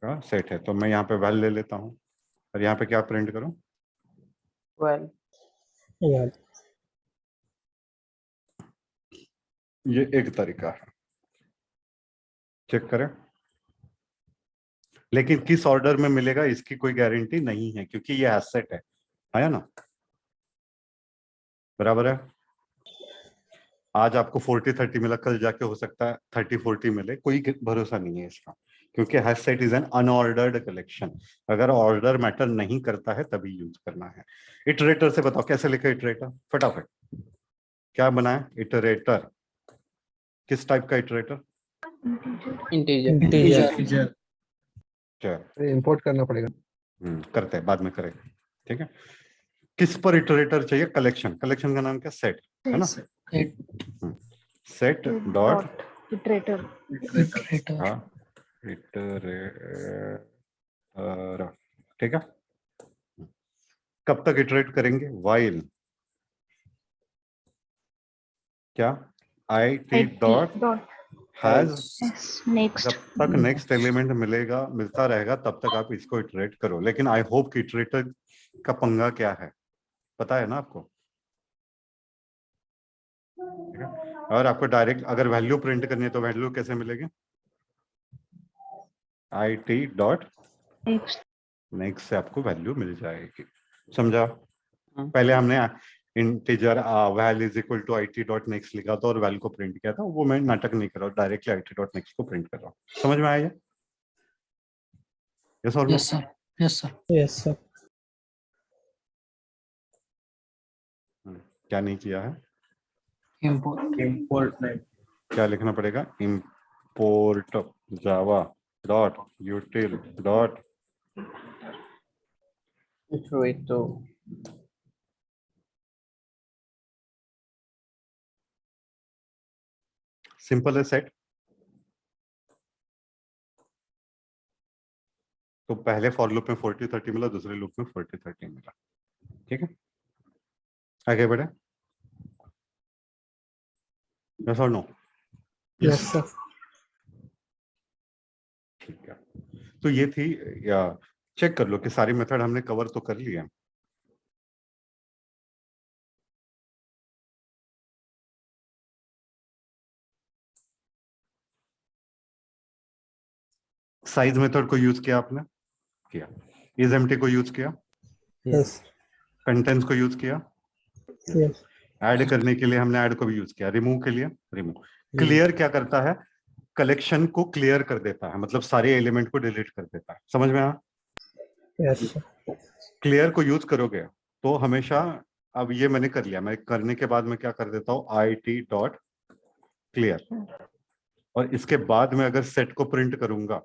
का सेट है, तो मैं यहाँ पे वैल ले लेता हूँ और यहाँ पे क्या प्रिंट करूँ? well, याद। ये एक तरीका है, चेक करें। लेकिन किस ऑर्डर में मिलेगा इसकी कोई गारंटी नहीं है, क्योंकि ये एसेट है ना? बराबर है? आज आपको 40 30 मिला, कल जाके हो सकता है 30 40 मिले, कोई भरोसा नहीं है इसका, क्योंकि hash set is an unordered collection. अगर ऑर्डर मैटर नहीं करता है तभी यूज करना है। इटरेटर से बताओ कैसे लिखे इटरेटर फटाफट। क्या बनाए इटरेटर? किस टाइप का इटरेटर? integer. इंटीजर। इंपोर्ट करना पड़ेगा। करते हैं, बाद में करेंगे, ठीक है। किस पर इटरेटर चाहिए? कलेक्शन, कलेक्शन का नाम क्या? सेट है ना? Set dot iterator. Iterator. हाँ इटरेटर, ठीक है। कब तक इटरेट करेंगे? वाइल क्या आई टी डॉट हैज, Next. जब तक नेक्स्ट एलिमेंट मिलता रहेगा तब तक आप इसको इटरेट करो। लेकिन आई होप कि इटरेटर का पंगा क्या है पता है ना आपको, ठीक है। और आपको डायरेक्ट अगर वैल्यू प्रिंट करनी है तो वैल्यू कैसे मिलेगी? I T dot Next. Next से आपको वैल्यू मिल जाएगी। समझा? पहले हमने integer val is equal to I T dot next लिखा था और वैल को प्रिंट किया था, वो मैं नाटक नहीं कर रहा हूँ, directly I T dot next को प्रिंट कर रहा हूँ। समझ में आया? यस और no? Yes, sir. Yes, sir. Yes, sir. क्या नहीं किया है? Import. import नहीं क्या लिखना पड़ेगा? import java dot util dot iterator simple है सेट। तो पहले फॉर लूप में 40-30 मिला, दूसरे लूप में 40-30 मिला, ठीक है। आगे बढ़े? यस और नो? Yes, sir. ठीक है। तो ये थी, या चेक कर लो कि सारी मेथड हमने कवर तो कर लिया। साइज मेथड को यूज किया आपने? किया। इज एम्प्टी को यूज किया? Yes. कंटेंट्स को यूज किया? Yes. ऐड करने के लिए हमने ऐड को भी यूज किया। रिमूव के लिए रिमूव। क्लियर क्या करता है? कलेक्शन को क्लियर कर देता है, मतलब सारे एलिमेंट को डिलीट कर देता है। समझ में आया? Yes, sir. क्लियर को यूज करोगे तो हमेशा, अब ये मैंने कर लिया, मैं करने के बाद मैं क्या कर देता हूँ, आई टी डॉट क्लियर, और इसके बाद में अगर सेट को प्रिंट करूंगा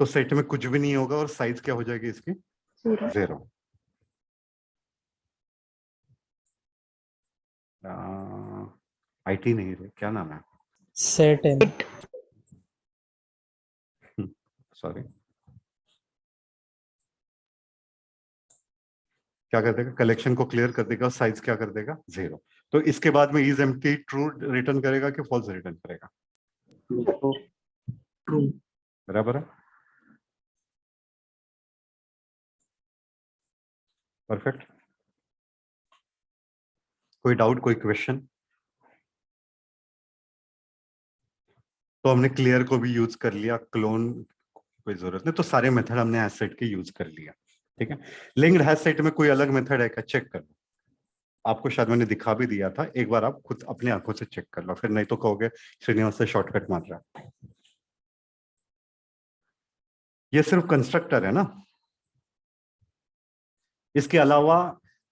तो सेट में कुछ भी नहीं होगा और साइज क्या हो जाएगी इसकी? 0। आईटी नहीं रे, क्या नाम है? Set in. सॉरी, क्या कर देगा? कलेक्शन को क्लियर कर देगा, साइज क्या कर देगा? 0। तो इसके बाद में इज एम्प्टी ट्रू रिटर्न करेगा कि फॉल्स रिटर्न करेगा? true बराबर है, परफेक्ट। कोई डाउट, कोई क्वेश्चन? तो हमने क्लियर को भी यूज कर लिया, क्लोन कोई जरूरत नहीं, तो सारे मेथड हमने हैशसेट के यूज कर लिया, ठीक है। लिंक्ड हैशसेट में कोई अलग मेथड है क्या? चेक कर लो, आपको शायद मैंने दिखा भी दिया था, एक बार आप खुद अपनी आंखों से चेक कर लो, फिर नहीं तो कहोगे श्रीनिवास से शॉर्टकट मार रहा है। ये सिर्फ कंस्ट्रक्टर है ना, इसके अलावा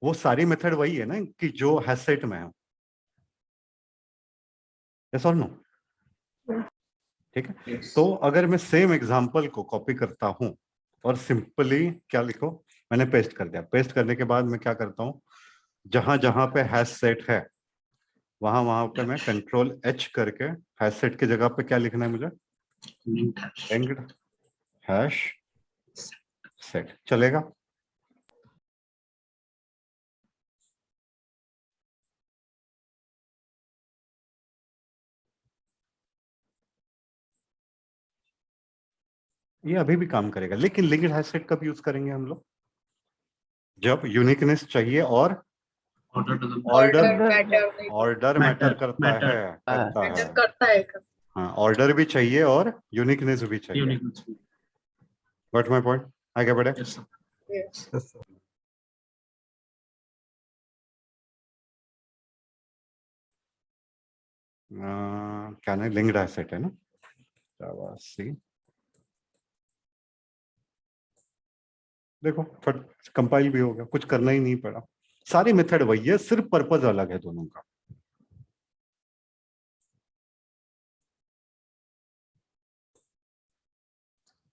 वो सारी मेथड वही है ना कि जो हैशसेट में है। यस और नो? ठीक है। yes तो अगर मैं सेम एग्जांपल को कॉपी करता हूं और सिंपली क्या लिखो, मैंने पेस्ट कर दिया, पेस्ट करने के बाद मैं क्या करता हूं, जहां जहां पे हैश सेट है वहां वहां पे मैं कंट्रोल एच करके हैश सेट की जगह पे क्या लिखना है मुझे? Linked hash set. चलेगा? ये अभी भी काम करेगा, लेकिन लिंक्ड हैश सेट कब यूज करेंगे हम लोग? जब यूनिकनेस चाहिए और order ऑर्डर मैटर करता है, करता है हाँ, ऑर्डर भी चाहिए और यूनिकनेस भी चाहिए। What my point? आगे बढ़े? yes Yes, sir. क्या नहीं, लिंक्ड एसेट है ना, जावा सी। देखो फट कंपाइल भी हो गया, कुछ करना ही नहीं पड़ा, सारी मेथड वही है, सिर्फ पर्पज अलग है दोनों का।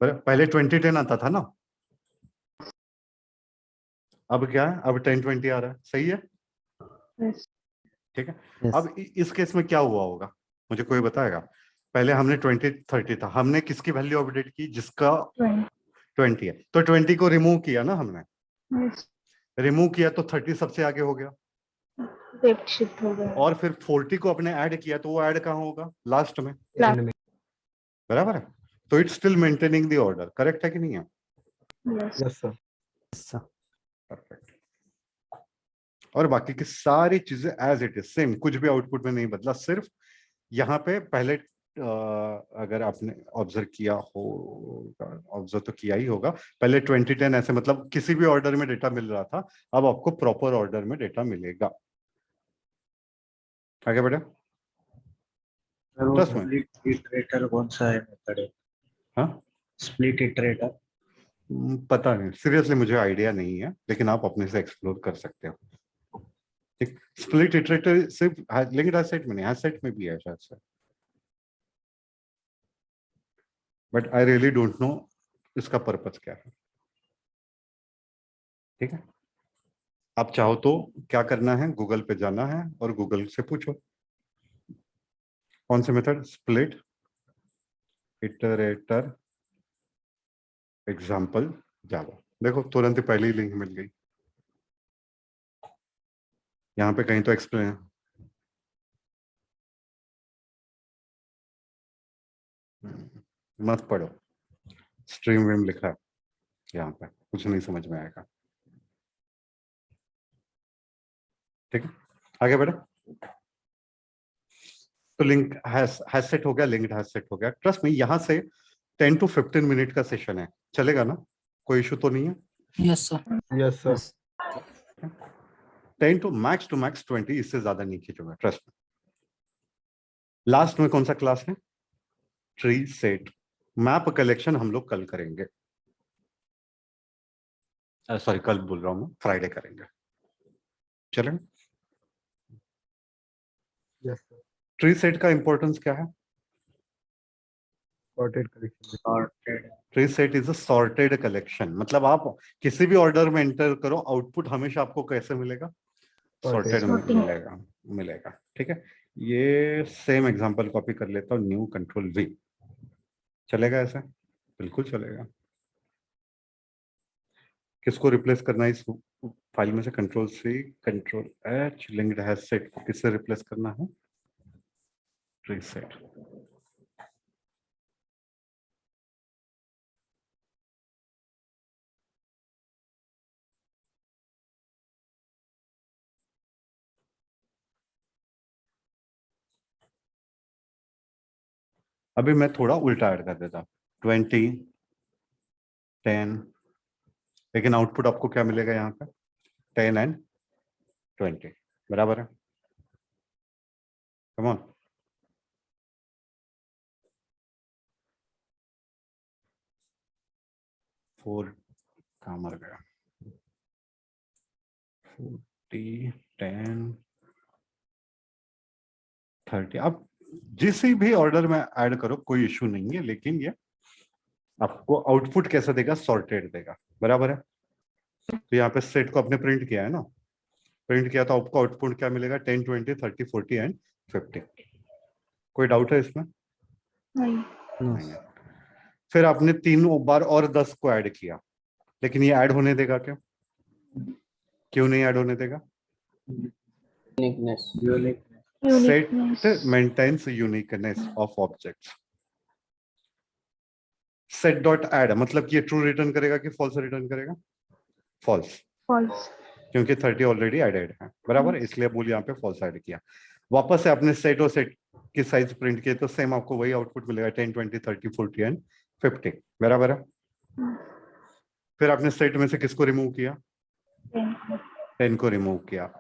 पहले 2010 आता था ना, अब क्या है? अब 1020 आ रहा है, सही है? Yes. ठीक है। Yes. अब इस केस में क्या हुआ होगा, मुझे कोई बताएगा? पहले हमने 20 30 था, हमने किसकी वैल्यू अपडेट की? जिसका 20 है, तो 20 को रिमूव किया ना हमने, Yes. रिमूव किया तो 30 सबसे आगे हो गया, लेफ्ट शिफ्ट हो गया। और फिर 40 को अपने ऐड किया तो वो ऐड कहाँ होगा? लास्ट में, Last. End में. बराबर है। तो it's still maintaining the order, correct है कि नहीं है? Yes. Yes, sir. परफेक्ट। और बाकी की सारी चीजें एज इट इज सेम, कुछ भी आउटपुट में नहीं बदला, सिर्फ यहाँ पे पहले अगर आपने ऑब्जर्व किया होगा, ऑब्जर्व तो किया ही होगा, पहले 2010 ऐसे मतलब किसी भी ऑर्डर में डेटा मिल रहा था, अब आपको प्रॉपर ऑर्डर में डेटा मिलेगा। आगे बढ़े। सर वो प्लस में स्प्लिट इटरेटर कौन सा है मेथड है? हाँ, स्प्लिट इटरेटर पता नहीं, सीरियसली मुझे आइडिया नहीं है, लेकिन आप अपने से एक्सप्लोर कर सकते हो। ठीक, स्प्लिट इटरेटर सिर्फ लिंक्ड एसेट में नहीं, एसेट में भी है शायद से, but I really don't know इसका पर्पस क्या है। ठीक है, आप चाहो तो क्या करना है, गूगल पे जाना है और गूगल से पूछो कौन से मेथड, स्प्लिट इटरेटर एग्जाम्पल जावा, देखो तुरंत ही पहली लिंक मिल गई। यहाँ पे कहीं तो एक्सप्लेन, मत पढ़ो, स्ट्रीम विम लिखा है यहाँ पे, कुछ नहीं समझ में आएगा। ठीक है, आगे बढ़े। तो लिंक हैज सेट हो गया, लिंक्ड हैज सेट हो गया। ट्रस्ट में यहाँ से 10 to 15 मिनट का सेशन है, चलेगा ना? कोई इशू तो नहीं है? Yes, sir. Yes, sir. 10 to max 20, इससे ज्यादा नहीं खींचूंगा, ट्रस्ट में। लास्ट में कौन सा क्लास है? ट्री सेट मैप कलेक्शन हम लोग कल करेंगे, सॉरी कल बोल रहा हूं मैं, फ्राइडे करेंगे, चलें? Yes, sir. ट्री सेट का इंपॉर्टेंस क्या है? Sorted collection. Sorted tree set is a sorted collection, मतलब आप किसी भी ऑर्डर में एंटर करो, आउटपुट हमेशा आपको कैसे मिलेगा? सॉर्टेड में Sorting. मिलेगा। ठीक है, ये सेम एग्जांपल कॉपी कर लेता हूँ, न्यू कंट्रोल वी, चलेगा ऐसे? बिल्कुल चलेगा। किसको रिप्लेस करना है इस फाइल में से? Control C control H, linked hash set को किससे रिप्लेस करना है? Tree set. अभी मैं थोड़ा उल्टा ऐड कर देता, 20 10, लेकिन आउटपुट आपको क्या मिलेगा यहाँ पे? 10 and 20, बराबर है? कम ऑन, फोर कहाँ मर गया? 40 10 30, आप जिस भी ऑर्डर में ऐड करो कोई इशू नहीं है, लेकिन ये आपको आउटपुट कैसा देगा? सॉर्टेड देगा, बराबर है? तो यहाँ पे सेट को आपने प्रिंट किया है ना, प्रिंट किया तो आपको आउटपुट क्या मिलेगा? 10 20 30 40 एंड 50। कोई डाउट है इसमें? नहीं। नहीं है। फिर आपने 3 बार और 10 को ऐड किया, लेकिन ये ऐड होने देगा क्या? क्यों नहीं ऐड होने देगा? Uniqueness set Uniqueness. Maintains uniqueness of objects. Set dot add मतलब कि ये ट्रू रिटर्न करेगा कि फॉल्स रिटर्न करेगा? False, False. क्योंकि 30 ऑलरेडी एडेड है, बराबर, इसलिए बोल यहाँ पे फॉल्स ऐड किया। वापस से आपने सेट और सेट की साइज प्रिंट किए तो सेम आपको वही आउटपुट मिलेगा, 10 20 30 40 एंड 50, बराबर है? फिर आपने सेट में से किसको रिमूव किया? 10 को रिमूव किया,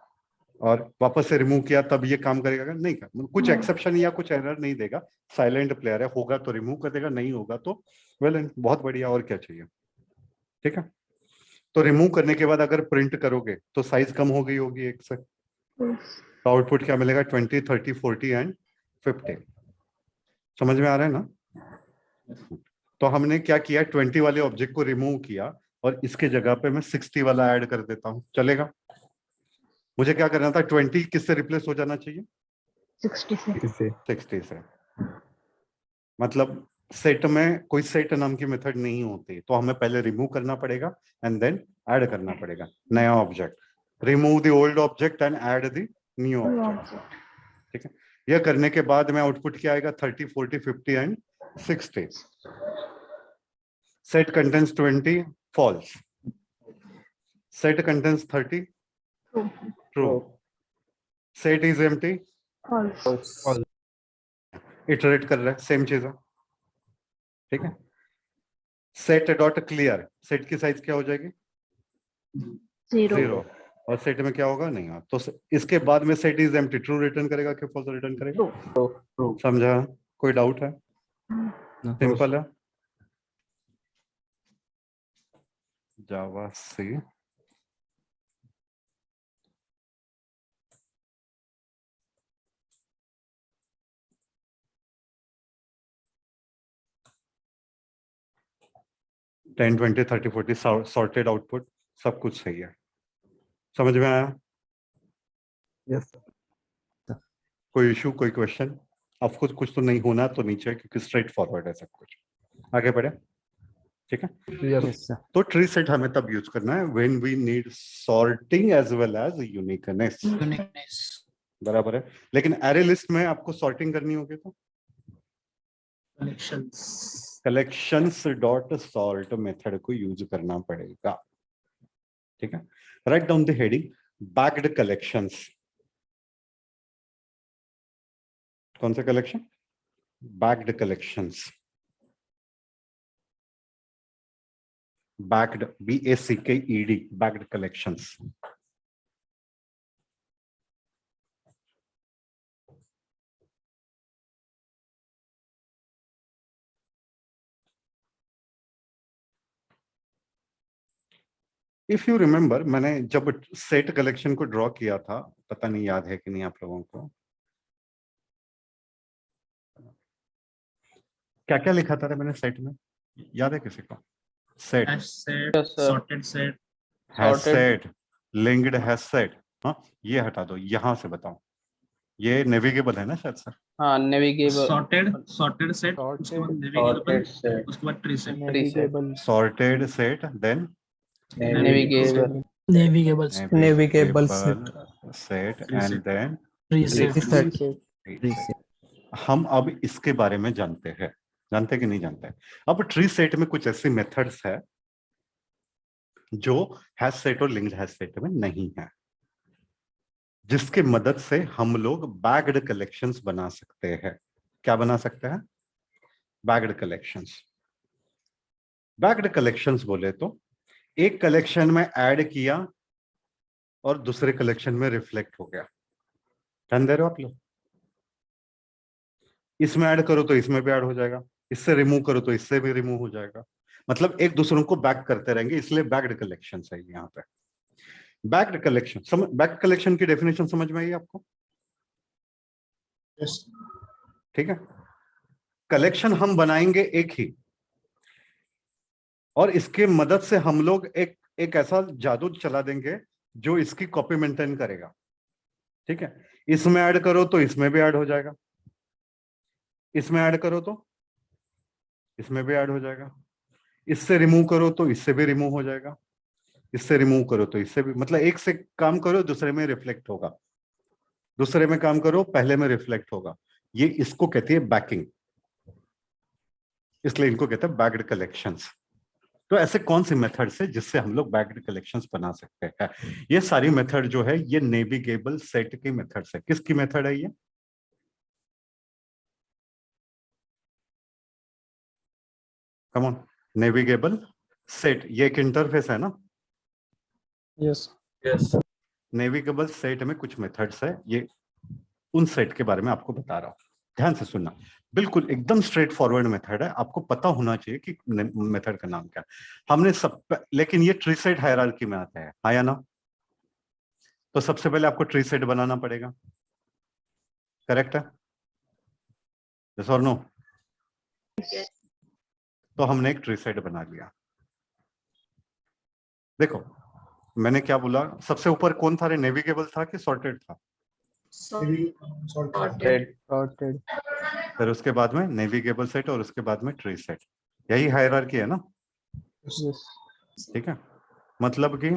और वापस से रिमूव किया, तब ये काम करेगा? नहीं कर, कुछ एक्सेप्शन या कुछ एरर नहीं देगा, साइलेंट प्लेयर है, होगा तो रिमूव कर देगा, नहीं होगा तो वेल, बहुत बढ़िया, और क्या चाहिए? ठीक है, तो रिमूव करने के बाद अगर प्रिंट करोगे तो साइज कम हो गई होगी एक से, तो आउटपुट क्या मिलेगा? 20 30 40 एंड 50। समझ में आ रहा है ना? तो हमने क्या किया, 20 वाले ऑब्जेक्ट को रिमूव किया और इसके जगह पे मैं 60 वाला ऐड कर देता हूं, चलेगा? मुझे क्या करना था, 20 किससे रिप्लेस हो जाना चाहिए? 60 से। इससे 60 से। मतलब सेट में कोई सेट नाम की मेथड नहीं होती, तो हमें पहले रिमूव करना पड़ेगा एंड देन ऐड करना पड़ेगा नया object. Remove the old object and add the new object. ठीक है, यह करने के बाद में आउटपुट क्या आएगा? 30, 40, 50 and 60। Set contains 20 false, set contains 30 True. True, set is empty False. Iterate कर रहा है, सेम चीज है। ठीक है, सेट डॉट क्लियर, सेट की साइज क्या हो जाएगी? 0. 0। और सेट में क्या होगा? नहीं। तो इसके बाद में set is empty true return करेगा कि फॉल्स रिटर्न करेगा? True. समझा? कोई डाउट है? Hmm. सिंपल है। जावा सी टेन 20 30 40 सॉर्टेड आउटपुट, सब कुछ सही है। समझ में आया? यस कोई इशू, कोई क्वेश्चन? ऑफ कोर्स कुछ तो नहीं होना तो नीचे, क्योंकि स्ट्रेट फॉरवर्ड है सब कुछ। आगे बढ़े। ठीक है, यस तो ट्री सेट हमें तब यूज करना है when we need sorting as well as uniqueness. Uniqueness. बराबर है। लेकिन एरे लिस्ट में आपको सॉर्टिंग करनी होगी तो Collections. Collections dot sort method को यूज करना पड़ेगा। ठीक है, right down the heading backed collections. कौन सा collection? Backed collections. Backed, BACKED, backed collections. If you remember, मैंने जब सेट कलेक्शन को ड्रॉ किया था, पता नहीं याद है कि नहीं आप लोगों को, क्या क्या लिखा था मैंने सेट में? याद है किसी को? Set, Sorted set. Has set, linked hash set. हाँ, ये हटा दो, यहां से बताओ। ये नेविगेबल है ना शायद सर? हाँ नेविगेबल। Sorted set. उसके बाद navigable, Sorted set. उसके बाद tree set. Navigable. Sorted set, then navigable. Navigable. Navigable set. Set Tree and set. Then Tree set. Set. हम अब इसके बारे में जानते हैं, जानते कि नहीं जानते? अब ट्री सेट में कुछ ऐसी मेथड्स है जो हैश सेट और लिंक्ड हैश सेट में नहीं है, जिसके मदद से हम लोग बैग्ड कलेक्शंस बना सकते हैं। क्या बना सकते हैं? Bagged collections. बैग्ड कलेक्शंस बोले तो एक कलेक्शन में ऐड किया और दूसरे कलेक्शन में रिफ्लेक्ट हो गया। ध्यान दे रहे हो आप लोग? इसमें ऐड करो तो इसमें भी ऐड हो जाएगा, इससे रिमूव करो तो इससे भी रिमूव हो जाएगा। मतलब एक दूसरों को बैक करते रहेंगे, इसलिए बैक्ड कलेक्शन है यहाँ पे। बैक्ड कलेक्शन, बैक कलेक्शन की डेफिनेशन समझ में आई आपको? Yes. ठीक है, कलेक्शन हम बनाएंगे एक ही, और इसके मदद से हम लोग एक ऐसा जादू चला देंगे जो इसकी कॉपी मेंटेन करेगा। ठीक है, इसमें ऐड करो तो इसमें भी ऐड हो जाएगा, इसमें ऐड करो तो इसमें भी ऐड हो जाएगा, इससे रिमूव करो तो इससे भी रिमूव हो जाएगा, इससे रिमूव करो तो इससे भी, मतलब एक से काम करो दूसरे में रिफ्लेक्ट होगा, दूसरे में काम करो पहले में रिफ्लेक्ट होगा। ये इसको कहती है बैकिंग, इसलिए इनको कहते हैं बैक्ड कलेक्शंस। तो ऐसे कौन सी मेथड्स है जिससे हम लोग बैक्ड कलेक्शंस बना सकते हैं? ये सारी मेथड जो है ये नेविगेबल सेट की मेथड्स है। किसकी मेथड है ये? Come on, navigable set. ये एक इंटरफेस है ना? Yes. नेविगेबल सेट में कुछ मेथड्स है, ये उन सेट के बारे में आपको बता रहा हूं। ध्यान से सुनना, बिल्कुल एकदम स्ट्रेट फॉरवर्ड मेथड है, आपको पता होना चाहिए कि मेथड का नाम क्या है। हमने लेकिन ये ट्री सेट हायरार्की में आता है, हाँ या ना? तो सबसे पहले आपको ट्री सेट बनाना पड़ेगा, करेक्ट है? यस और नो? तो हमने एक ट्री सेट बना लिया। देखो, मैंने क्या बोला, सबसे ऊपर कौन था रे, नेविगेबल था कि सॉर्टेड था? Sorted. Sorted. फिर उसके बाद में नेविगेबल सेट और उसके बाद में ट्री सेट, यही हायरार्की है ना? Yes. ठीक है, मतलब कि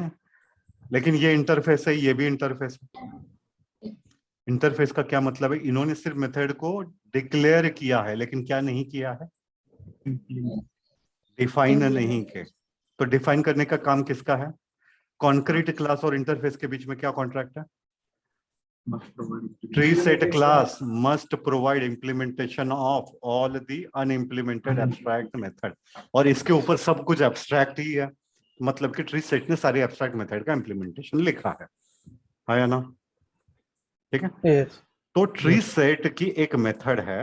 लेकिन ये इंटरफेस है, ये भी इंटरफेस है। इंटरफेस का क्या मतलब है? इन्होंने सिर्फ मेथड को डिक्लेयर किया है लेकिन क्या नहीं किया है, डिफाइन नहीं के। तो डिफाइन करने का काम किसका है? कॉन्क्रीट क्लास और इंटरफेस के बीच में क्या कॉन्ट्रैक्ट है? Tree set class must provide implementation of all the unimplemented abstract method, और इसके ऊपर सब कुछ एब्स्ट्रैक्ट ही है, मतलब कि ट्री सेट ने सारे एब्स्ट्रैक्ट मेथड का इम्प्लीमेंटेशन लिखा है या ना? ठीक है, Yes. तो ट्री सेट की एक मेथड है,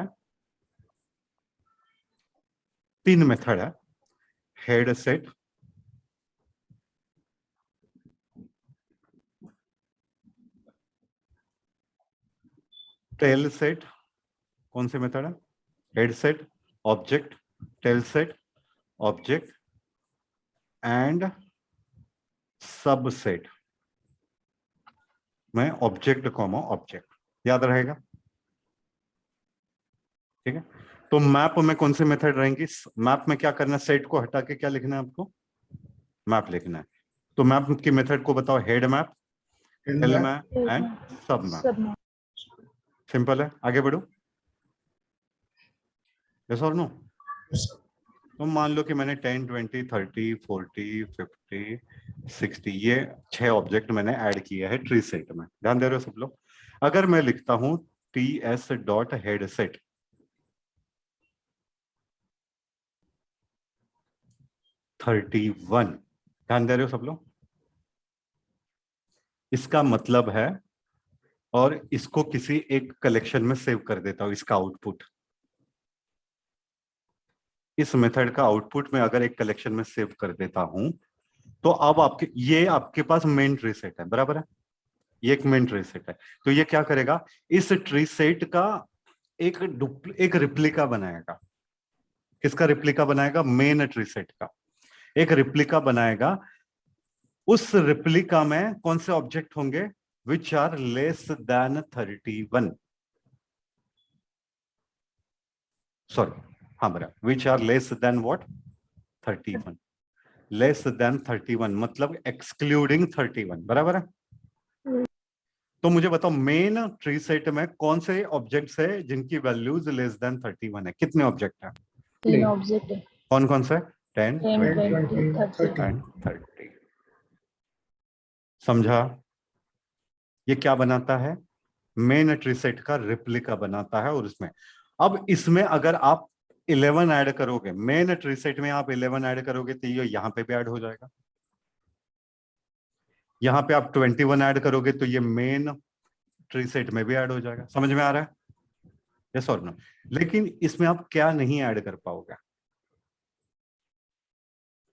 3 मेथड है, हेड सेट, टेल सेट। कौन से मेथड है? Head set, object, tail set, object and sub set में ऑब्जेक्ट कॉमा ऑब्जेक्ट, याद रहेगा? ठीक है, तो मैप में कौन से मेथड रहेंगी? मैप में क्या करना है, सेट को हटा के क्या लिखना है आपको? मैप लिखना है। तो मैप की मेथड को बताओ, head map, tail map and sub map. सब में सिंपल है, आगे बढ़ो। यस और नो? तो मान लो कि मैंने 10, 20, 30, 40, 50, 60 ये 6 ऑब्जेक्ट मैंने ऐड किया है ट्री सेट में, ध्यान दे रहे हो सब लोग? अगर मैं लिखता हूं ts डॉट हेड सेट, ध्यान दे रहे हो सब लोग? इसका मतलब है, और इसको किसी एक कलेक्शन में सेव कर देता हूं, इसका आउटपुट, इस मेथड का आउटपुट में अगर एक कलेक्शन में सेव कर देता हूं, तो अब ये आपके पास मेन ट्री सेट है, बराबर है? ये एक मेन ट्री सेट है, तो ये क्या करेगा, इस ट्री सेट का एक रिप्लिका बनाएगा। किसका रिप्लिका बनाएगा? मेन ट्री सेट का एक रिप्लिका बनाएगा। उस रिप्लिका में कौन से ऑब्जेक्ट होंगे? Which are less than 31, sorry, हाँ बराबर, which are less than what? 31, less than 31 मतलब एक्सक्लूडिंग 31, बराबर है? तो मुझे बताओ मेन ट्री सेट में कौन से ऑब्जेक्ट्स है जिनकी वैल्यूज लेस देन 31 है? कितने ऑब्जेक्ट है? 3 ऑब्जेक्ट है, कौन कौन से? 10, 10, 20 20, 30. एंड 30। समझा? ये क्या बनाता है? मेन ट्री सेट का रिप्लिका बनाता है, और उसमें अब इसमें अगर आप 11 ऐड करोगे, मेन ट्री सेट में आप 11 ऐड करोगे तो ये यहां पे भी ऐड हो जाएगा। यहां पे आप 21 ऐड करोगे तो ये मेन ट्री सेट में भी ऐड हो जाएगा। समझ में आ रहा है? यस और नो? लेकिन इसमें आप क्या नहीं ऐड कर पाओगे?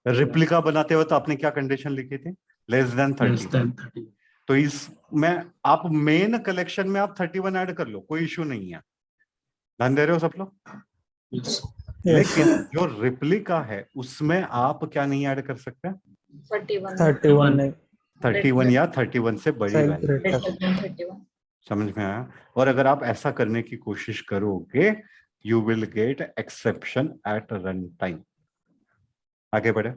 रिप्लिका बनाते हो तो आपने क्या कंडीशन लिखी थी? Less than 30। तो इसमें आप मेन कलेक्शन में आप 31 ऐड कर लो, कोई इश्यू नहीं है। ध्यान दे रहे हो सब लोग? Yes. लेकिन जो रिप्लिका है उसमें आप क्या नहीं ऐड कर सकते? 31. 31 नहीं. 31 या 31 से बड़ी Size वैल्यू। greater. 31. समझ में आया? और अगर आप ऐसा करने की कोशिश करोगे, you will get exception at run time. आगे बढ़े।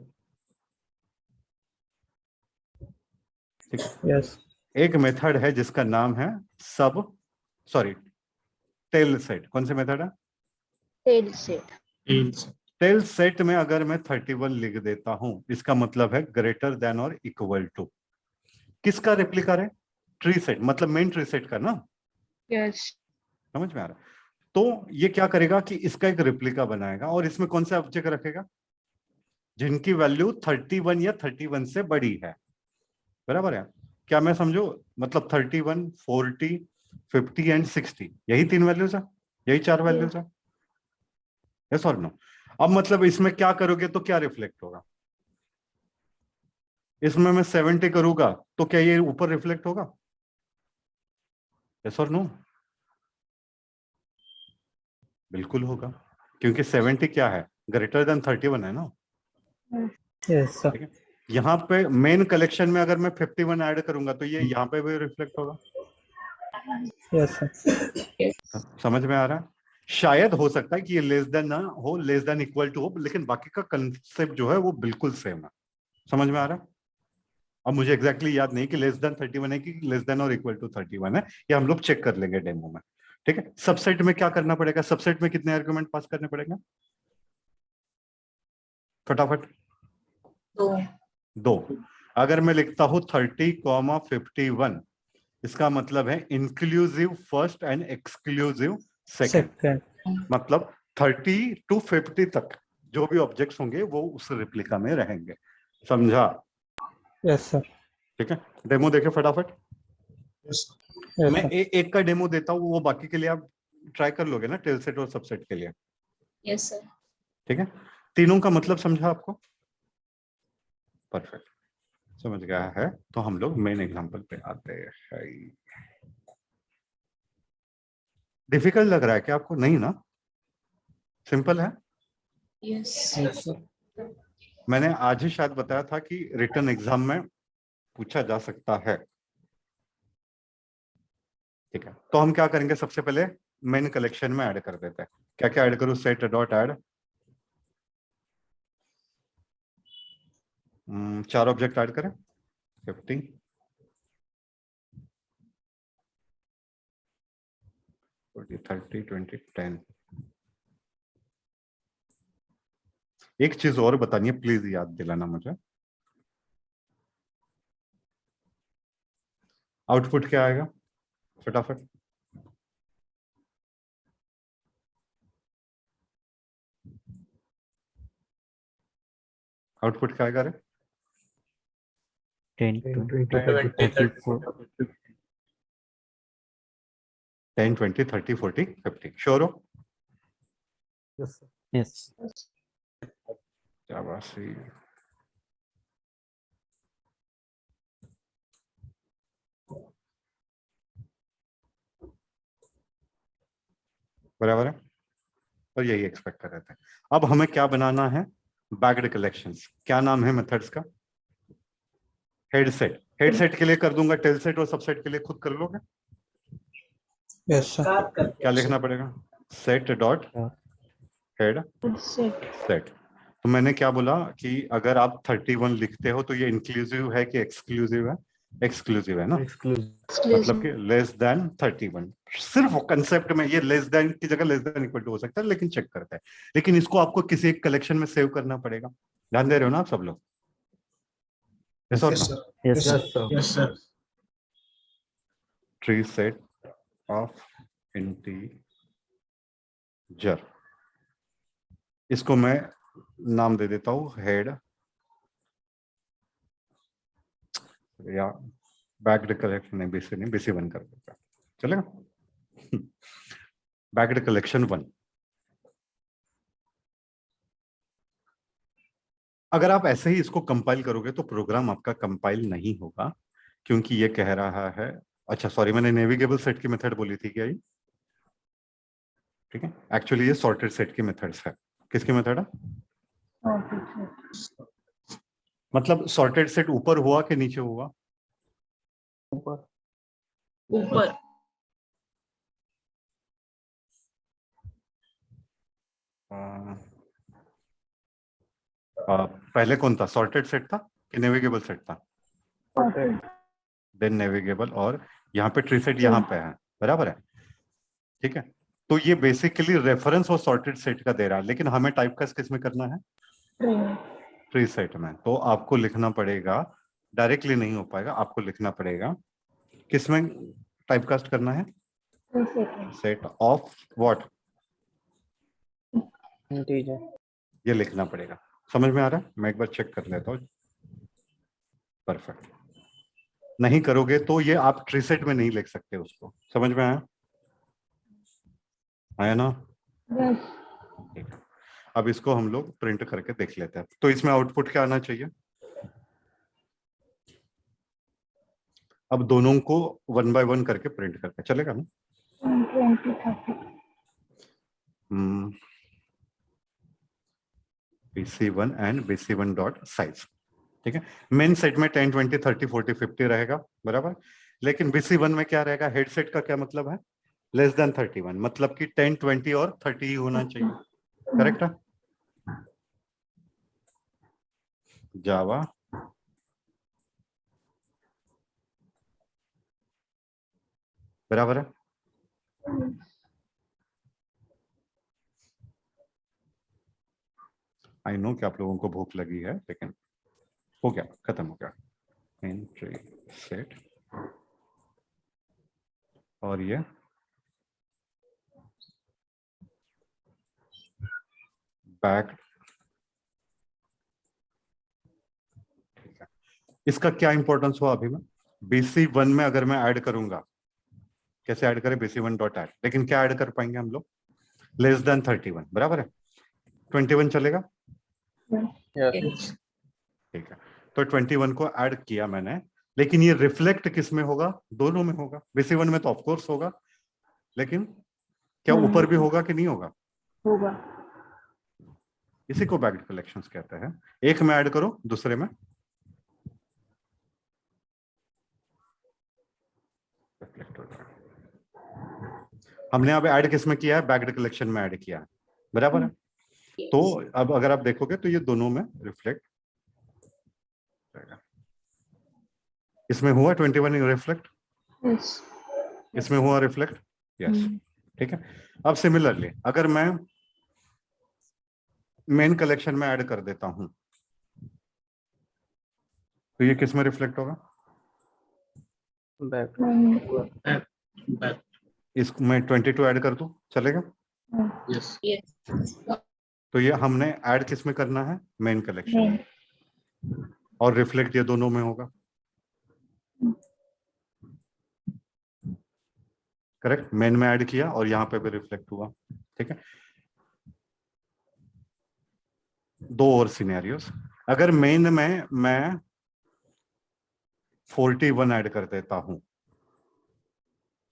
ठीक है, Yes. एक मेथड है जिसका नाम है टेल सेट। कौन से मेथड है? Tell set. टेल सेट में अगर मैं 31 लिख देता हूं, इसका मतलब है ग्रेटर देन और इक्वल टू किसका रिप्लिका है? ट्री सेट, मतलब मेन ट्री सेट का ना। यस. समझ में आ रहा है? तो ये क्या करेगा कि इसका एक रिप्लिका बनाएगा, और इसमें कौन सा ऑब्जेक्ट रखेगा? जिनकी वैल्यू 31 या 31 से बड़ी है, बराबर है? क्या मैं समझो? मतलब 31, 40, 50 एंड 60, यही 3 वैल्यूज है, यही 4 वैल्यूज है। यस और नो? अब मतलब इसमें क्या करोगे तो क्या रिफ्लेक्ट होगा? इसमें मैं 70 करूंगा तो क्या ये ऊपर रिफ्लेक्ट होगा? यस और नो? बिल्कुल होगा, क्योंकि 70 क्या है? ग्रेटर देन 31 है ना। Yes, sir. ठीक है, यहाँ पे मेन कलेक्शन में अगर मैं 51 ऐड करूंगा तो ये यहाँ पे भी रिफ्लेक्ट होगा। Yes, sir. समझ में आ रहा है? शायद हो सकता है कि ये लेस देन ना हो, लेस देन इक्वल टू हो, लेकिन बाकी का कंसेप्ट जो है वो बिल्कुल सेम है। समझ में आ रहा है? अब मुझे एग्जैक्टली याद नहीं कि लेस देन 31 है कि लेस देन और इक्वल टू 31 है, ये हम लोग चेक कर लेंगे डेमो में। ठीक है, सबसेट में क्या करना पड़ेगा? सबसेट में कितने आर्गुमेंट पास करने पड़ेंगे फटाफट? 2। अगर मैं लिखता हूं 30,51, इसका मतलब है inclusive first and exclusive second. Second. मतलब 30 to 50 तक जो भी ऑब्जेक्ट्स होंगे वो उस रिप्लिका में रहेंगे। समझा? Yes, sir. ठीक है, डेमो देखे फटाफट। Yes. Yes, मैं sir. एक का डेमो देता हूँ, वो बाकी के लिए आप ट्राई कर लोगे ना, टेल सेट और सबसेट के लिए। Yes, sir. ठीक है, तीनों का मतलब समझा आपको? परफेक्ट, समझ गया है। तो हम लोग मेन एग्जांपल पे आते हैं। डिफिकल्ट लग रहा है क्या आपको? नहीं ना, सिंपल है। Yes. Yes, sir. मैंने आज ही शायद बताया था कि रिटन एग्जाम में पूछा जा सकता है। ठीक है, तो हम क्या करेंगे? सबसे पहले मेन कलेक्शन में ऐड कर देते हैं। क्या क्या ऐड करूं? Set dot add 4 object add करें, 50, 40, 30, 20, 10। एक चीज और बतानी है, प्लीज याद दिलाना मुझे। आउटपुट क्या आएगा फटाफट? आउटपुट क्या आएगा रे? 10, 20, 30, 34. 10, 20, 30, 40, 50। श्योर हो? Yes, sir. Yes. शाबाशी। बराबर है, और यही एक्सपेक्ट कर रहे थे। अब हमें क्या बनाना है? Backed collections. क्या नाम है मेथड्स का? Head set. हेड सेट के लिए कर दूंगा, टेल सेट और सबसेट के लिए खुद कर लोगे। Yes, sir. क्या लिखना पड़ेगा? Set dot head Set. Set. तो मैंने क्या बोला कि अगर आप 31 लिखते हो तो ये इंक्लूसिव है कि एक्सक्लूसिव है? एक्सक्लूसिव है ना, मतलब कि लेस देन 31। सिर्फ कंसेप्ट में ये लेस देन की जगह लेस देन इक्वल टू हो सकता है, लेकिन चेक करते हैं। लेकिन इसको आपको किसी एक कलेक्शन में सेव करना पड़ेगा। ध्यान दे रहे हो ना आप सब लोग? Yes or Yes, no? sir. Yes, sir. sir. Yes, sir. Tree set of integer, इसको मैं नाम दे देता हूं हेड या बैक्ड कलेक्शन है, BC नहीं, BC1 कर देता, चलेगा? Backed collection 1। अगर आप ऐसे ही इसको कंपाइल करोगे तो प्रोग्राम आपका कंपाइल नहीं होगा, क्योंकि ये कह रहा है, अच्छा सॉरी, मैंने नेविगेबल सेट की मेथड बोली थी क्या? ये ठीक है, एक्चुअली ये सॉर्टेड सेट की मेथड्स है। किसकी मेथड है? मतलब सॉर्टेड सेट ऊपर हुआ कि नीचे हुआ? Upar. पहले कौन था? सॉर्टेड सेट था कि नेविगेबल सेट था? देन नेविगेबल, और यहाँ पे ट्री सेट यहाँ पे है, बराबर है? ठीक है, तो ये बेसिकली रेफरेंस और सॉर्टेड सेट का दे रहा है, लेकिन हमें टाइपकास्ट किस में करना है? ट्री सेट में। तो आपको लिखना पड़ेगा, डायरेक्टली नहीं हो पाएगा, आपको लिखना पड़ेगा किसमें टाइपकास्ट करना है? Set of what? Integer. ये लिखना पड़ेगा। समझ में आ रहा है? मैं एक बार चेक कर लेता हूँ। परफेक्ट। नहीं करोगे तो ये आप ट्री सेट में नहीं लिख सकते उसको। समझ में आया? आया ना? ठीक है, अब इसको हम लोग प्रिंट करके देख लेते हैं। तो इसमें आउटपुट क्या आना चाहिए? अब दोनों को 1 by 1 करके प्रिंट करके चलेगा ना? 20, 30. BC1 and BC1 dot size. ठीक है, मेन सेट में 10 20 30 40 50 रहेगा, बराबर। लेकिन BC1 में क्या रहेगा, हेड सेट का क्या मतलब है, लेस देन 31, मतलब कि 10 20 और 30 ही होना चाहिए, करेक्ट है। जावा बराबर है। आई नो कि आप लोगों को भूख लगी है, लेकिन हो गया, खत्म हो गया। एंट्री सेट और ये बैक, ठीक है। इसका क्या इंपॉर्टेंस हुआ अभी में, BC1 में अगर मैं ऐड करूंगा, कैसे ऐड करें, BC1 डॉट ऐड, लेकिन क्या ऐड कर पाएंगे हम लोग, लेस देन 31, बराबर है। 21 चलेगा, Yes. ठीक है। तो 21 को ऐड किया मैंने, लेकिन ये रिफ्लेक्ट किस में होगा, दोनों में होगा। BC1 में तो ऑफकोर्स होगा, लेकिन क्या ऊपर भी होगा कि नहीं होगा, होगा। इसी को बैक्ड कलेक्शंस कहते हैं। एक में ऐड करो, दूसरे में रिफ्लेक्ट होता है। हमने अब ऐड किस में किया है, बैक्ड कलेक्शन में ऐड किया है, बराबर है। तो अब अगर आप देखोगे तो ये दोनों में रिफ्लेक्ट रहेगा। इसमें हुआ 21 रिफ्लेक्ट, यस। इसमें हुआ रिफ्लेक्ट, यस, ठीक है। अब सिमिलरली अगर मैं मेन कलेक्शन में ऐड कर देता हूं, तो ये किस में रिफ्लेक्ट होगा, Back. Back. इसको मैं 22 ऐड कर दूं, चलेगा। Yes. Yes. तो ये हमने ऐड किस में करना है, मेन कलेक्शन में, और रिफ्लेक्ट ये दोनों में होगा, करेक्ट। मेन में ऐड किया और यहाँ पे भी रिफ्लेक्ट हुआ, ठीक है। दो और सिनेरियोस, अगर मेन में मैं 41 ऐड कर देता हूं,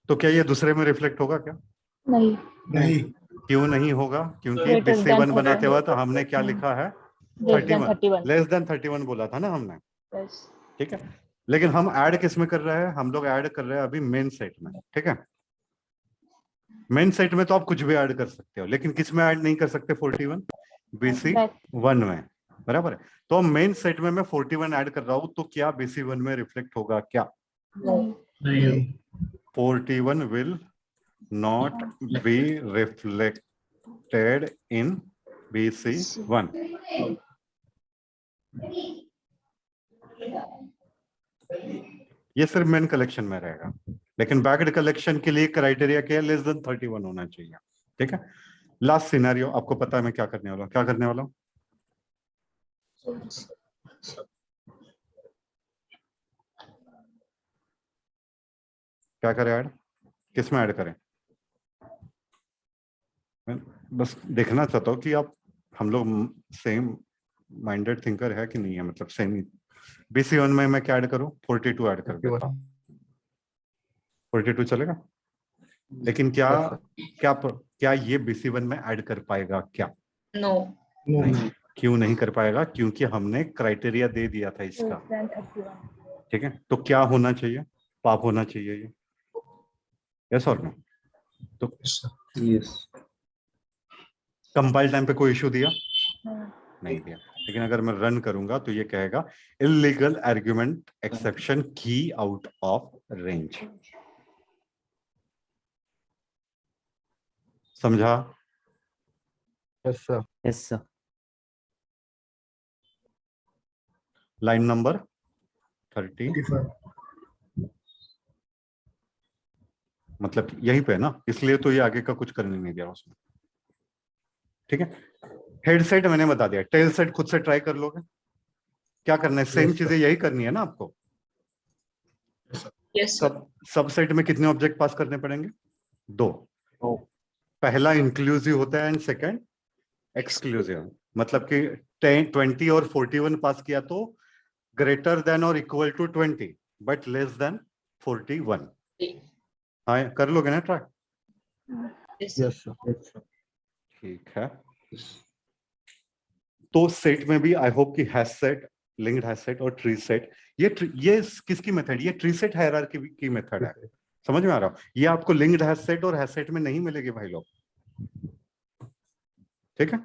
तो क्या ये दूसरे में रिफ्लेक्ट होगा क्या, नहीं। नहीं, क्यों नहीं होगा, क्योंकि Greater than BC1 बनाते 31. वक्त हमने क्या लिखा है, Less than 31. लेस देन 31 बोला था ना हमने, Yes. ठीक है। लेकिन हम ऐड किस में कर रहे हैं, हम लोग ऐड कर रहे हैं अभी मेन सेट में, ठीक है। मेन सेट में तो आप कुछ भी ऐड कर सकते हो, लेकिन किस में ऐड नहीं कर सकते, 41 BC1 में, बराबर है। तो मेन सेट में मैं 41 ऐड कर रहा हूं, तो क्या BC1 में रिफ्लेक्ट होगा क्या, नहीं. 41 will not be reflected in BC1। ये सिर्फ मेन कलेक्शन में रहेगा, लेकिन बैक्ड कलेक्शन के लिए क्राइटेरिया क्या है, लेस देन 31 होना चाहिए, ठीक है। लास्ट सिनेरियो आपको पता है मैं क्या करने वाला हूं, क्या करने वाला हूं, क्या करें ऐड, किस में ऐड करें, मैं बस देखना चाहता हूँ कि आप हम लोग सेम माइंडेड थिंकर है कि नहीं है, मतलब सेम। BC1 में मैं क्या ऐड करूं, 42 ऐड कर देता हूं, 42 चलेगा। लेकिन क्या क्या ये BC1 में ऐड कर पाएगा क्या, No. नहीं, क्यों नहीं कर पाएगा, क्योंकि हमने क्राइटेरिया दे दिया था इसका, Less than 31. ठीक है। तो क्या होना चाहिए, पाप होना चाहिए ये, यस और नो। तो Yes. कंपाइल टाइम पे कोई इशू दिया, हाँ. नहीं दिया, लेकिन अगर मैं रन करूंगा तो ये कहेगा इलीगल आर्गुमेंट एक्सेप्शन की आउट ऑफ रेंज, समझा। Yes, sir. Yes, sir. Line number 30, 25. मतलब यहीं पे ना, इसलिए तो ये आगे का कुछ करने नहीं दिया उसमें, ठीक है। हेड सेट मैंने बता दिया, टेल सेट खुद से ट्राई कर लोगे, क्या करना है, सेम चीजें यही करनी है ना आपको। Yes, sir. सब सेट में कितने ऑब्जेक्ट पास करने पड़ेंगे, 2। पहला इंक्लूसिव होता है एंड सेकंड एक्सक्लूसिव, मतलब कि 10 20 और 41 पास किया तो ग्रेटर देन और equal to 20 but less than 41। हाँ, कर लोगे ना try, Yes, sir. Yes, sir. Yes, sir. ठीक है। तो सेट में भी आई होप कि hash set linked hash set और ट्री सेट, ये किसकी मेथड, ये ट्री सेट हायरार्की की मेथड है, समझ में आ रहा हो? ये आपको लिंक्ड हैश सेट और हैश सेट में नहीं मिलेगी भाई लोग, ठीक है?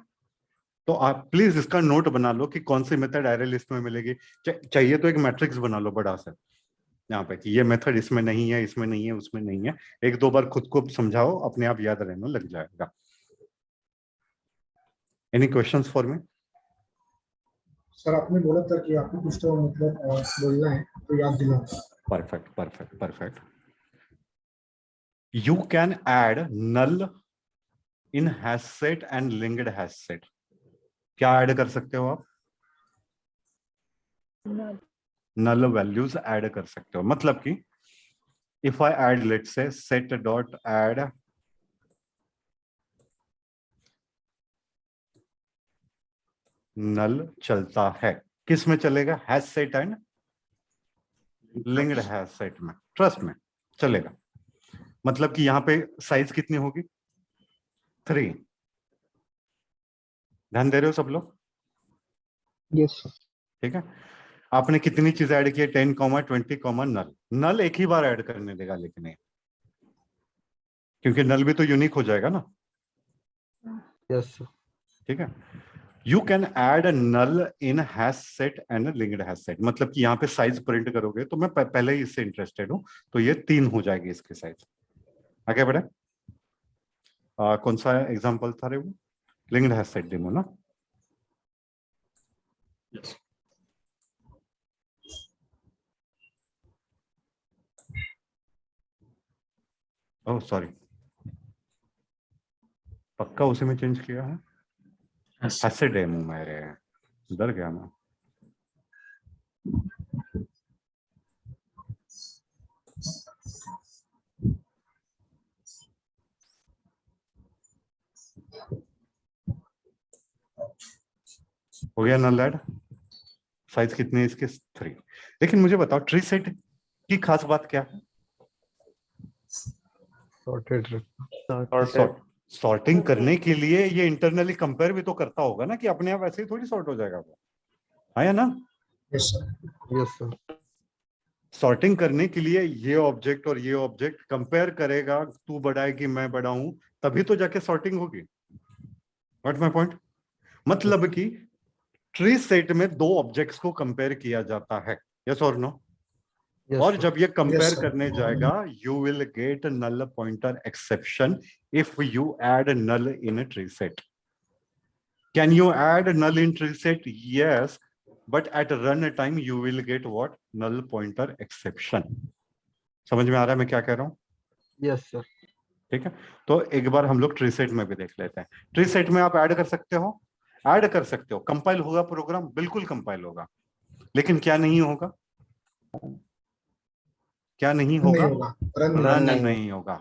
तो आप प्लीज इसका नोट बना लो कि कौन सी मेथड एरे लिस्ट में मिलेगी। चाहिए तो एक मैट्रिक्स बना लो बड़ा सा यहाँ पे कि ये मेथड इसमें नहीं है, इसमें नहीं है, उसमें नहीं है। एक दो बार खुद को समझाओ, अपने आप याद रहने लग जाएगा। Any questions for me? Sir आपने बोला था कि आपको कुछ तो मतलब बोलना है तो याद दिलाओ। Perfect perfect perfect. You can add null in hash set and linked hash set. क्या ऐड कर सकते हो आप? नल वैल्यूज ऐड कर सकते हो। मतलब कि if I add let's say set dot add null चलता है, किस में चलेगा? Hash set and linked hash set में, ट्रस्ट में चलेगा। मतलब कि यहां पे साइज कितनी होगी? 3। ध्यान दे रहे हो सब लोग? यस ठीक है। आपने कितनी चीज ऐड की है? 10, 20, नल। नल एक ही बार ऐड करने देगा लेकिन ये, क्योंकि नल भी तो यूनिक हो जाएगा ना। यस ठीक है। You can add a null in hash set and linked hash set. मतलब कि यहाँ पे साइज प्रिंट करोगे तो मैं पहले ही इससे इंटरेस्टेड हूं, तो ये 3 हो जाएगी इसकी साइज। आगे बढ़े। कौन सा एग्जांपल था रे वो? लिंक्ड हैश सेट डेमो ना? Yes. ओह सॉरी, पक्का उसी में चेंज किया है। Yes. हैश सेट डेमो मेरे, डर गया मैं। हो गया नल ऐड। साइज कितनी है इसके? 3। लेकिन मुझे बताओ ट्री सेट की खास बात क्या है? सॉर्टेड सॉर्टिंग करने के लिए ये इंटरनली कंपेयर भी तो करता होगा ना, कि अपने आप ऐसे ही थोड़ी सॉर्ट हो जाएगा वो, है या ना? Yes sir. Yes sir sorting करने के लिए ये ऑब्जेक्ट और ये ऑब्जेक्ट कंपेयर करेगा, तू बड़ा है कि मैं बड़ा हूं, तभी तो जाके सॉर्टिंग होगी। What my point? मतलब कि ट्री सेट में 2 ऑब्जेक्ट्स को कंपेयर किया जाता है, यस और नो? और जब ये कंपेयर sir. करने जाएगा, you will get null pointer exception if you add null in tree set. Can you add null in tree set? Yes, but at run time you will get what? Null pointer exception. समझ में आ रहा है मैं क्या कह रहा हूं? यस सर ठीक है। तो एक बार हम लोग ट्री सेट में भी देख लेते हैं। ट्री सेट में आप ऐड कर सकते हो, ऐड कर सकते हो। कंपाइल होगा प्रोग्राम? बिल्कुल कंपाइल होगा, लेकिन क्या नहीं होगा? क्या नहीं होगा? नहीं होगा, रन नहीं होगा।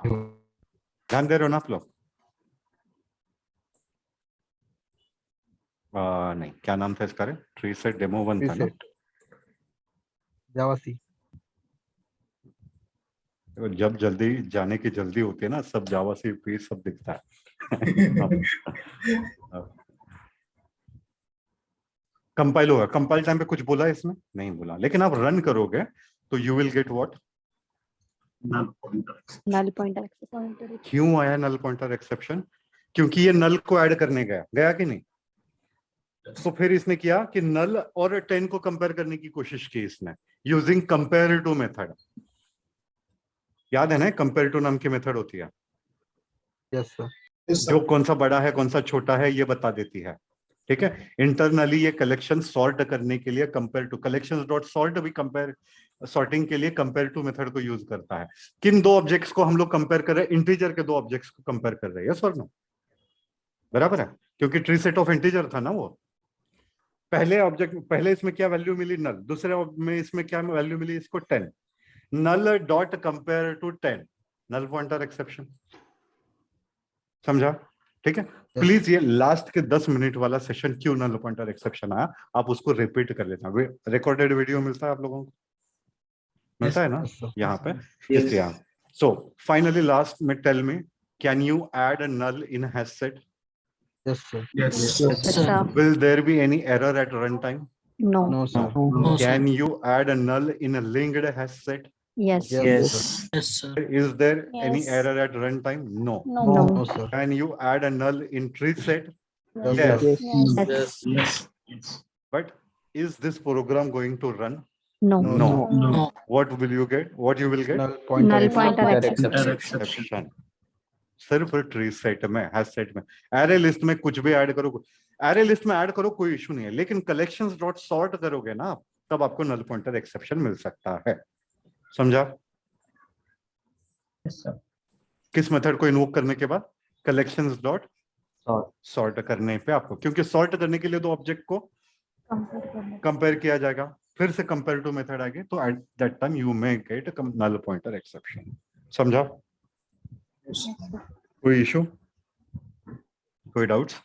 ध्यान दे रहे हो ना आप लोग? नहीं, क्या नाम था इसका? ट्री सेट डेमो 1 था ना? जावासी। जब जल्दी जाने की जल्दी होती है ना, सब जावा सी पी सब दिखता है। कंपाइल होगा। कंपाइल टाइम पे कुछ बोला इसमें? नहीं बोला। लेकिन आप रन करोगे तो you will get what? Null pointer. null pointer pointer क्यों आया नल पॉइंटर एक्सेप्शन? क्योंकि ये नल को ऐड करने गया कि नहीं? Yes. तो फिर इसने किया कि नल और 10 को कंपेयर करने की कोशिश की इसने, यूजिंग कंपेयर टू मेथड। याद है ना, कंपेयर टू नाम की मेथड होती है, यस सर जो कौन सा बड़ा है कौन सा छोटा है ये बता देती है। ठीक है। इंटरनली ये कलेक्शन सॉर्ट करने के लिए compare to collections dot sort भी कंपेयर सॉर्टिंग के लिए कंपेयर टू मेथड को यूज करता है। किन 2 ऑब्जेक्ट्स को हम लोग कंपेयर कर रहे हैं? इंटीजर के 2 ऑब्जेक्ट्स को कंपेयर कर रहे हैं, यस और नो? बराबर है, क्योंकि ट्री सेट ऑफ इंटीजर था ना वो। पहले ऑब्जेक्ट, पहले इसमें क्या वैल्यू मिली? नल। दूसरे में इसमें क्या वैल्यू मिली इसको? 10। Null dot compare to 10, null pointer exception. समझा? ठीक है। प्लीज ये लास्ट के 10 मिनट वाला सेशन क्यों नल पॉइंटर एक्सेप्शन आया, आप उसको रिपीट कर लेना। रिकॉर्डेड वीडियो मिलता है आप लोगों को? मिलता है ना यहाँ पे? इसलिए सो फाइनली लास्ट में tell me, can you add a null in hash set? Yes sir Yes. Yes. अच्छा Will there be any error at runtime? No. No, sir. No, sir. Can you add a null in a linked hash set? Yes. Yes. Yes. Yes, sir. Is there any Yes. error at runtime? No. No. No, sir. Can you add a null in tree set? Yes. Yes. Yes. Yes. Yes. Yes. Yes. But is this program going to run? No. No. No. What will you get? What you will get? Null pointer. Null pointer exception. Enter exception. exception. सिर्फ tree set में, hash set में। Array list में कुछ भी add करो, array list में add करो, कोई इशू नहीं है, लेकिन कलेक्शंस डॉट सॉर्ट करोगे ना, तब आपको नल पॉइंटर एक्सेप्शन मिल सकता है। समझा? किस मेथड को इन्वोक करने के बाद? कलेक्शंस डॉट सॉर्ट करने पे आपको, क्योंकि सॉर्ट करने के लिए तो ऑब्जेक्ट को कंपेयर किया जाएगा, फिर से कंपेयर टू मेथड आएगी, तो at that time you may get null pointer exception. समझा? कोई इशू, कोई डाउट्स?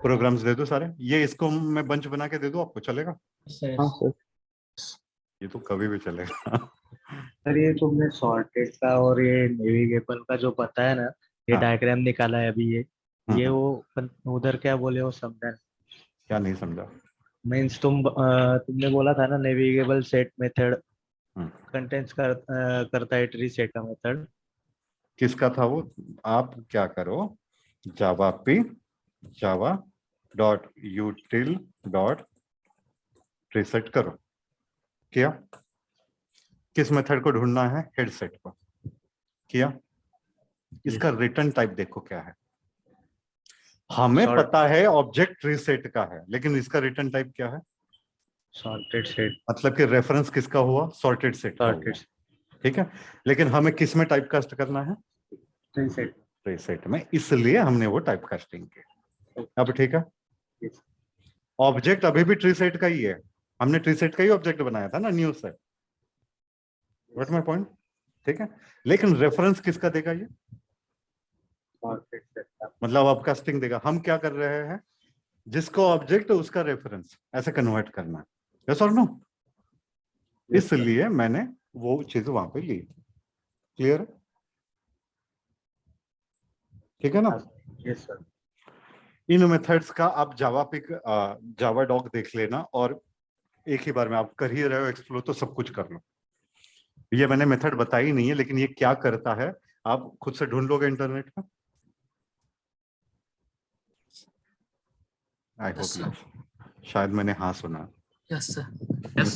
प्रोग्राम्स दे दो सारे, ये इसको मैं बंच बना के दे दूं आपको, चलेगा? हाँ सर। ये तो कभी भी चलेगा। सर ये तुमने सॉर्टेड का और ये नेविगेबल का जो पता है ना, ये हाँ। डायग्राम निकाला है अभी ये वो उधर क्या बोले वो समझा नहीं। क्या नहीं समझा? मीन्स तुमने बोला था ना नेविगेबल सेट मेथड कंटेंट्स करता है ट्री सेट का मेथड। किसका था वो? आप क्या करो, Java P Java dot util dot preset करो। किया? किस मेथड को ढूंढना है? हेड सेट को। किया? इसका रिटर्न टाइप देखो क्या है। हमें Sort- पता है ऑब्जेक्ट ट्री सेट का है, लेकिन इसका रिटर्न टाइप क्या है? Sorted set. मतलब कि रेफरेंस किसका हुआ? सॉर्टेड सेट का हुआ। सॉर्टेड ठीक है, लेकिन हमें किस में टाइप कास्ट करना है? Tree set. ट्री सेट में, इसलिए हमने वो टाइप कास्टिंग की। अब ठीक है, Yes. ऑब्जेक्ट अभी भी ट्री सेट का ही है, हमने ट्री सेट का ही ऑब्जेक्ट बनाया था ना, new set. What my point? ठीक है, लेकिन रेफरेंस किसका देगा ये? सॉर्टेड सेट का। मतलब अब कास्टिंग देगा। हम क्या कर रहे हैं, जिसको ऑब्जेक्ट उसका रेफरेंस ऐसे कन्वर्ट करना है। यस और नो? इसलिए मैंने वो चीज वहां पे ली। क्लियर है? ठीक है ना? Yes sir. इन मेथड्स का आप जावा पिक जावा डॉग देख लेना, और एक ही बार में आप कर ही रहे हो एक्सप्लोर, तो सब कुछ कर लो। ये मैंने मेथड बताई नहीं है, लेकिन ये क्या करता है आप खुद से ढूंढ लोगे इंटरनेट पे। आई Yes, sir. होप शायद मैंने हाँ सुना। Yes, sir. Yes.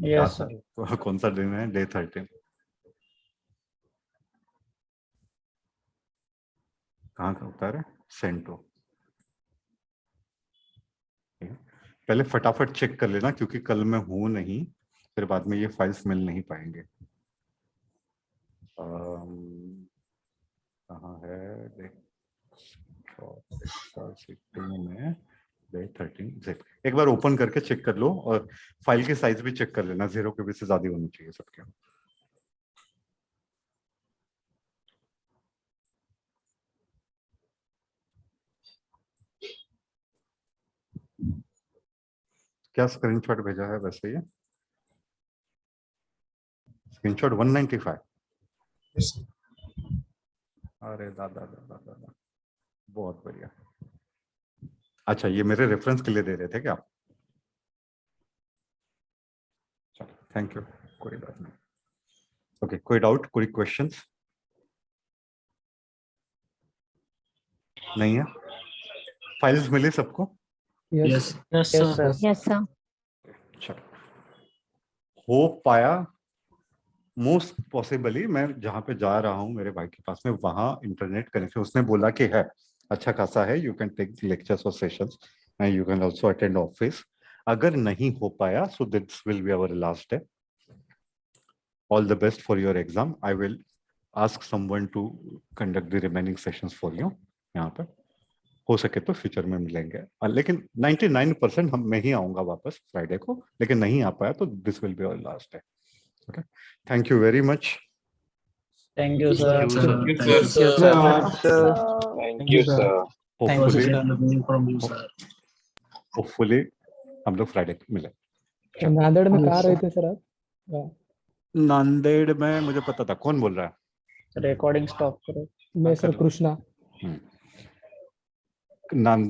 Yes sir. कौन सा दिन है? डे 13। कहाँ का होता है? सेंटो। पहले फटाफट चेक कर लेना, क्योंकि कल मैं हूं नहीं, फिर बाद में ये फाइल्स मिल नहीं पाएंगे। कहाँ है? में डे 13। एक बार ओपन करके चेक कर लो, और फाइल की साइज भी चेक कर लेना, 0 के से ज्यादा होनी चाहिए सबके। क्या स्क्रीनशॉट भेजा है वैसे? ये स्क्रीनशॉट 195। Yes. अरे दादा दादा दादा, बहुत बढ़िया। अच्छा, ये मेरे रेफरेंस के लिए दे रहे थे क्या? चलो, थैंक यू, कोई बात नहीं। ओके, कोई डाउट, कोई क्वेश्चंस? नहीं है? फाइल्स मिली सबको? Yes Yes, yes sir. Sir. Yes, sir. चलो, हो पाया मोस्ट पॉसिबली। मैं जहां पे जा रहा हूं मेरे भाई के पास में, वहां इंटरनेट कनेक्शन उसने बोला कि है, अच्छा खासा है, यू कैन टेक लेक्चर्स और sessions and you can also attend office. अगर नहीं हो पाया, so this will be our last day. All the best for your exam. I will ask someone to conduct the remaining sessions for you. यहाँ पर हो सके तो future में मिलेंगे, लेकिन 99% मैं ही आऊंगा वापस फ्राइडे को, लेकिन नहीं आ पाया तो this will be our last day. Okay, thank you very much. Thank you sir. Thank you, sir. Thank Thank you, you, sir. sir. Thank you, sir. Hopefully From you, sir. Hopefully हम लोग Friday को मिले। नांदेड़ में कहाँ रहे थे sir आप? नांदेड़ में मुझे पता था। कौन बोल रहा है? रिकॉर्डिंग स्टॉप करो। मैं सर कृष्णा। नांदेड़